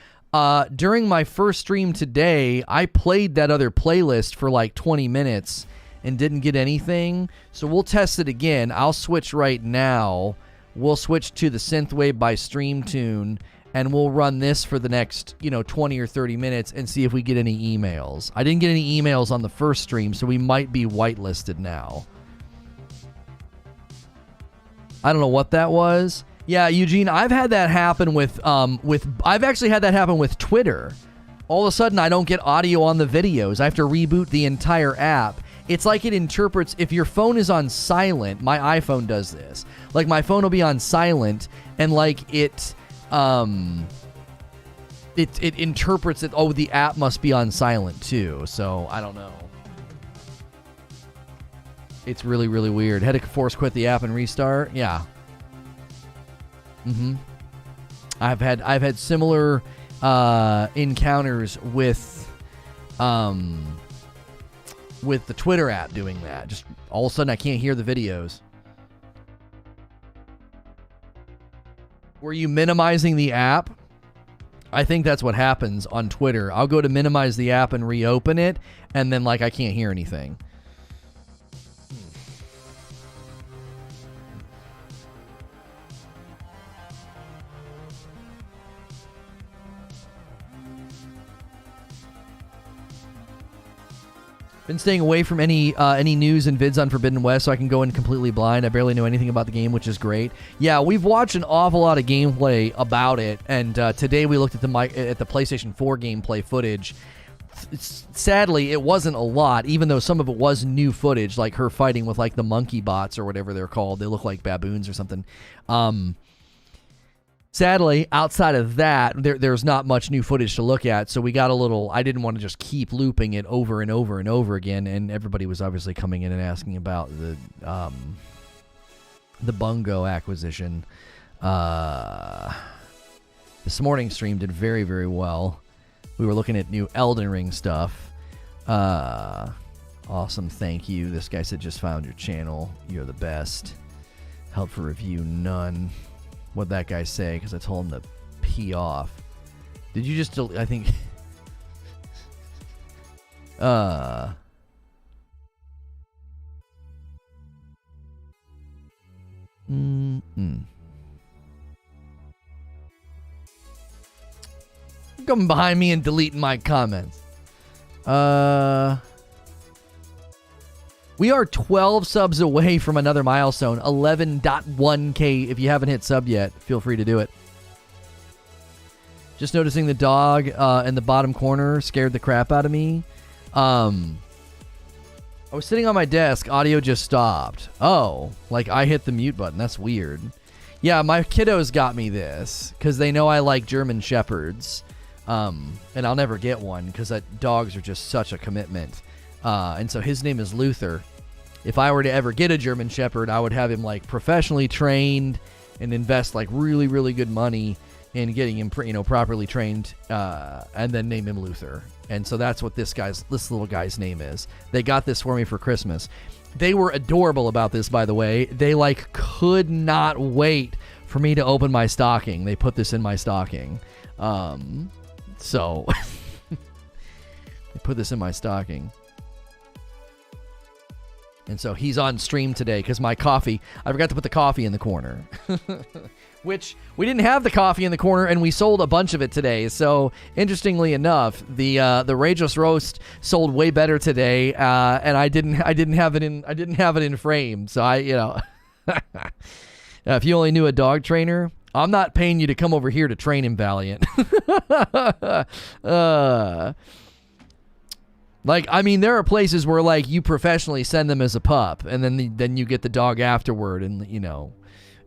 During my first stream today, I played that other playlist for like 20 minutes and didn't get anything. So we'll test it again. I'll switch right now. We'll switch to the Synthwave by StreamTune, and we'll run this for the next, 20 or 30 minutes and see if we get any emails. I didn't get any emails on the first stream, so we might be whitelisted now. I don't know what that was. Yeah, Eugene, I've had that happen I've actually had that happen with Twitter. All of a sudden, I don't get audio on the videos. I have to reboot the entire app. It's like it interprets, if your phone is on silent, my iPhone does this. Like, my phone will be on silent, and like it interprets it, oh, the app must be on silent too. So, I don't know. It's really, really weird. Had to force quit the app and restart. Yeah. I've had similar encounters with the Twitter app doing that. Just all of a sudden I can't hear the videos. Were you minimizing the app? I think that's what happens on Twitter. I'll go to minimize the app and reopen it, and then like I can't hear anything. Been staying away from any news and vids on Forbidden West so I can go in completely blind. I barely know anything about the game, which is great. Yeah, we've watched an awful lot of gameplay about it, and today we looked at the PlayStation 4 gameplay footage. Sadly, it wasn't a lot, even though some of it was new footage, like her fighting with like the monkey bots or whatever they're called. They look like baboons or something. Sadly, outside of that, there's not much new footage to look at, so we got a little... I didn't want to just keep looping it over and over and over again, and everybody was obviously coming in and asking about the Bungo acquisition. This morning's stream did very, very well. We were looking at new Elden Ring stuff. Awesome, thank you. This guy said, just found your channel. You're the best. Help for review, none. What'd that guy say? Because I told him to pee off. Did you just... I think... Coming behind me and deleting my comments. We are 12 subs away from another milestone, 11.1K. If you haven't hit sub yet, feel free to do it. Just noticing the dog in the bottom corner scared the crap out of me. I was sitting on my desk, audio just stopped. Oh, like I hit the mute button. That's weird. Yeah, my kiddos got me this because they know I like German Shepherds. And I'll never get one because dogs are just such a commitment. And so his name is Luther. If I were to ever get a German Shepherd, I would have him like professionally trained and invest like really, really good money in getting him, properly trained, and then name him Luther. And so that's what this little guy's name is. They got this for me for Christmas. They were adorable about this, by the way. They like could not wait for me to open my stocking. They put this in my stocking. So they put this in my stocking. And so he's on stream today because my coffee, I forgot to put the coffee in the corner. Which, we didn't have the coffee in the corner, and we sold a bunch of it today. So, interestingly enough, the Rageless Roast sold way better today, and I didn't have it in frame. So if you only knew a dog trainer, I'm not paying you to come over here to train him, Valiant. There are places where you professionally send them as a pup, and then you get the dog afterward, and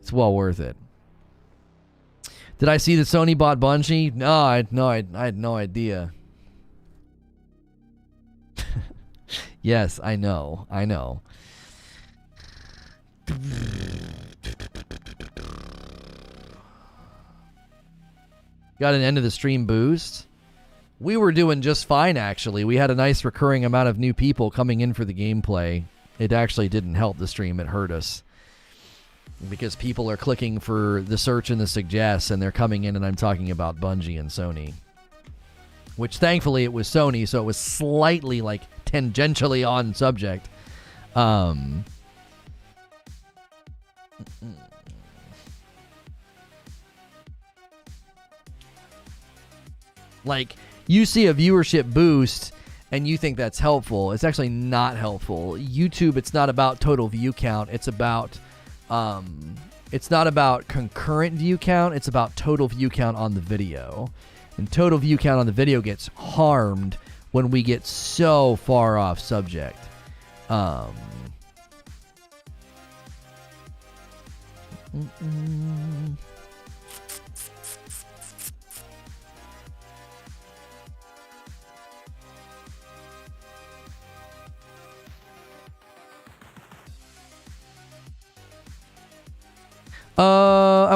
it's well worth it. Did I see that Sony bought Bungie? No, I had no idea. Yes, I know. Got an end of the stream boost. We were doing just fine, actually. We had a nice recurring amount of new people coming in for the gameplay. It actually didn't help the stream. It hurt us. Because people are clicking for the search and the suggest, and they're coming in, and I'm talking about Bungie and Sony. Which, thankfully, it was Sony, so it was slightly, tangentially on subject. You see a viewership boost, and you think that's helpful. It's actually not helpful. YouTube, it's not about total view count. It's not about concurrent view count. It's about total view count on the video. And total view count on the video gets harmed when we get so far off subject. I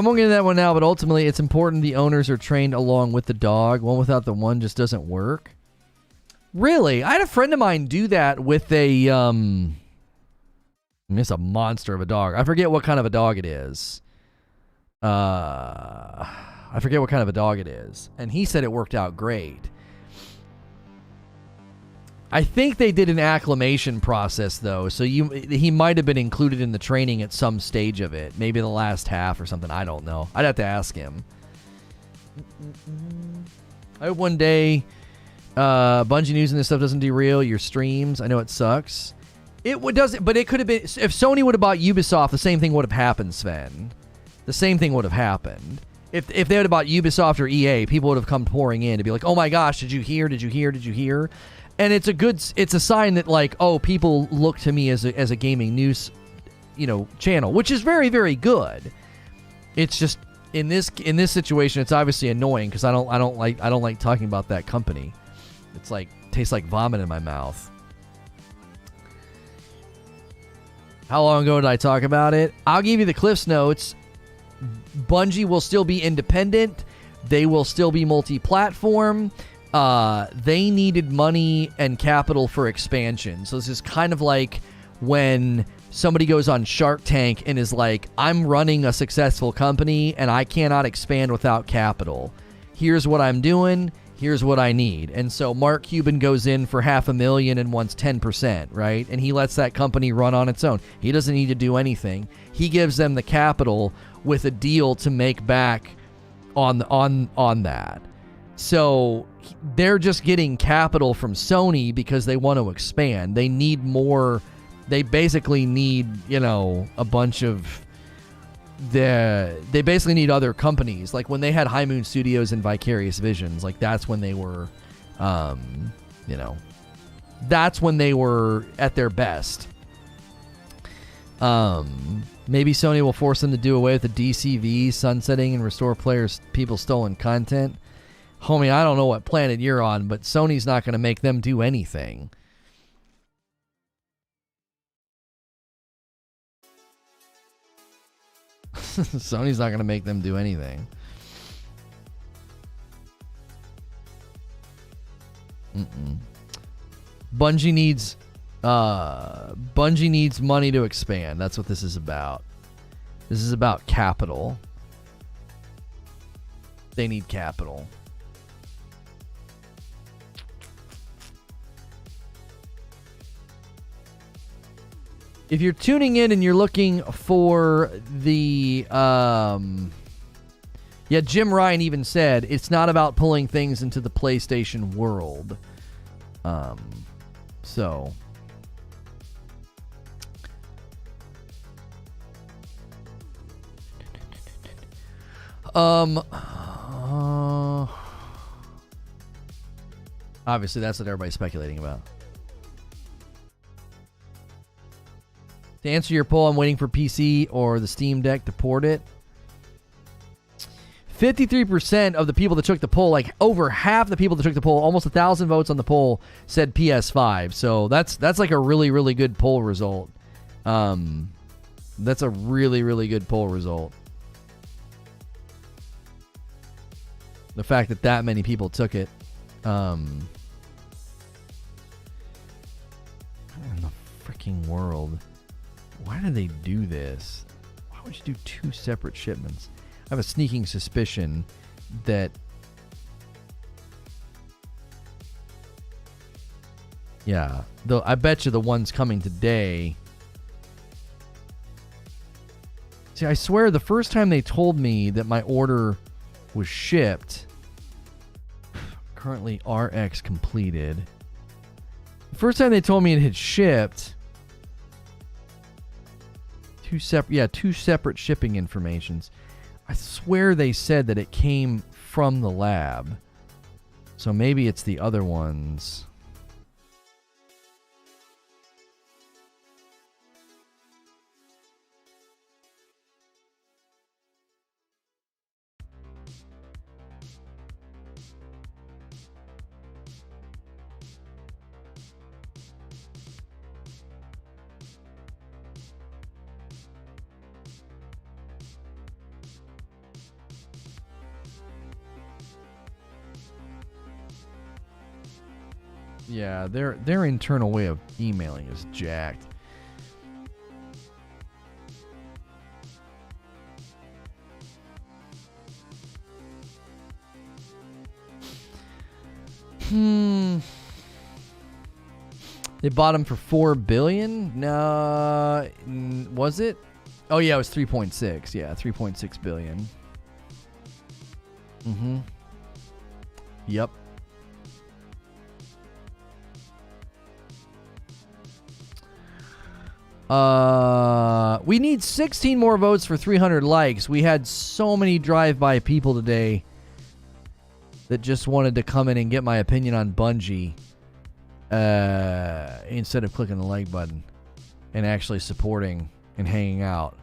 won't get into that one now, but ultimately it's important the owners are trained along with the dog. One without the one just doesn't work. Really? I had a friend of mine do that with it's a monster of a dog. I forget what kind of a dog it is. And he said it worked out great. I think they did an acclimation process, though, so he might have been included in the training at some stage of it. Maybe the last half or something. I don't know. I'd have to ask him. I hope one day Bungie news and this stuff doesn't derail your streams. I know it sucks. Doesn't, but it could have been... If Sony would have bought Ubisoft, the same thing would have happened, Sven. The same thing would have happened. If they would have bought Ubisoft or EA, people would have come pouring in to be like, oh my gosh, did you hear? And it's a sign that people look to me as a gaming news, channel, which is very, very good. It's just in this situation, it's obviously annoying because I don't like talking about that company. It's tastes like vomit in my mouth. How long ago did I talk about it? I'll give you the Cliff's Notes. Bungie will still be independent. They will still be multi-platform. They needed money and capital for expansion. So this is kind of like when somebody goes on Shark Tank and is like, I'm running a successful company and I cannot expand without capital. Here's what I'm doing. Here's what I need. And so Mark Cuban goes in for $500,000 and wants 10%, right? And he lets that company run on its own. He doesn't need to do anything. He gives them the capital with a deal to make back on that. So they're just getting capital from Sony because they want to expand. They need more. They basically need, a bunch of they basically need other companies. Like when they had High Moon Studios and Vicarious Visions, that's when they were, that's when they were at their best. Maybe Sony will force them to do away with the DCV sunsetting and restore people's stolen content. Homie, I don't know what planet you're on, but Sony's not going to make them do anything. Sony's not going to make them do anything. Bungie needs money to expand. That's what this is about. This is about capital. They need capital. If you're tuning in and you're looking for the, Jim Ryan even said it's not about pulling things into the PlayStation world. So. Obviously, that's what everybody's speculating about. To answer your poll, I'm waiting for PC or the Steam Deck to port it. 53% of the people that took the poll, like over half the people that took the poll, almost 1,000 votes on the poll, said PS5. So that's like a really, really good poll result. That's a really, really good poll result. The fact that that many people took it. In the freaking world. Why do they do this? Why would you do 2 separate shipments? I have a sneaking suspicion that... Yeah. Though I bet you the ones coming today... See, I swear the first time they told me that my order was shipped... Currently RX completed. The first time they told me it had shipped... Two separate shipping informations. I swear they said that it came from the lab. So maybe it's the other ones. Yeah, their internal way of emailing is jacked. They bought them for $4 billion? No, was it? Oh yeah, it was 3.6. Yeah, 3.6 billion. Yep. We need 16 more votes for 300 likes. We had so many drive-by people today that just wanted to come in and get my opinion on Bungie instead of clicking the like button and actually supporting and hanging out.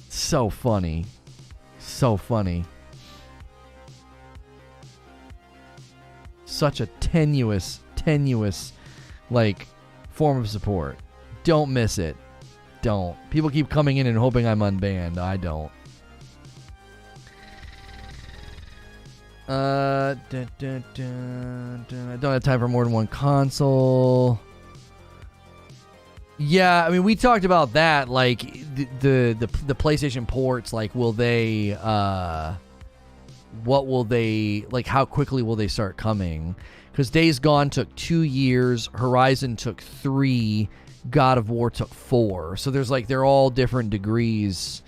So funny. So funny. Such a tenuous, like, form of support. Don't miss it. Don't. People keep coming in and hoping I'm unbanned. I don't. I don't have time for more than one console. Yeah, I mean, we talked about that. Like the PlayStation ports. Like, will they? What will they? Like, how quickly will they start coming? Because Days Gone took 2 years, Horizon took 3, God of War took 4. So there's like, they're all different degrees,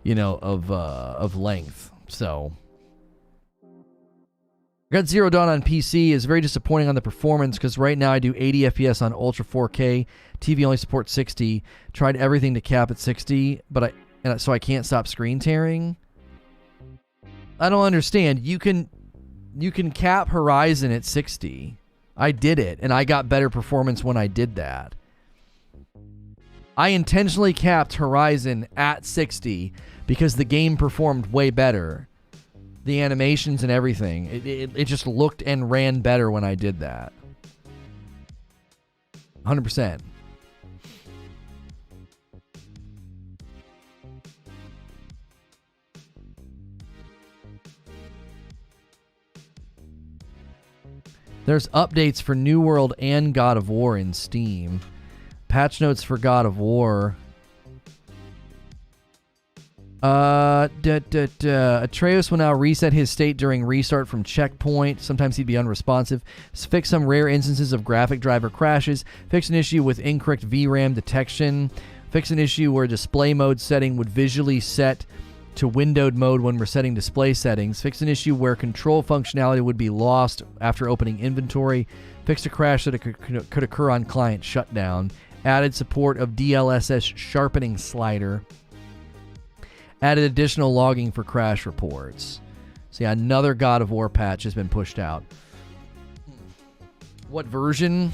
you know, of length. So got Zero Dawn on PC. Is very disappointing on the performance because right now I do 80 FPS on Ultra 4K. TV only supports 60. Tried everything to cap at 60, so I can't stop screen tearing. I don't understand. You can cap Horizon at 60. I did it, and I got better performance when I did that. I intentionally capped Horizon at 60 because the game performed way better. The animations and everything. It just looked and ran better when I did that. 100%. There's updates for New World and God of War in Steam. Patch notes for God of War. Atreus will now reset his state during restart from checkpoint. Sometimes he'd be unresponsive. Fix some rare instances of graphic driver crashes. Fix an issue with incorrect VRAM detection. Fix an issue where display mode setting would visually set to windowed mode when we're setting display settings. Fix an issue where control functionality would be lost after opening inventory. Fix a crash that could occur on client shutdown. Added support of DLSS sharpening slider. Added additional logging for crash reports. See, another God of War patch has been pushed out. What version?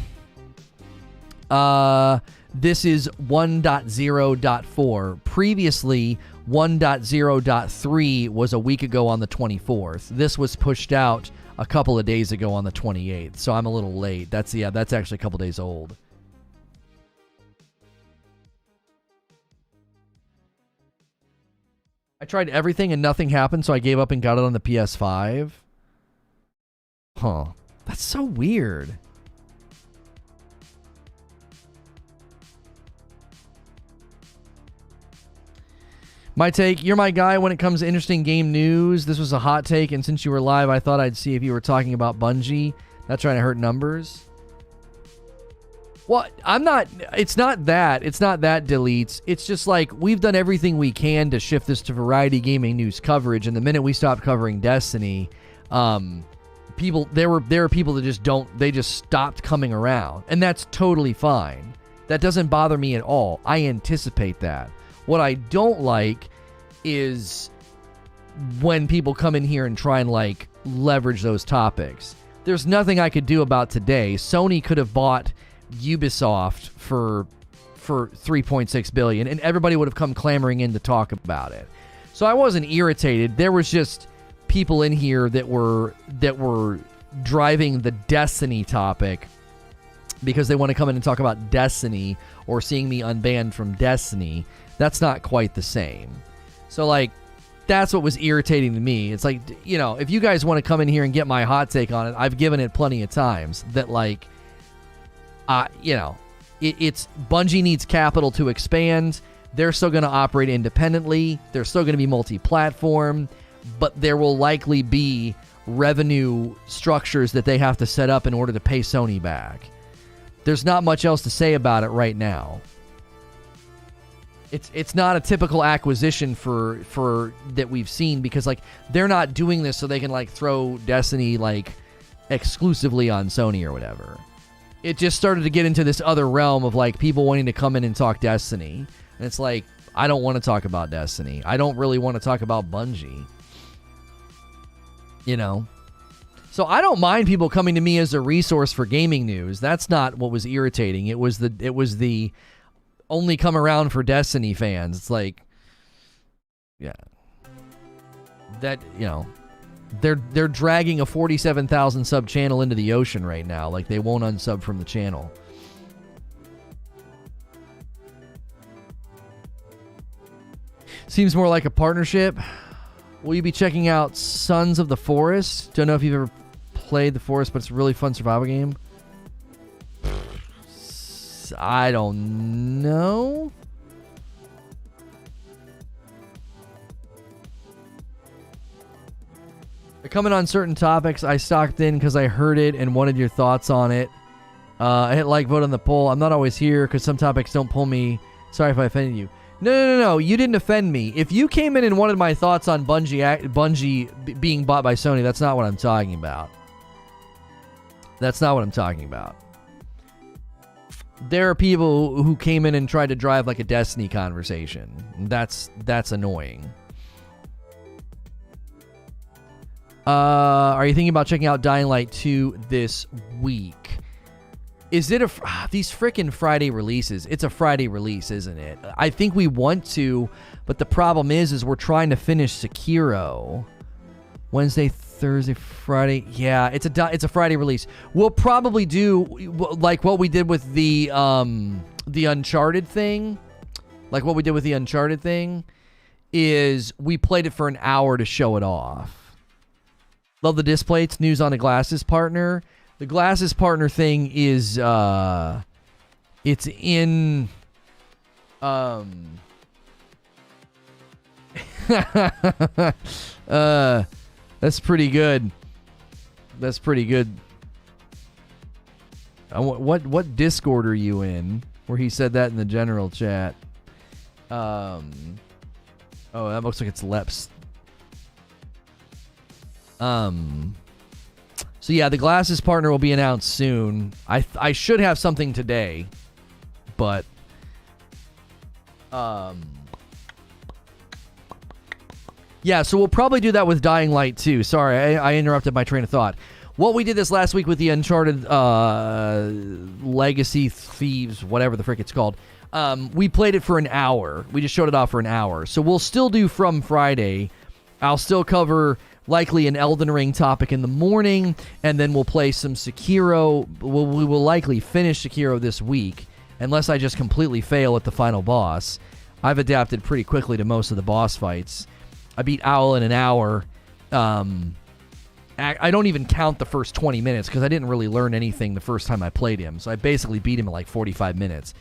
This is 1.0.4. Previously, 1.0.3 was a week ago on the 24th. This was pushed out a couple of days ago on the 28th, so I'm a little late. That's actually a couple days old. I tried everything and nothing happened, so I gave up and got it on the PS5. Huh. That's so weird. My take, you're my guy when it comes to interesting game news. This was a hot take, and since you were live, I thought I'd see if you were talking about Bungie. Not trying to hurt numbers. Well, I'm not, it's not that deletes. It's just like, we've done everything we can to shift this to variety gaming news coverage, and the minute we stopped covering Destiny, there are people that they just stopped coming around, and that's totally fine. That doesn't bother me at all. I anticipate that. What I don't like is when people come in here and try and like leverage those topics. There's nothing I could do about today. Sony could have bought Ubisoft for 3.6 billion and everybody would have come clamoring in to talk about it. So I wasn't irritated. There was just people in here that were driving the Destiny topic because they want to come in and talk about Destiny or seeing me unbanned from Destiny. That's not quite the same. So like, that's what was irritating to me. It's like, you know, if you guys want to come in here and get my hot take on it, I've given it plenty of times that like, you know, it's Bungie needs capital to expand. They're still going to operate independently. They're still going to be multi-platform, but there will likely be revenue structures that they have to set up in order to pay Sony back. There's not much else to say about it right now. It's not a typical acquisition for that we've seen because like they're not doing this so they can like throw Destiny like exclusively on Sony or whatever. It just started to get into this other realm of like people wanting to come in and talk Destiny. And it's like, I don't want to talk about Destiny. I don't really want to talk about Bungie. You know? So I don't mind people coming to me as a resource for gaming news. That's not what was irritating. It was the only come around for Destiny fans. It's like, yeah. That, you know, they're dragging a 47,000 sub channel into the ocean right now. Like they won't unsub from the channel. Seems more like a partnership. Will you be checking out Sons of the Forest? Don't know if you've ever played The Forest, but it's a really fun survival game. I don't know. They're coming on certain topics. I stocked in because I heard it and wanted your thoughts on it. I hit like, vote on the poll. I'm not always here because some topics don't pull me. Sorry if I offended you. No. You didn't offend me. If you came in and wanted my thoughts on Bungie being bought by Sony, that's not what I'm talking about. That's not what I'm talking about. There are people who came in and tried to drive like a Destiny conversation. That's annoying. Are you thinking about checking out Dying Light 2 this week? Is it these frickin' Friday releases? It's a Friday release, isn't it? I think we want to, but the problem is we're trying to finish Sekiro. Wednesday, Thursday, Friday. Yeah, it's a Friday release. We'll probably do like what we did with the Uncharted thing. Like what we did with the Uncharted thing is we played it for an hour to show it off. Love the display. It's news on a glasses partner. The glasses partner thing is it's in That's pretty good. That's pretty good. What Discord are you in? Where he said that in the general chat. Oh, that looks like it's Leps. So yeah, the glasses partner will be announced soon. I should have something today, but yeah, so we'll probably do that with Dying Light too. Sorry, I interrupted my train of thought. What we did this last week with the Uncharted Legacy Thieves, whatever the frick it's called, we played it for an hour. We just showed it off for an hour. So we'll still do From Friday. I'll still cover likely an Elden Ring topic in the morning, and then we'll play some Sekiro. We will likely finish Sekiro this week, unless I just completely fail at the final boss. I've adapted pretty quickly to most of the boss fights. I beat Owl in an hour. I don't even count the first 20 minutes because I didn't really learn anything the first time I played him. So I basically beat him in like 45 minutes.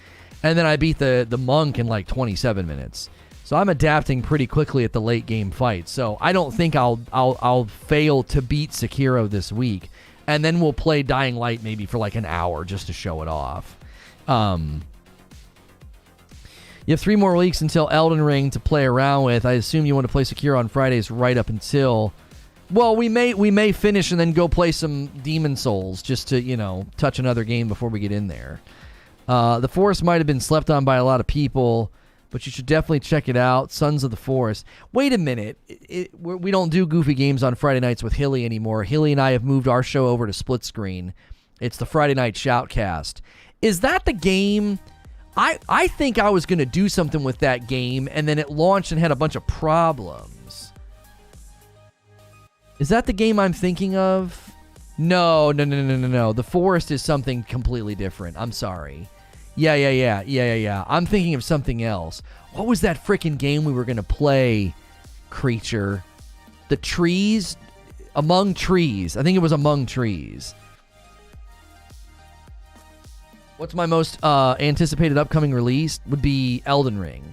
And then I beat the monk in like 27 minutes. So I'm adapting pretty quickly at the late game fight. So I don't think I'll fail to beat Sekiro this week. And then we'll play Dying Light maybe for like an hour just to show it off. You have 3 more weeks until Elden Ring to play around with. I assume you want to play Sekiro on Fridays right up until... Well, we may finish and then go play some Demon Souls just to, touch another game before we get in there. The Forest might have been slept on by a lot of people, but you should definitely check it out. Sons of the Forest. Wait a minute. We don't do Goofy Games on Friday nights with Hilly anymore. Hilly and I have moved our show over to Split Screen. It's the Friday Night Shoutcast. Is that the game? I think I was going to do something with that game, and then it launched and had a bunch of problems. Is that the game I'm thinking of? No. The Forest is something completely different. I'm sorry. Yeah. I'm thinking of something else. What was that freaking game we were going to play, Creature? The Trees? Among Trees. I think it was Among Trees. What's my most anticipated upcoming release? Would be Elden Ring.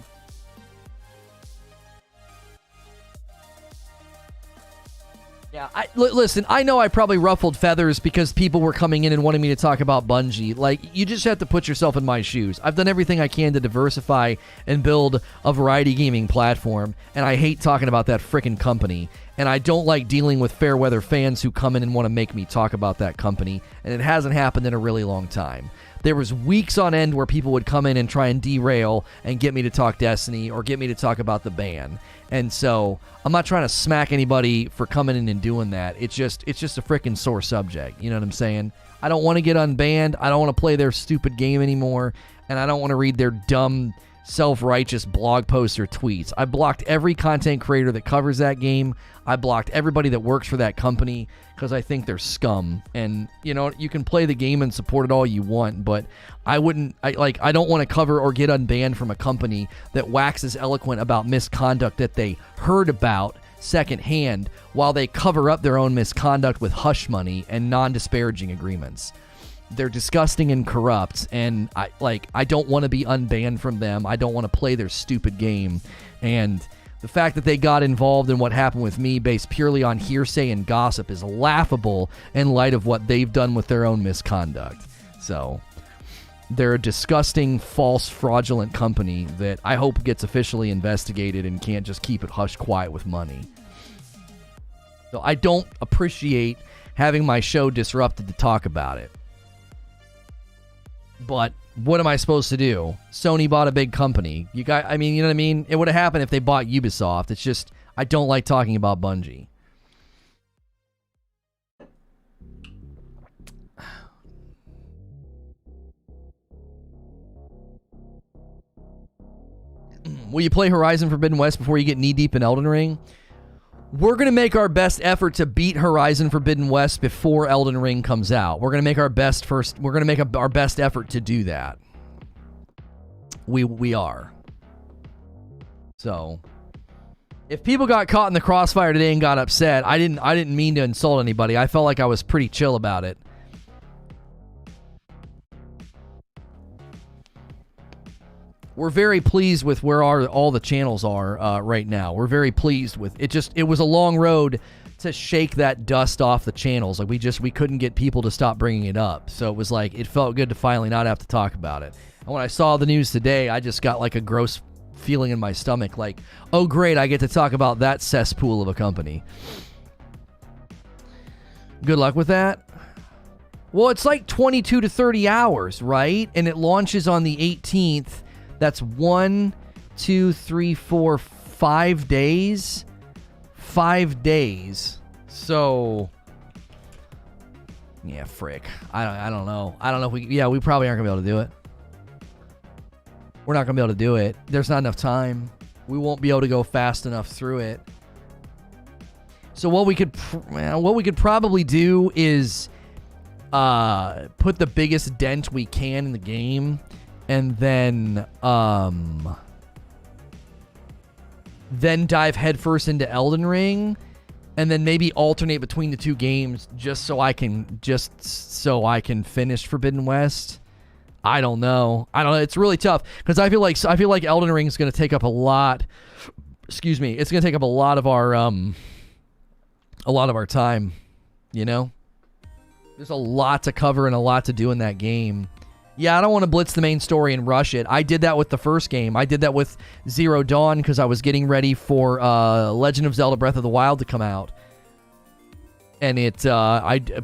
Yeah, listen, I know I probably ruffled feathers because people were coming in and wanting me to talk about Bungie. Like, you just have to put yourself in my shoes. I've done everything I can to diversify and build a variety gaming platform, and I hate talking about that frickin' company. And I don't like dealing with fair weather fans who come in and want to make me talk about that company, and it hasn't happened in a really long time. There was weeks on end where people would come in and try and derail and get me to talk Destiny or get me to talk about the ban. And so I'm not trying to smack anybody for coming in and doing that. It's just a freaking sore subject. You know what I'm saying? I don't want to get unbanned. I don't want to play their stupid game anymore. And I don't want to read their dumb, self-righteous blog posts or tweets. I blocked every content creator that covers that game. I blocked everybody that works for that company because I think they're scum. And, you can play the game and support it all you want, but I don't want to cover or get unbanned from a company that waxes eloquent about misconduct that they heard about secondhand while they cover up their own misconduct with hush money and non-disparaging agreements. They're disgusting and corrupt, and I don't want to be unbanned from them. I don't want to play their stupid game. And the fact that they got involved in what happened with me based purely on hearsay and gossip is laughable in light of what they've done with their own misconduct. So they're a disgusting, false, fraudulent company that I hope gets officially investigated and can't just keep it hush quiet with money. So I don't appreciate having my show disrupted to talk about it. But what am I supposed to do? Sony bought a big company. You know what I mean? It would have happened if they bought Ubisoft. It's just, I don't like talking about Bungie. Will you play Horizon Forbidden West before you get knee-deep in Elden Ring? We're going to make our best effort to beat Horizon Forbidden West before Elden Ring comes out. We're going to make our best our best effort to do that. We are. So, if people got caught in the crossfire today and got upset, I didn't mean to insult anybody. I felt like I was pretty chill about it. we're very pleased with where all the channels are right now. We're very pleased with it. It was a long road to shake that dust off the channels. Like we couldn't get people to stop bringing it up. So it was like, it felt good to finally not have to talk about it. And when I saw the news today, I just got like a gross feeling in my stomach, like, oh great, I get to talk about that cesspool of a company. Good luck with that. Well, it's like 22 to 30 hours, right? And it launches on the 18th. That's 1, 2, 3, 4, 5 days. 5 days. So, yeah, frick. I don't know. I don't know if we probably aren't going to be able to do it. We're not going to be able to do it. There's not enough time. We won't be able to go fast enough through it. So what we could probably do is put the biggest dent we can in the game, and then dive headfirst into Elden Ring, and then maybe alternate between the two games just so I can finish Forbidden West. I don't know. It's really tough because I feel like Elden Ring is going to take up a lot. Excuse me. It's going to take up a lot of our time. You know, there's a lot to cover and a lot to do in that game. Yeah, I don't want to blitz the main story and rush it. I did that with the first game. I did that with Zero Dawn because I was getting ready for Legend of Zelda Breath of the Wild to come out. And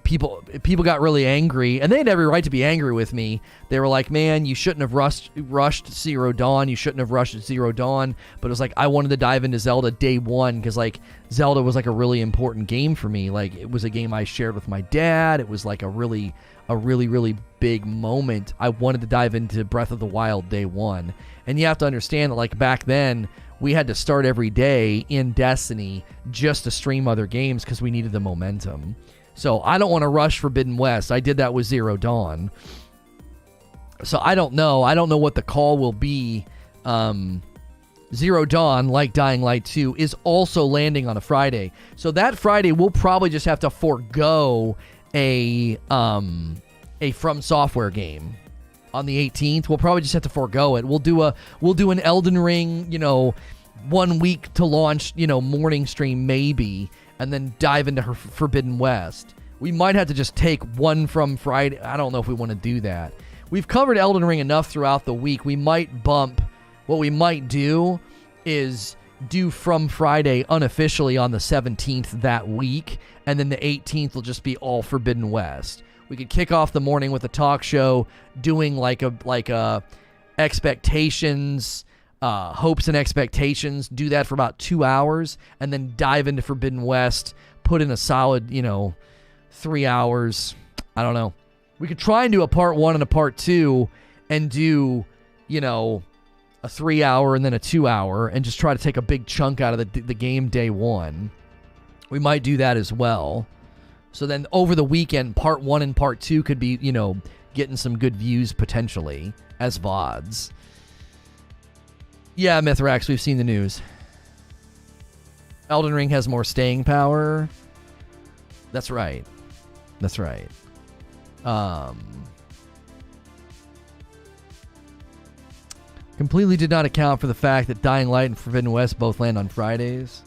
people got really angry, and they had every right to be angry with me. They were like, man, you shouldn't have rushed Zero Dawn. You shouldn't have rushed Zero Dawn. But it was like, I wanted to dive into Zelda day one because, like, Zelda was like a really important game for me. Like, it was a game I shared with my dad. It was like a really big moment. I wanted to dive into Breath of the Wild day one. And you have to understand that, like, back then, we had to start every day in Destiny just to stream other games because we needed the momentum. So I don't want to rush Forbidden West. I did that with Zero Dawn. So I don't know. I don't know what the call will be. Zero Dawn, like Dying Light 2, is also landing on a Friday. So that Friday, we'll probably just have to forego a From Software game. On the 18th, we'll probably just have to forego it. We'll do an Elden Ring, 1 week to launch, morning stream maybe, and then dive into her Forbidden West. We might have to just take one from Friday. I don't know if we want to do that. We've covered Elden Ring enough throughout the week. We might bump. What we might do is do From Friday unofficially on the 17th that week, and then the 18th will just be all Forbidden West. We could kick off the morning with a talk show, doing like a expectations, hopes and expectations. Do that for about 2 hours, and then dive into Forbidden West. Put in a solid, 3 hours. I don't know. We could try and do a part 1 and a part 2, and do, a 3 hour and then a 2 hour, and just try to take a big chunk out of the game day one. We might do that as well. So then over the weekend, part 1 and part 2 could be, getting some good views potentially as VODs. Yeah, Mithrax, we've seen the news. Elden Ring has more staying power. That's right. Completely did not account for the fact that Dying Light and Forbidden West both land on Fridays.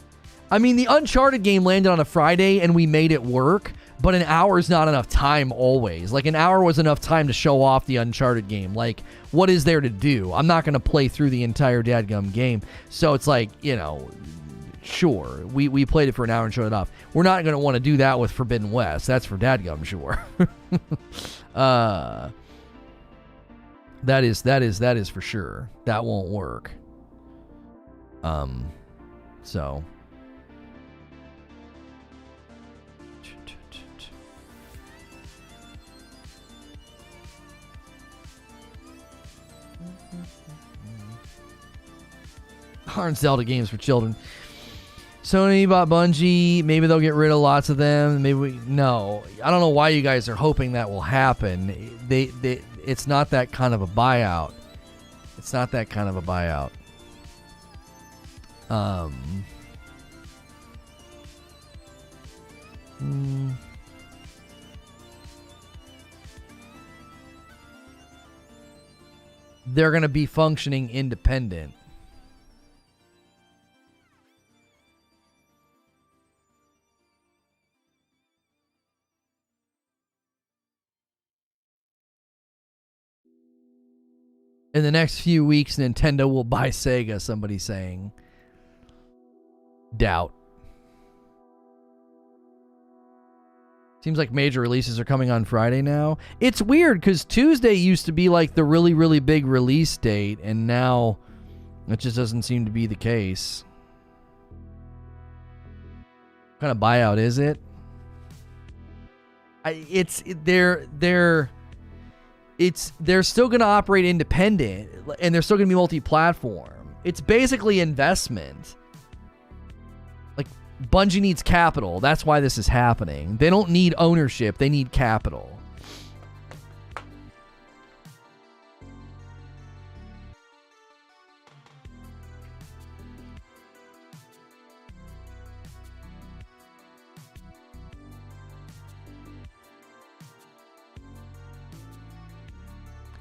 I mean, the Uncharted game landed on a Friday and we made it work, but an hour is not enough time always. Like, an hour was enough time to show off the Uncharted game. Like, what is there to do? I'm not going to play through the entire dadgum game. So it's like, sure, we played it for an hour and showed it off. We're not going to want to do that with Forbidden West. That's for dadgum, sure. That is for sure. That won't work. So... aren't Zelda games for children. Sony bought Bungie. Maybe they'll get rid of lots of them. No. I don't know why you guys are hoping that will happen. It's not that kind of a buyout. they're going to be functioning independent. In the next few weeks, Nintendo will buy Sega, somebody's saying. Doubt. Seems like major releases are coming on Friday now. It's weird because Tuesday used to be like the really, really big release date, and now it just doesn't seem to be the case. What kind of buyout is it? They're still going to operate independent, and they're still going to be multi-platform. It's basically investment. Like, Bungie needs capital. That's why this is happening. They don't need ownership. They need capital.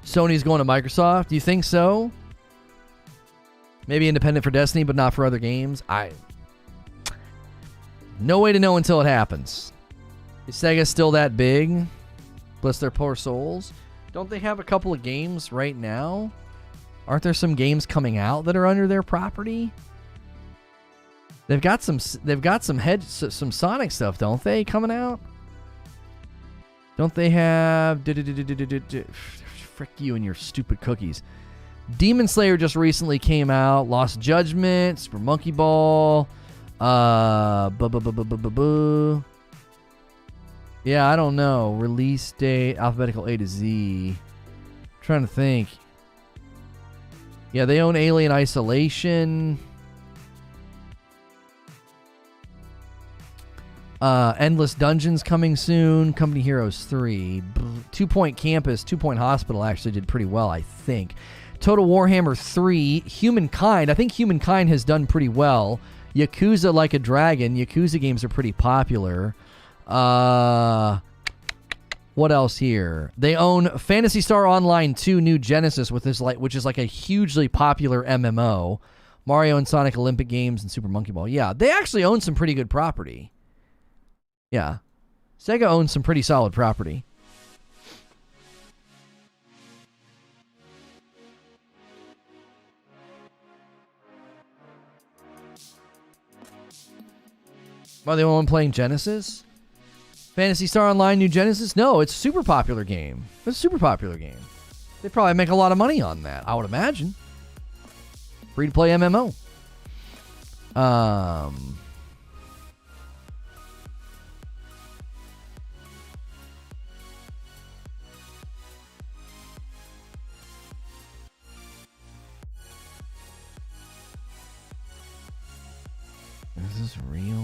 Sony's going to Microsoft. Do you think so? Maybe independent for Destiny, but not for other games. No way to know until it happens. Is Sega still that big? Bless their poor souls. Don't they have a couple of games right now? Aren't there some games coming out that are under their property? They've got some Sonic stuff, don't they, coming out? Don't they have frick you and your stupid cookies. Demon Slayer just recently came out. Lost Judgment, Super Monkey Ball. Yeah, I don't know. Release date, alphabetical A to Z. Trying to think. Yeah, they own Alien Isolation. Endless Dungeons coming soon. Company Heroes 3. 2 Point Campus, 2 Point Hospital actually did pretty well, I think. Total Warhammer 3. Humankind. I think Humankind has done pretty well. Yakuza Like a Dragon. Yakuza games are pretty popular. What else here? They own Phantasy Star Online 2 New Genesis, which is like a hugely popular MMO. Mario and Sonic Olympic Games and Super Monkey Ball. Yeah, they actually own some pretty good property. Yeah. Sega owns some pretty solid property. Are they the only one playing Genesis? Phantasy Star Online New Genesis? No, it's a super popular game. It's a super popular game. They probably make a lot of money on that, I would imagine. Free-to-play MMO. Is this real?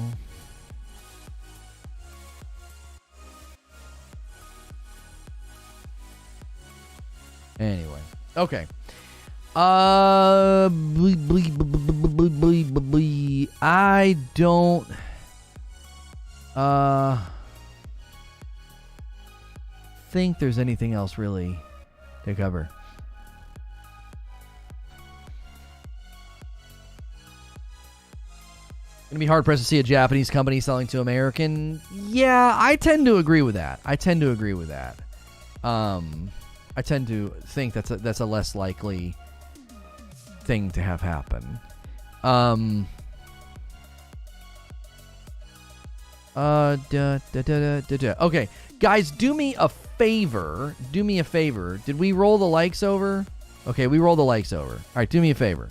Anyway, okay. I don't think there's anything else really to cover. Gonna be hard pressed to see a Japanese company selling to American. Yeah, I tend to agree with that. I tend to think that's a less likely thing to have happen. Okay, guys, do me a favor. Did we roll the likes over? Okay, we rolled the likes over. All right, do me a favor.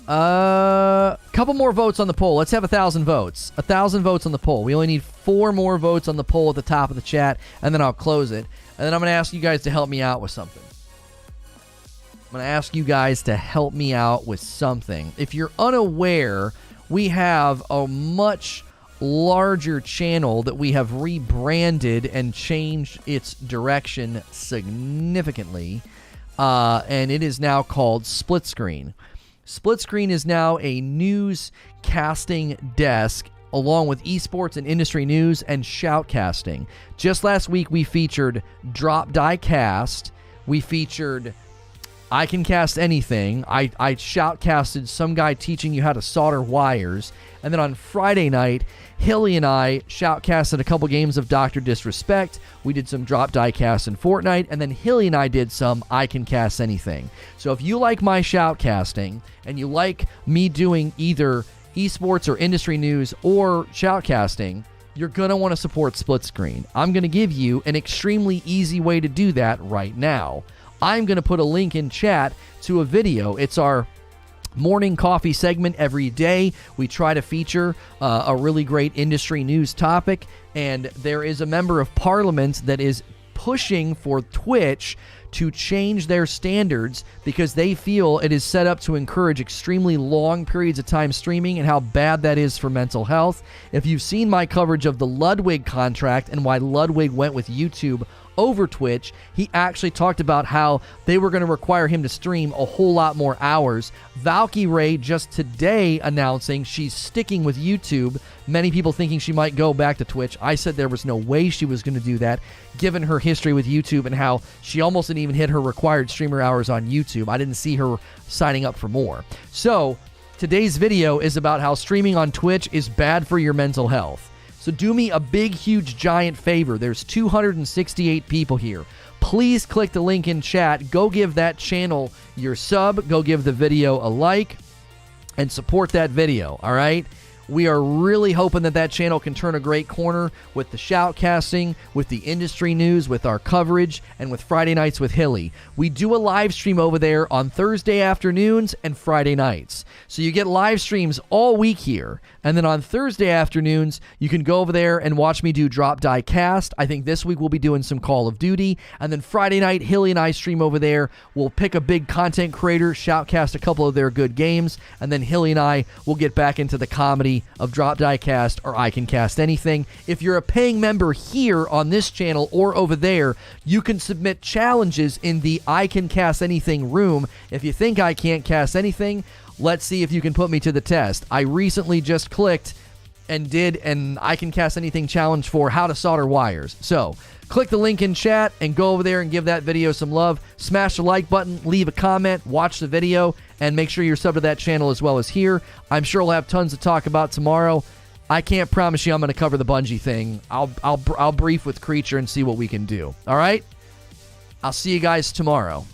Couple more votes on the poll. Let's have 1,000 votes. 1,000 votes on the poll. We only need 4 more votes on the poll at the top of the chat, and then I'll close it. And then I'm going to ask you guys to help me out with something. If you're unaware, we have a much larger channel that we have rebranded and changed its direction significantly. And it is now called Split Screen. Split Screen is now a news casting desk along with esports and industry news and shoutcasting. Just last week we featured Drop Die Cast, We featured I Can Cast Anything. I shoutcasted some guy teaching you how to solder wires. And then on Friday night, Hilly and I shoutcasted a couple games of Dr. Disrespect. We did some drop die casts in Fortnite. And then Hilly and I did some I Can Cast Anything. So if you like my shoutcasting and you like me doing either esports or industry news or shoutcasting, you're going to want to support Split Screen. I'm going to give you an extremely easy way to do that right now. I'm going to put a link in chat to a video. It's our morning coffee segment every day. We try to feature a really great industry news topic, and there is a member of parliament that is pushing for Twitch to change their standards because they feel it is set up to encourage extremely long periods of time streaming and how bad that is for mental health. If you've seen my coverage of the Ludwig contract and why Ludwig went with YouTube over Twitch, he actually talked about how they were going to require him to stream a whole lot more hours. Valkyrie just today announcing she's sticking with YouTube. Many people thinking she might go back to Twitch. I said there was no way she was going to do that, given her history with YouTube and how she almost didn't even hit her required streamer hours on YouTube. I didn't see her signing up for more. So today's video is about how streaming on Twitch is bad for your mental health. So do me a big, huge, giant favor. There's 268 people here. Please click the link in chat. Go give that channel your sub. Go give the video a like and support that video, all right? We are really hoping that that channel can turn a great corner with the shoutcasting, with the industry news, with our coverage, and with Friday nights with Hilly. We do a live stream over there on Thursday afternoons and Friday nights. So you get live streams all week here. And then on Thursday afternoons, you can go over there and watch me do Drop Die Cast. I think this week we'll be doing some Call of Duty. And then Friday night, Hilly and I stream over there. We'll pick a big content creator, shoutcast a couple of their good games, and then Hilly and I will get back into the comedy of Drop Die Cast or I Can Cast Anything. If you're a paying member here on this channel or over there, you can submit challenges in the I Can Cast Anything room. If you think I can't cast anything, let's see if you can put me to the test. I recently just clicked and did an I Can Cast Anything challenge for how to solder wires. So click the link in chat and go over there and give that video some love. Smash the like button, leave a comment, watch the video, and make sure you're subbed to that channel as well as here. I'm sure we'll have tons to talk about tomorrow. I can't promise you I'm going to cover the Bungie thing. I'll brief with Creature and see what we can do. All right? I'll see you guys tomorrow.